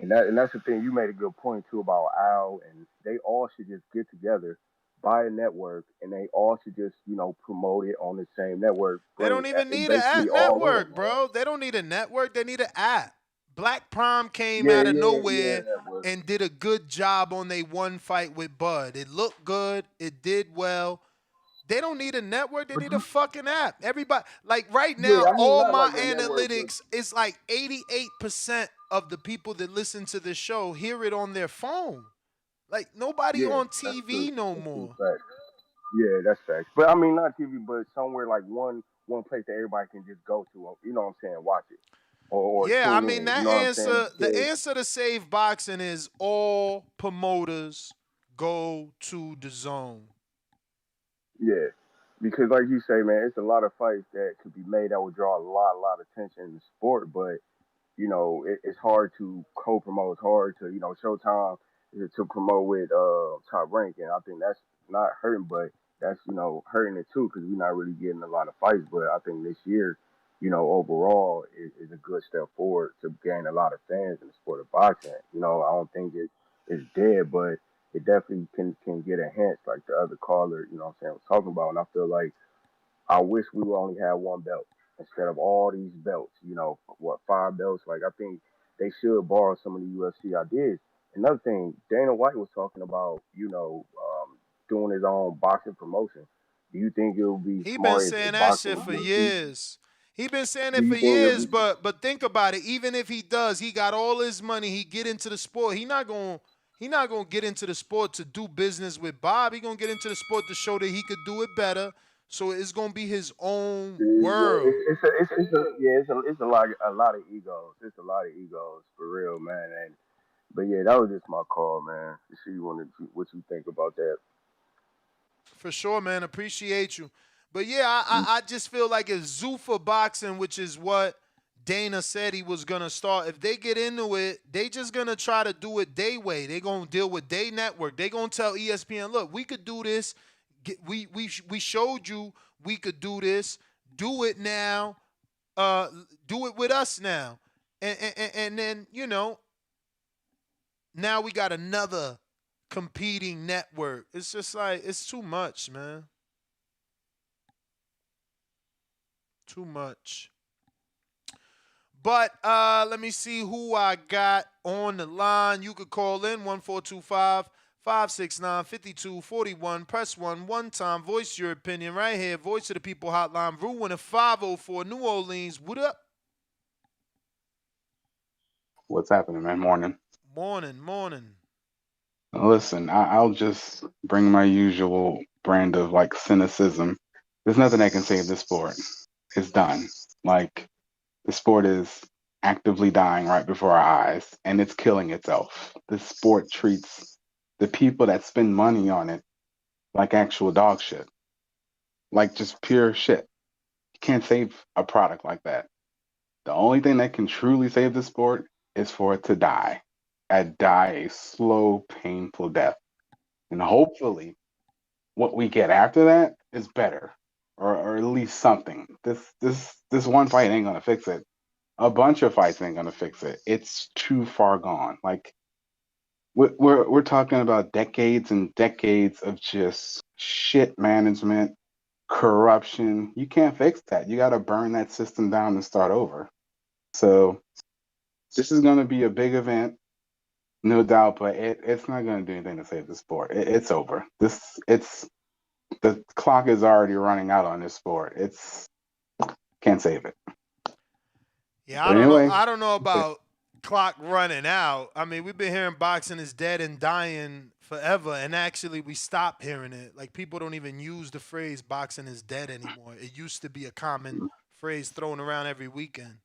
Yeah, and that's the thing. You made a good point too about Al, and they all should just get together, buy a network, and they all should just promote it on the same network. They Bring don't even need a basically all in, network, man. bro. They don't need a network. They need an app. Black Prime came Yeah, out of yeah, nowhere network. and did a good job on their one fight with Bud. It looked good. It did well. They don't need a network. They need a fucking app. Everybody, like right now, Yeah, I mean all not my like a network, but analytics is like 88% of the people that listen to the show hear it on their phone. Like nobody yeah, on that's true. TV no That's true more. fact. Yeah, that's facts. But I mean, not TV, but somewhere like one place that everybody can just go to. You know what I'm saying? Watch it or Yeah, I tune mean in. You know what I'm saying? the Because answer to save boxing is all promoters go to the zone. yeah, because like you say, man, it's a lot of fights that could be made that would draw a lot of attention in the sport, but it's hard to co-promote. It's hard to, Showtime to promote with Top Rank, and I think that's not hurting, but that's hurting it too because we're not really getting a lot of fights. But I think this year, overall, is a good step forward to gain a lot of fans in the sport of boxing. I don't think it's dead, but it definitely can get enhanced, like the other caller, what I'm saying, was talking about, and I feel like I wish we would only have one belt instead of all these belts. What, five belts? Like I think they should borrow some of the UFC ideas. Another thing, Dana White was talking about, doing his own boxing promotion. Do you think it would be He been smart if saying that boxing shit would for be? years. He been saying Do it for you think it years, would be? but think about it. Even if he does, he got all his money. He get into the sport. He not gonna get into the sport to do business with Bob. He gonna get into the sport to show that he could do it better. So it's gonna be his own Yeah, world. it's a lot of egos. It's a lot of egos for real, man. And but yeah, that was just my call, man. To see what you think about that. For sure, man. Appreciate you. But yeah, I just feel like it's Zuffa boxing, which is what Dana said he was gonna start. If they get into it, they just gonna try to do it their way. They gonna deal with their network. They gonna tell ESPN, look, we could do this. We showed you we could do this. Do it now. Do it with us now. And then now we got another competing network. It's just like it's too much, man. Too much. But let me see who I got on the line. You could call in 1425-569-5241. Press 1 time. Voice your opinion right here. Voice of the People Hotline. Rue 504 New Orleans. What up? What's happening, man? Morning. Morning. Listen, I'll just bring my usual brand of like cynicism. There's nothing that can save this sport. It's done. Like the sport is actively dying right before our eyes, and it's killing itself. This sport treats the people that spend money on it like actual dog shit, like just pure shit. You can't save a product like that. The only thing that can truly save the sport is for it to die, and die a slow, painful death. And hopefully, what we get after that is better, or at least something. This one fight ain't gonna fix it. A bunch of fights ain't gonna fix it. It's too far gone. Like we're talking about decades and decades of just shit management, corruption. You can't fix that. You got to burn that system down and start over. So this is going to be a big event, no doubt, but it's not going to do anything to save the sport. It's over. The clock is already running out on this sport. It's can't save it. Yeah, But anyway, I don't know about clock running out. I mean, we've been hearing boxing is dead and dying forever, and actually we stopped hearing it. Like people don't even use the phrase boxing is dead anymore. It used to be a common phrase thrown around every weekend.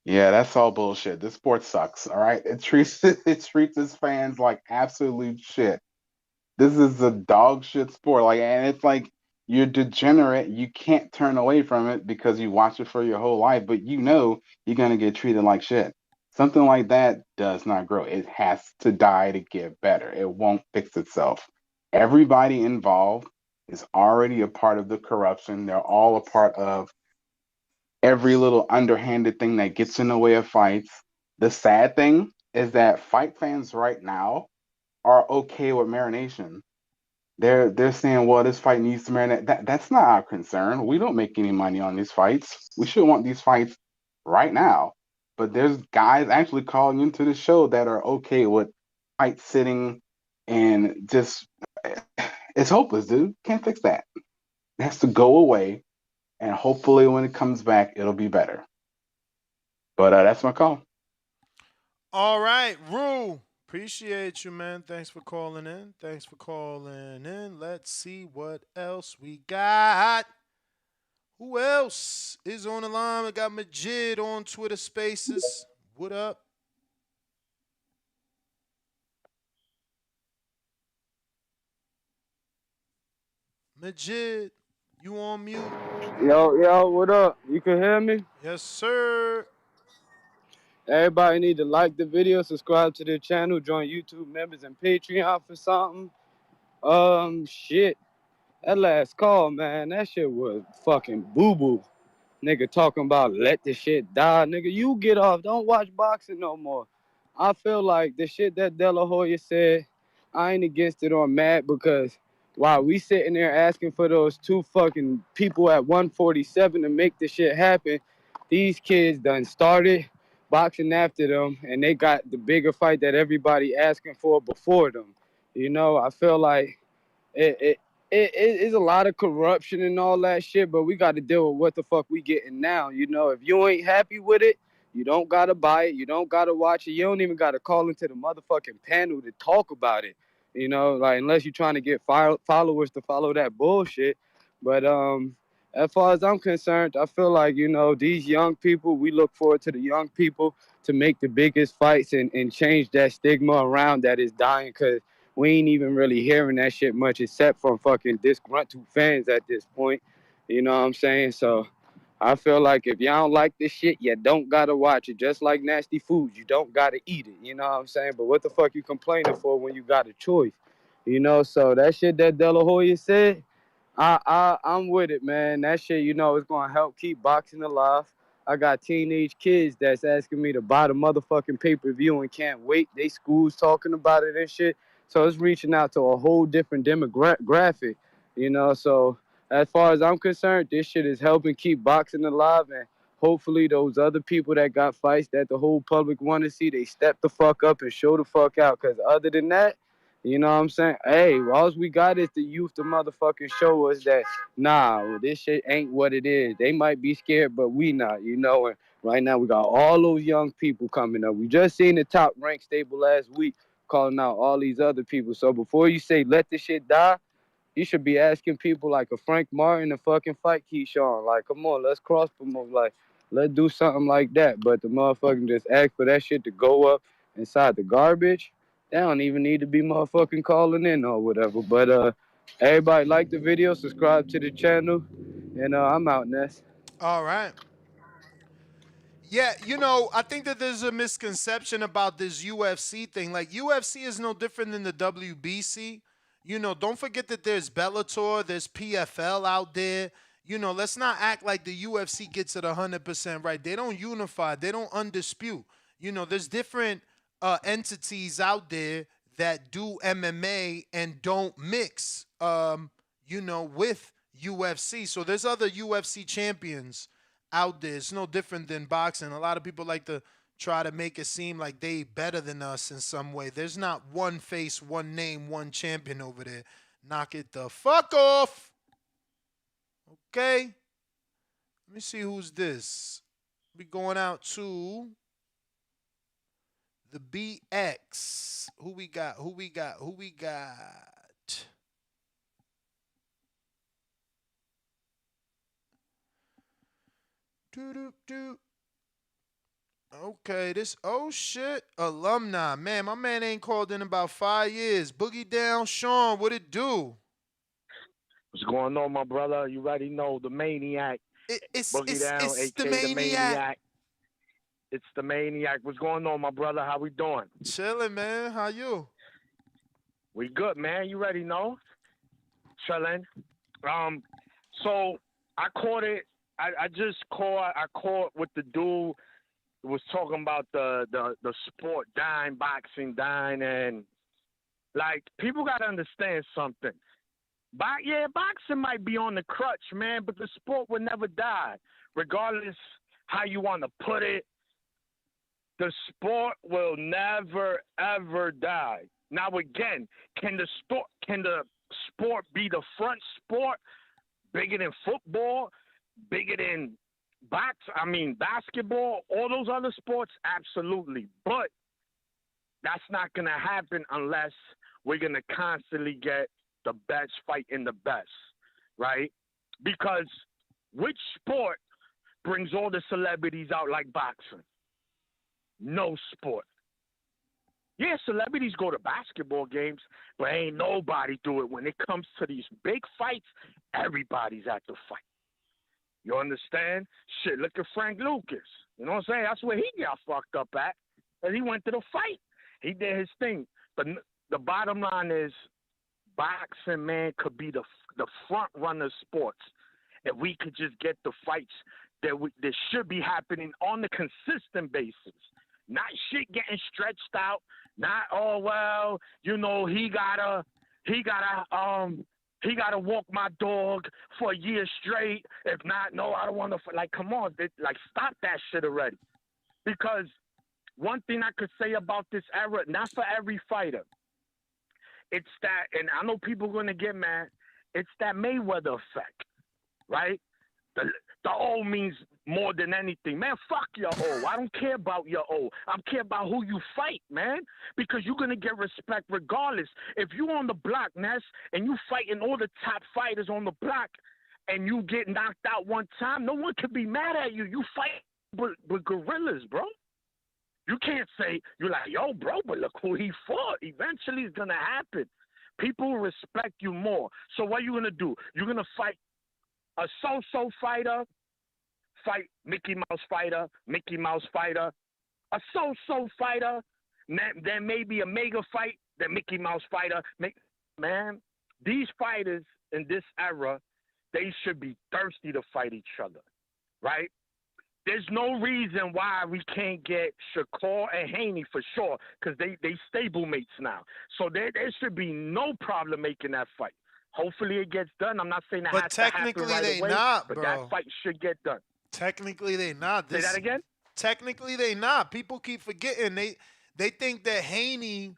Yeah, that's all bullshit. This sport sucks. All right, it treats it treats its fans like absolute shit. This is a dog shit sport. Like, and it's like you're degenerate. You can't turn away from it because you watch it for your whole life, but you know you're gonna get treated like shit. Something like that does not grow. It has to die to get better. It won't fix itself. Everybody involved is already a part of the corruption. They're all a part of every little underhanded thing that gets in the way of fights. The sad thing is that fight fans right now are okay with marination. They're saying, well, this fight needs to marinate. That's not our concern. We don't make any money on these fights. We should want these fights right now. But there's guys actually calling into the show that are okay with fight sitting and just it's hopeless, dude. Can't fix that. It has to go away, and hopefully, when it comes back, it'll be better. But that's my call. All right, Rue. Appreciate you, man. Thanks for calling in. Thanks for calling in. Let's see what else we got. Who else is on the line? We got Majid on Twitter Spaces. What up? Majid, you on mute? Yo, what up? You can hear me? Yes, sir. Everybody need to like the video, subscribe to the channel, join YouTube members and Patreon for something. Shit. That last call, man, that shit was fucking boo-boo. Nigga talking about let the shit die. Nigga, you get off. Don't watch boxing no more. I feel like the shit that De La Hoya said, I ain't against it or mad because while we sitting there asking for those two fucking people at 147 to make the shit happen, these kids done started boxing after them and they got the bigger fight that everybody asking for before them. You know, I feel like it, it, it is a lot of corruption and all that shit, but we got to deal with what the fuck we getting now. You know, if you ain't happy with it, you don't gotta buy it. You don't gotta watch it. You don't even gotta call into the motherfucking panel to talk about it. You know, like unless you're trying to get followers to follow that bullshit. But as far as I'm concerned, I feel like these young people. We look forward to the young people to make the biggest fights and change that stigma around that is dying because we ain't even really hearing that shit much except from fucking disgruntled fans at this point. You know what I'm saying? So I feel like if y'all don't like this shit, you don't gotta watch it. Just like nasty foods, you don't gotta eat it. You know what I'm saying? But what the fuck you complaining for when you got a choice? You know, so that shit that De La Hoya said, I'm with it, man. That shit, it's gonna help keep boxing alive. I got teenage kids that's asking me to buy the motherfucking pay-per-view and can't wait. They schools talking about it and shit. So it's reaching out to a whole different demographic, So as far as I'm concerned, this shit is helping keep boxing alive, and hopefully those other people that got fights that the whole public want to see, they step the fuck up and show the fuck out. Because other than that, you know what I'm saying? Hey, all we got is the youth to motherfucking show us that, nah, this shit ain't what it is. They might be scared, but we not, And right now we got all those young people coming up. We just seen the top ranked stable last week calling out all these other people. So before you say let this shit die, you should be asking people like a Frank Martin to fucking fight Keyshawn. Like, come on, let's cross promote. Like, let's do something like that. But the motherfucking just ask for that shit to go up inside the garbage. They don't even need to be motherfucking calling in or whatever. But everybody like the video, subscribe to the channel, and I'm out, Ness. All right. Yeah, I think that there's a misconception about this UFC thing. Like, UFC is no different than the WBC. Don't forget that there's Bellator, there's PFL out there. Let's not act like the UFC gets it 100% right. They don't unify, they don't undispute. There's different entities out there that do MMA and don't mix, with UFC. So there's other UFC champions out there. It's no different than boxing. A lot of people like to try to make it seem like they better than us in some way. There's not one face, one name, one champion over there. Knock it the fuck off. Okay? Let me see who's this. We going out to the BX. Who we got? Who we got? Who we got? Doo doo doo. Okay, this oh shit alumni. Man, my man ain't called in about 5 years. Boogie down, Sean. What it do? What's going on, my brother? You already know the maniac. Boogie Down, It's the aka the maniac. maniac. It's the maniac. What's going on, my brother? How we doing? Chilling, man. How you? We good, man. You already know. Chilling. So I caught it. I just caught. I caught with the dude who was talking about the sport dying, boxing dying, and like people gotta understand something. Boxing might be on the crutch, man, but the sport will never die, regardless how you want to put it. The sport will never ever die. Now again, can the sport be the front sport, bigger than football, bigger than basketball, all those other sports? Absolutely, but that's not gonna happen unless we're gonna constantly get the best fighting the best, right? Because which sport brings all the celebrities out like boxing? No sport. Yeah, celebrities go to basketball games, but ain't nobody do it. When it comes to these big fights, everybody's at the fight. You understand? Shit, look at Frank Lucas. You know what I'm saying? That's where he got fucked up at. And he went to the fight. He did his thing. But the bottom line is, boxing, man, could be the front runner sports. If we could just get the fights that should be happening on a consistent basis, not shit getting stretched out. Not he gotta walk my dog for a year straight. If not, no, I don't want to. Like, come on, stop that shit already. Because one thing I could say about this era, not for every fighter. It's that, and I know people are going to get mad, it's that Mayweather effect, right? The O means more than anything. Man, fuck your O. I don't care about your O. I care about who you fight, man, because you're going to get respect regardless. If you on the block, Ness, and you fighting all the top fighters on the block, and you get knocked out one time, no one can be mad at you. You fight with gorillas, bro. You can't say, you're like, yo, bro, but look who he fought. Eventually it's going to happen. People will respect you more. So what are you going to do? You're going to fight a so-so fighter, fight Mickey Mouse fighter, a so-so fighter, then maybe a mega fight, then Mickey Mouse fighter. Man, these fighters in this era, they should be thirsty to fight each other, right? There's no reason why we can't get Shakur and Haney for sure, because they stablemates now. So there should be no problem making that fight. Hopefully it gets done. I'm not saying that has to happen right away, but that fight should get done. Technically they not. Say that again? Technically they not. People keep forgetting. They think that Haney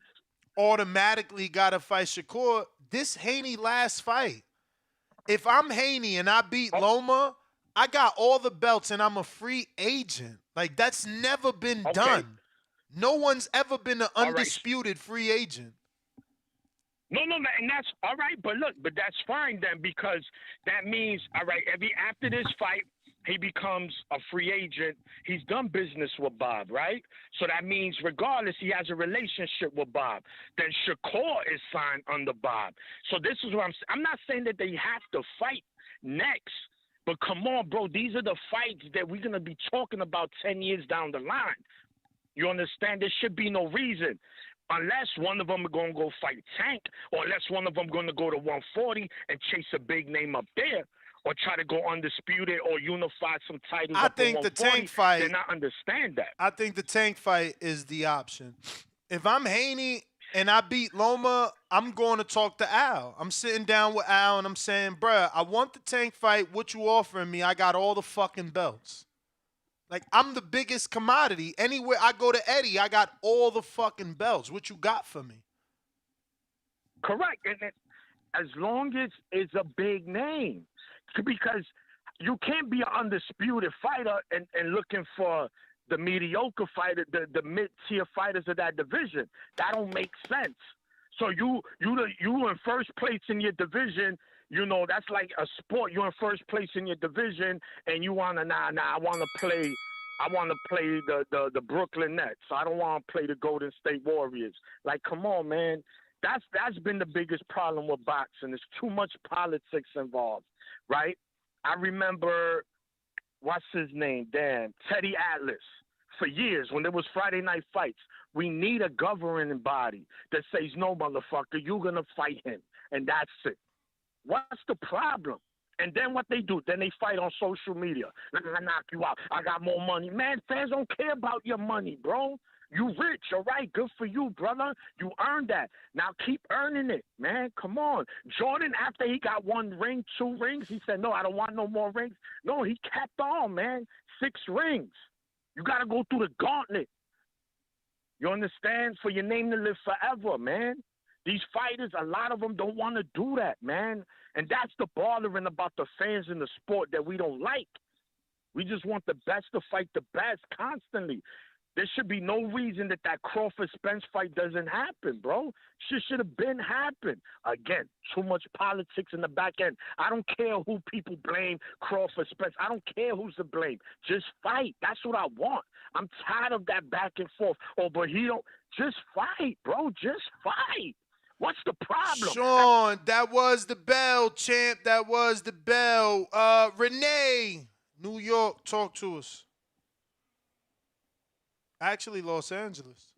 automatically got to fight Shakur. This Haney last fight. If I'm Haney and I beat Loma, I got all the belts and I'm a free agent. Like, that's never been done. No one's ever been an undisputed free agent. No, and that's all right. But look, that's fine then, because that means, all right, after this fight, he becomes a free agent. He's done business with Bob, right? So that means regardless, he has a relationship with Bob. Then Shakur is signed under Bob. So this is what I'm not saying that they have to fight next. But come on, bro, these are the fights that we're going to be talking about 10 years down the line. You understand? There should be no reason. Unless one of them are going to go fight Tank, or unless one of them going to go to 140 and chase a big name up there, or try to go undisputed or unify some titles up in 140. The Tank fight, then I understand that. I think the Tank fight is the option. If I'm Haney and I beat Loma, I'm going to talk to Al. I'm sitting down with Al and I'm saying, bruh, I want the Tank fight. What you offering me? I got all the fucking belts. Like, I'm the biggest commodity. Anywhere I go to Eddie, I got all the fucking belts. What you got for me? Correct. And as long as it's a big name. Because you can't be an undisputed fighter and looking for the mediocre fighter, the mid-tier fighters of that division. That don't make sense. So you in first place in your division. You know, that's like a sport. You're in first place in your division, and you want to, I want to play I want to play the Brooklyn Nets. I don't want to play the Golden State Warriors. Like, come on, man. That's been the biggest problem with boxing. There's too much politics involved, right? I remember, what's his name? Damn, Teddy Atlas. For years, when there was Friday night fights, we need a governing body that says, no, motherfucker, you're going to fight him. And that's it. What's the problem? And then what they do, then they fight on social media. I knock you out. I got more money. Man, fans don't care about your money, bro. You rich, all right? Good for you, brother. You earned that. Now keep earning it, man. Come on. Jordan, after he got 1 ring, 2 rings, he said, no, I don't want no more rings. No, he kept on, man. 6 rings. You got to go through the gauntlet. You understand? For your name to live forever, man. These fighters, a lot of them don't want to do that, man. And that's the bothering about the fans in the sport that we don't like. We just want the best to fight the best constantly. There should be no reason that Crawford-Spence fight doesn't happen, bro. Shit should have been happened. Again, too much politics in the back end. I don't care who people blame Crawford-Spence. I don't care who's to blame. Just fight. That's what I want. I'm tired of that back and forth. Oh, but he don't. Just fight, bro. Just fight. What's the problem? Sean, that was the bell, champ. That was the bell. Renee, New York, talk to us. Actually, Los Angeles.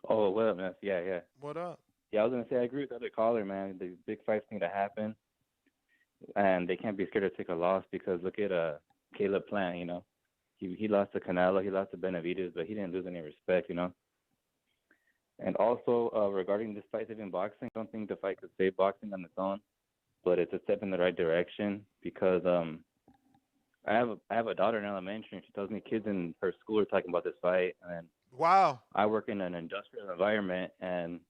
Oh, what up, man? Yeah. What up? Yeah, I was gonna say I agree with the other caller, man. The big fights need to happen, and they can't be scared to take a loss because look at Caleb Plant. You know, he lost to Canelo, he lost to Benavidez, but he didn't lose any respect. You know. And also regarding this fight saving boxing, I don't think the fight could save boxing on its own, but it's a step in the right direction because I have a daughter in elementary, and she tells me kids in her school are talking about this fight, and wow, I work in an industrial environment, and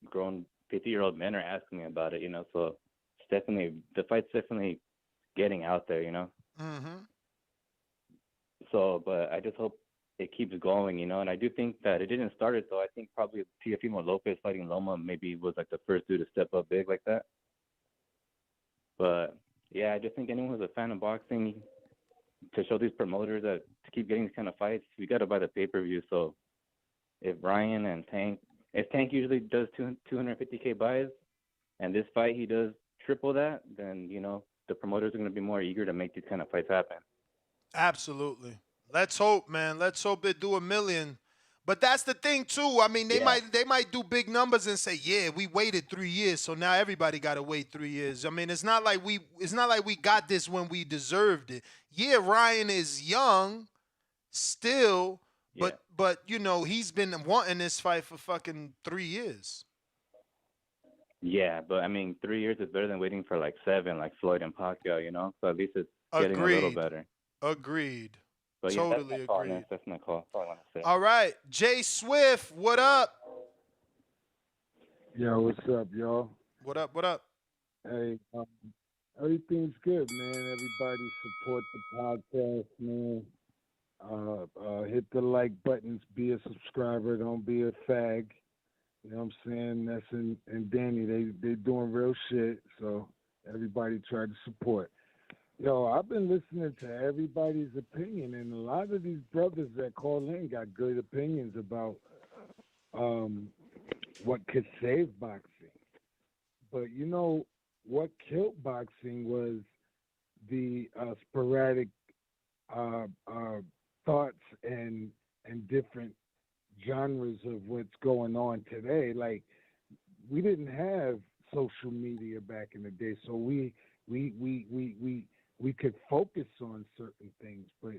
grown 50-year-old men are asking me about it, you know. So it's definitely the fight's definitely getting out there, you know. Mm-hmm. So, but I just hope it keeps going, you know. And I do think that it didn't start it, though. I think probably Teofimo Lopez fighting Loma maybe was like the first dude to step up big like that. But yeah, I just think anyone who's a fan of boxing, to show these promoters that to keep getting these kind of fights, we got to buy the pay-per-view. So if Ryan and Tank, if Tank usually does 250K buys, and this fight he does triple that, then, you know, the promoters are going to be more eager to make these kind of fights happen. Absolutely. Let's hope, man. Let's hope they do 1 million. But that's the thing too. I mean, they might do big numbers and say, "Yeah, we waited 3 years, so now everybody got to wait 3 years." I mean, it's not like we got this when we deserved it. Yeah, Ryan is young still, but you know, he's been wanting this fight for fucking 3 years. Yeah, but I mean, 3 years is better than waiting for like 7, like Floyd and Pacquiao, you know. So at least it's getting a little better. Agreed. But yeah, Totally that's my call, agreed. man. That's my call. That's all I want to say. All right, Jay Swift, what up? Yo, what's up, y'all? What up? What up? Hey, everything's good, man. Everybody support the podcast, man. Hit the like buttons, be a subscriber, don't be a fag. You know what I'm saying? That's and Danny, they doing real shit, so everybody try to support. Yo, I've been listening to everybody's opinion, and a lot of these brothers that call in got good opinions about what could save boxing. But you know, what killed boxing was the sporadic thoughts and different genres of what's going on today. Like, we didn't have social media back in the day, so we could focus on certain things, but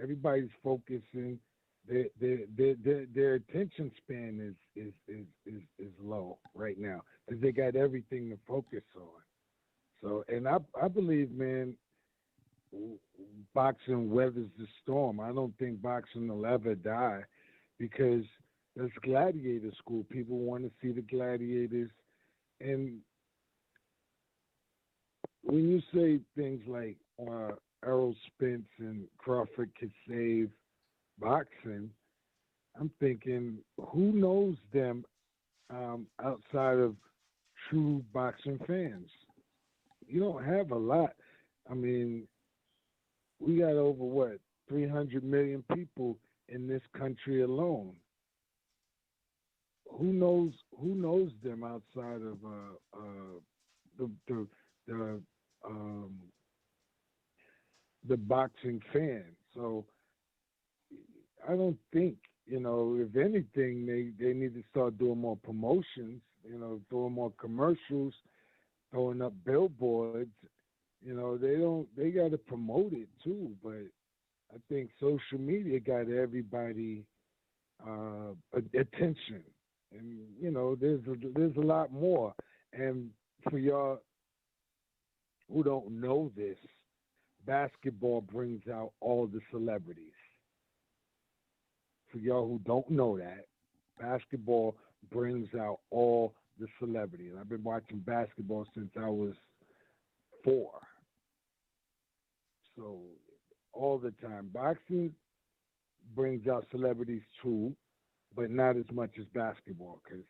everybody's focusing. Their attention span is low right now because they got everything to focus on. So, and I believe, man, boxing weathers the storm. I don't think boxing will ever die because there's gladiator school. People want to see the gladiators, and when you say things like Errol Spence and Crawford could save boxing, I'm thinking, who knows them outside of true boxing fans? You don't have a lot. I mean, we got over 300 million people in this country alone. Who knows them outside of the the um, the boxing fan? So I don't think, if anything, they need to start doing more promotions, doing more commercials, throwing up billboards. They got to promote it too. But I think social media got everybody attention, and there's a lot more. And for y'all who don't know this, basketball brings out all the celebrities. For y'all who don't know that, basketball brings out all the celebrities. I've been watching basketball since I was 4. So all the time. Boxing brings out celebrities too, but not as much as basketball, because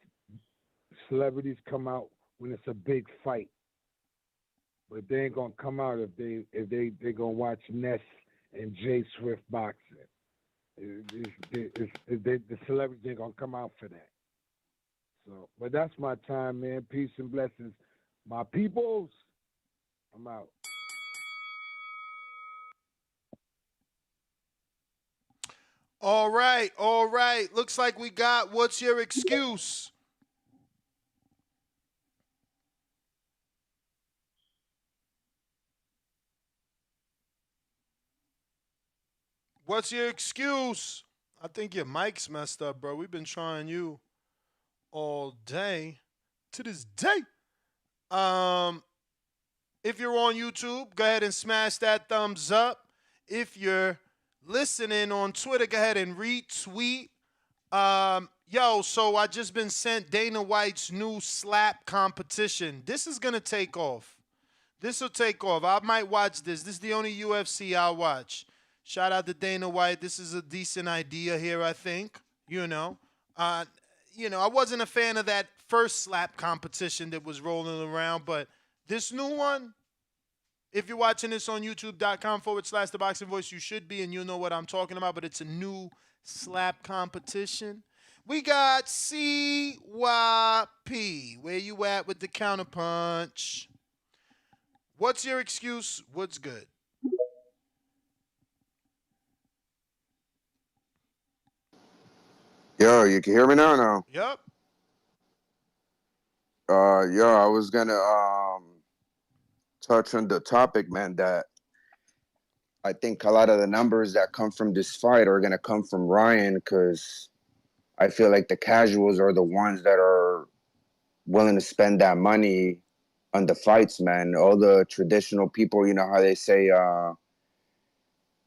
celebrities come out when it's a big fight. But they ain't gonna come out if they gonna watch Ness and Jay Swift boxing. The celebrities ain't gonna come out for that. So, but that's my time, man. Peace and blessings, my peoples. I'm out. All right, all right. Looks like we got what's your excuse? What's your excuse? I think your mic's messed up, bro. We've been trying you all day to this day. Um, if you're on YouTube, go ahead and smash that thumbs up. If you're listening on Twitter, go ahead and retweet. So I just been sent Dana White's new slap competition. This is gonna take off. This will take off. I might watch this. This is the only UFC I'll watch. Shout out to Dana White. This is a decent idea here, I think. I wasn't a fan of that first slap competition that was rolling around, but this new one, if you're watching this on youtube.com/The Boxing Voice, you should be, and you'll know what I'm talking about, but it's a new slap competition. We got CYP. Where you at with the counterpunch? What's your excuse? What's good? Yo, you can hear me now? No. Yep. I was gonna touch on the topic, man. That I think a lot of the numbers that come from this fight are gonna come from Ryan, because I feel like the casuals are the ones that are willing to spend that money on the fights, man. All the traditional people, you know how they say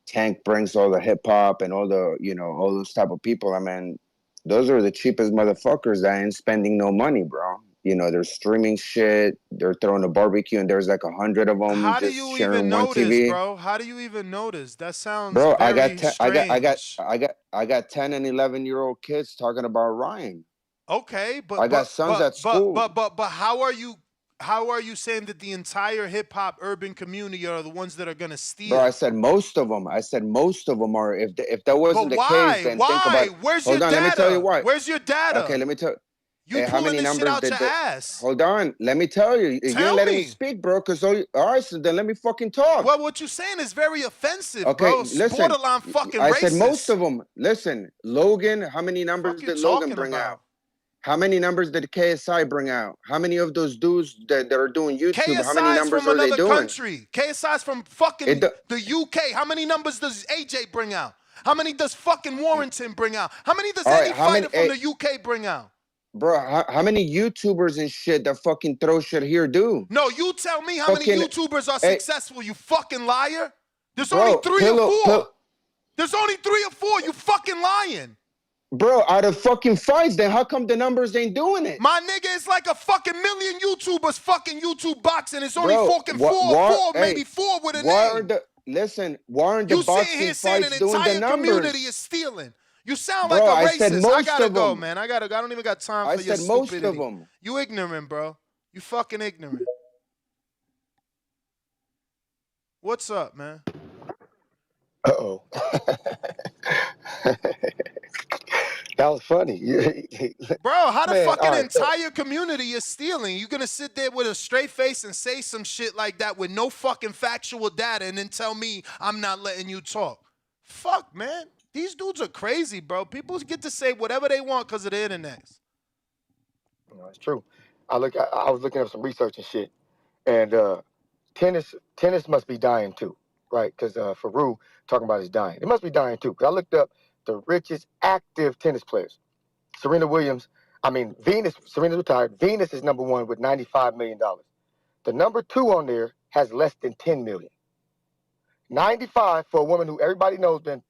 Tank brings all the hip hop and all all those type of people. I mean, those are the cheapest motherfuckers that ain't spending no money, bro. They're streaming shit. They're throwing a barbecue, and there's like 100 of them How do just you sharing even one notice, TV. bro? How do you even notice? That sounds Bro, very strange. I got 10 and 11-year-old kids talking about Ryan. Okay, I got sons at school. but how are you saying that the entire hip hop urban community are the ones that are gonna steal? Bro, I said most of them. I said most of them are. If that wasn't But the case, why? then think Why? about it. Where's your Hold on, let me tell you data? why. Where's your data? Okay, let me tell. You How pulling many this shit numbers out did your the? ass? Hold on, let me tell you. You Tell ain't letting me me. speak, bro. All right, so then let me fucking talk. Well, what you're saying is very offensive, Okay, bro. It's listen. borderline fucking I racist. said most of them. Listen, Logan. How many numbers did Logan bring out? How many numbers did KSI bring out? How many of those dudes that are doing YouTube? How many KSI's numbers from are they another doing? country. KSI's from fucking the UK. How many numbers does AJ bring out? How many does fucking Warrington bring out? How many does any fighter from the UK bring out? Bro, how many YouTubers and shit that fucking throw shit here do? No, you tell me how many YouTubers are successful, you fucking liar. There's only 3 or 4. There's only 3 or 4, you fucking lying. Bro, out of fucking fights, then how come the numbers ain't doing it? My nigga, it's like a fucking million YouTubers fucking YouTube boxing. It's only fucking 4, maybe 4 with a name. Why aren't the boxing fights doing the numbers? Community is stealing. You sound bro, like a I said racist. most I gotta of go, them. man. I don't even got time for your said stupidity. most of them. You ignorant, bro. You fucking ignorant. What's up, man? Uh-oh. That was funny. Bro, how the Man, all fucking right. So, entire community is stealing? You gonna sit there with a straight face and say some shit like that with no fucking factual data and then tell me I'm not letting you talk? Fuck, man. These dudes are crazy, bro. People get to say whatever they want because of the internet. it's true. I was looking up some research and shit, and tennis must be dying too, right? Because Faru talking about is dying. It must be dying too. Because I looked up the richest active tennis players. Serena Williams. I mean, Venus. Serena's retired. Venus is number one with $95 million. The number two on there has less than 10 million. 95 for a woman who everybody knows been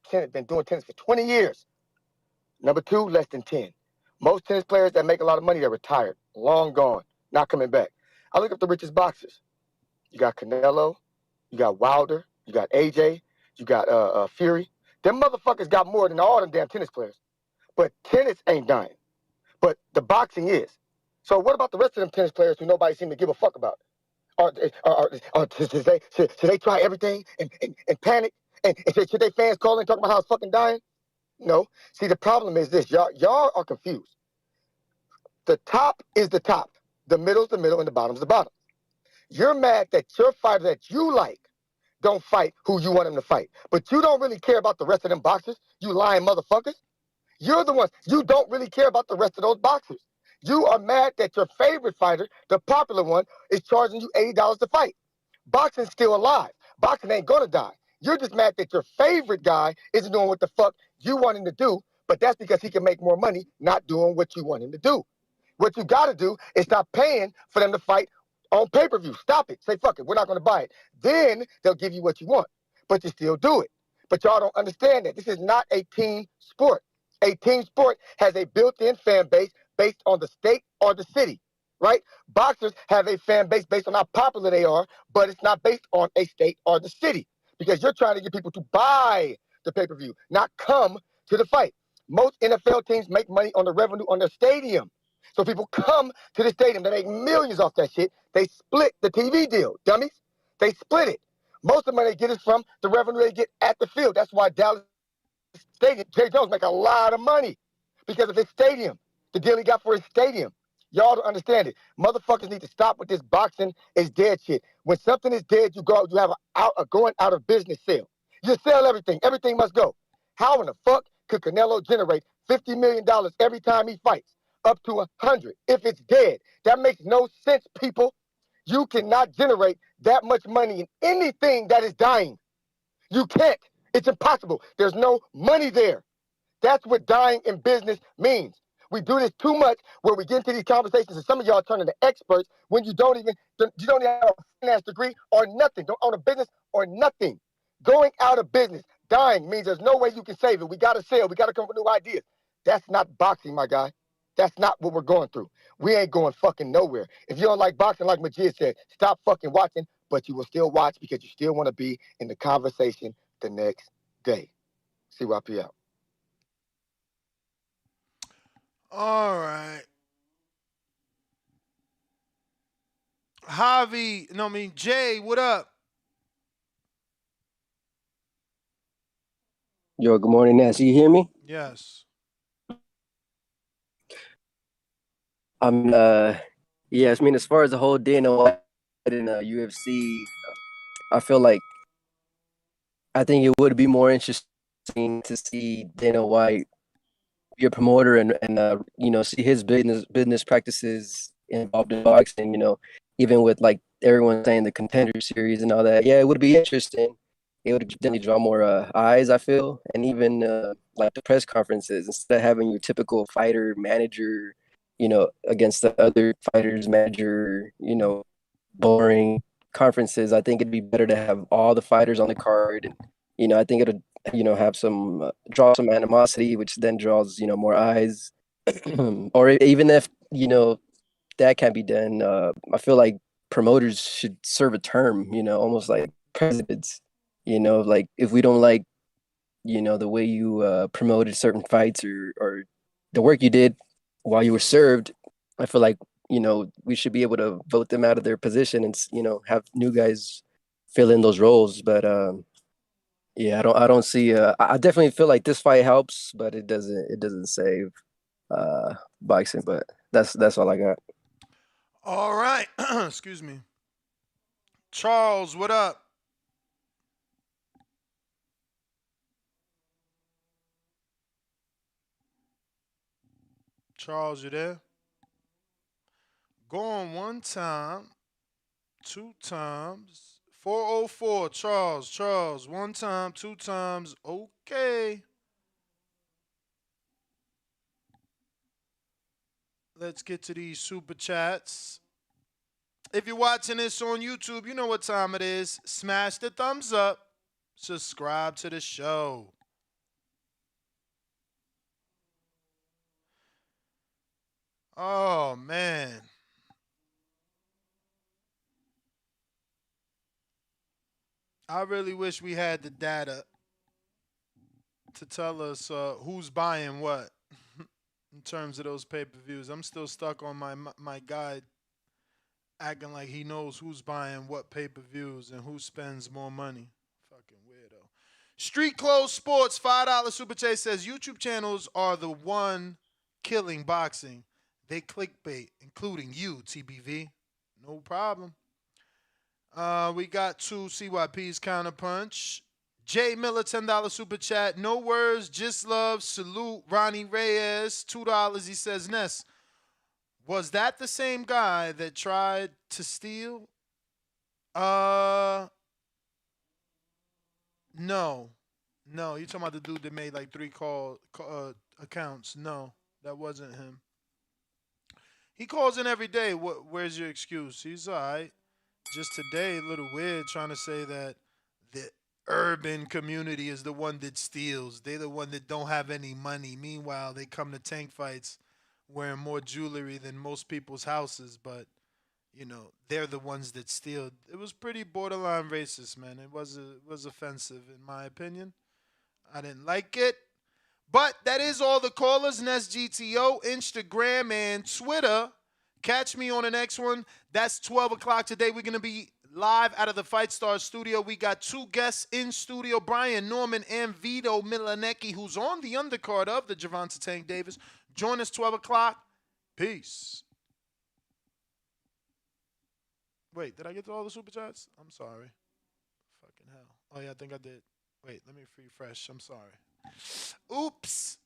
doing tennis for 20 years. Number two, less than 10. Most tennis players that make a lot of money, they're retired, long gone, not coming back. I look up the richest boxers. You got Canelo, you got Wilder, you got AJ, you got Fury. Them motherfuckers got more than all them damn tennis players. But tennis ain't dying. But the boxing is. So what about the rest of them tennis players who nobody seems to give a fuck about? Should they try everything and panic? And should they fans call and talk about how it's fucking dying? No. See, the problem is this. Y'all are confused. The top is the top. The middle's the middle and the bottom's the bottom. You're mad that your fighter that you like don't fight who you want him to fight. But you don't really care about the rest of them boxers, you lying motherfuckers. You're the ones. You don't really care about the rest of those boxers. You are mad that your favorite fighter, the popular one, is charging you $80 to fight. Boxing's still alive. Boxing ain't gonna die. You're just mad that your favorite guy isn't doing what the fuck you want him to do, but that's because he can make more money not doing what you want him to do. What you gotta do is stop paying for them to fight on pay-per-view. Stop it. Say, fuck it, we're not gonna buy it. Then they'll give you what you want, but you still do it. But y'all don't understand that. This is not a team sport. A team sport has a built-in fan base based on the state or the city, right? Boxers have a fan base based on how popular they are, but it's not based on a state or the city because you're trying to get people to buy the pay-per-view, not come to the fight. Most NFL teams make money on the revenue on their stadium. So people come to the stadium. They make millions off that shit. They split the TV deal, dummies. They split it. Most of the money they get is from the revenue they get at the field. That's why Dallas Stadium, Jerry Jones make a lot of money because of his stadium, the deal he got for his stadium. Y'all don't understand it. Motherfuckers need to stop with this boxing is dead shit. When something is dead, you have a going out of business sale. You sell everything. Everything must go. How in the fuck could Canelo generate $50 million every time he fights? Up to 100 if it's dead. That makes no sense, people. You cannot generate that much money in anything that is dying. You can't. It's impossible. There's no money there. That's what dying in business means. We do this too much where we get into these conversations and some of y'all turn into experts when you don't even have a finance degree or nothing. Don't own a business or nothing. Going out of business, dying means there's no way you can save it. We got to sell. We got to come up with new ideas. That's not boxing, my guy. That's not what we're going through. We ain't going fucking nowhere. If you don't like boxing, like Majid said, stop fucking watching, but you will still watch because you still want to be in the conversation the next day. CYP out. All right. Javi, no, I mean, Jay, what up? Yo, good morning, Nancy. You hear me? Yes. Yes. I mean, as far as the whole Dana White in UFC, I feel like I think it would be more interesting to see Dana White be a promoter and see his business practices involved in boxing. Even with like everyone saying the Contender Series and all that. Yeah, it would be interesting. It would definitely draw more eyes, I feel, and even like the press conferences instead of having your typical fighter manager, against the other fighters manager, boring conferences. I think it'd be better to have all the fighters on the card, and I think it'll have some draw some animosity, which then draws more eyes. Or even if that can't be done, I feel like promoters should serve a term, almost like presidents. Like if we don't like the way you promoted certain fights or the work you did while you were served, I feel like we should be able to vote them out of their position and have new guys fill in those roles. But Yeah, I don't see. I definitely feel like this fight helps, but it doesn't save boxing. But that's all I got. All right. Excuse me. Charles, what up? Charles, you there? Going one time, two times. 404, Charles, Charles. One time, two times. Okay. Let's get to these super chats. If you're watching this on YouTube, you know what time it is. Smash the thumbs up. Subscribe to the show. Oh, man. I really wish we had the data to tell us who's buying what in terms of those pay-per-views. I'm still stuck on my guy acting like he knows who's buying what pay-per-views and who spends more money. Fucking weirdo. Street Clothes Sports $5 super chase says YouTube channels are the one killing boxing. They clickbait, including you, TBV. No problem. We got two CYP's counterpunch. Jay Miller, $10 super chat. No words, just love. Salute. Ronnie Reyes, $2. He says, Ness, was that the same guy that tried to steal? No. No, you talking about the dude that made like three accounts. No, that wasn't him. He calls in every day. Where's your excuse? He's all right. Just today, a little weird trying to say that the urban community is the one that steals. They're the one that don't have any money. Meanwhile, they come to tank fights wearing more jewelry than most people's houses, but they're the ones that steal. It was pretty borderline racist, man. It was offensive in my opinion. I didn't like it. But that is all the callers. Nest GTO, Instagram, and Twitter. Catch me on the next one. That's 12 o'clock today. We're going to be live out of the Fight Star studio. We got two guests in studio, Brian Norman and Vito Milanecki, who's on the undercard of the Gervonta Tank Davis. Join us 12 o'clock. Peace. Wait, did I get to all the super chats? I'm sorry. Fucking hell. Oh, yeah, I think I did. Wait, let me refresh. I'm sorry. Oops.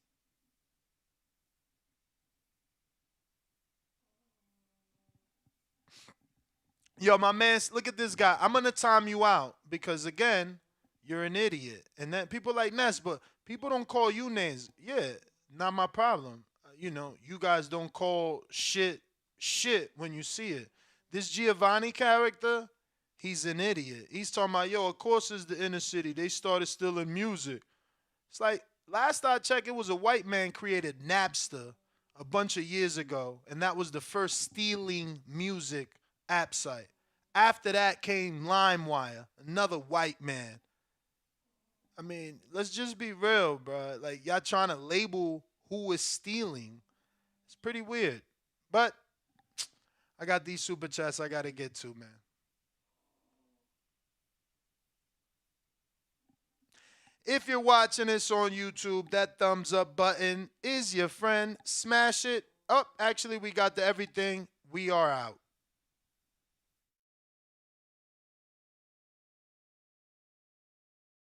Yo, my man, look at this guy. I'm going to time you out because, again, you're an idiot. And then people like Ness, but people don't call you names. Yeah, not my problem. You guys don't call shit when you see it. This Giovanni character, he's an idiot. He's talking about, yo, of course it's the inner city. They started stealing music. It's like, last I checked, it was a white man created Napster a bunch of years ago, and that was the first stealing music app site. After that came LimeWire, another white man. I mean, let's just be real, bro. Like, y'all trying to label who is stealing. It's pretty weird. But I got these super chats I got to get to, man. If you're watching this on YouTube, that thumbs up button is your friend. Smash it. Oh, actually, we got the everything. We are out.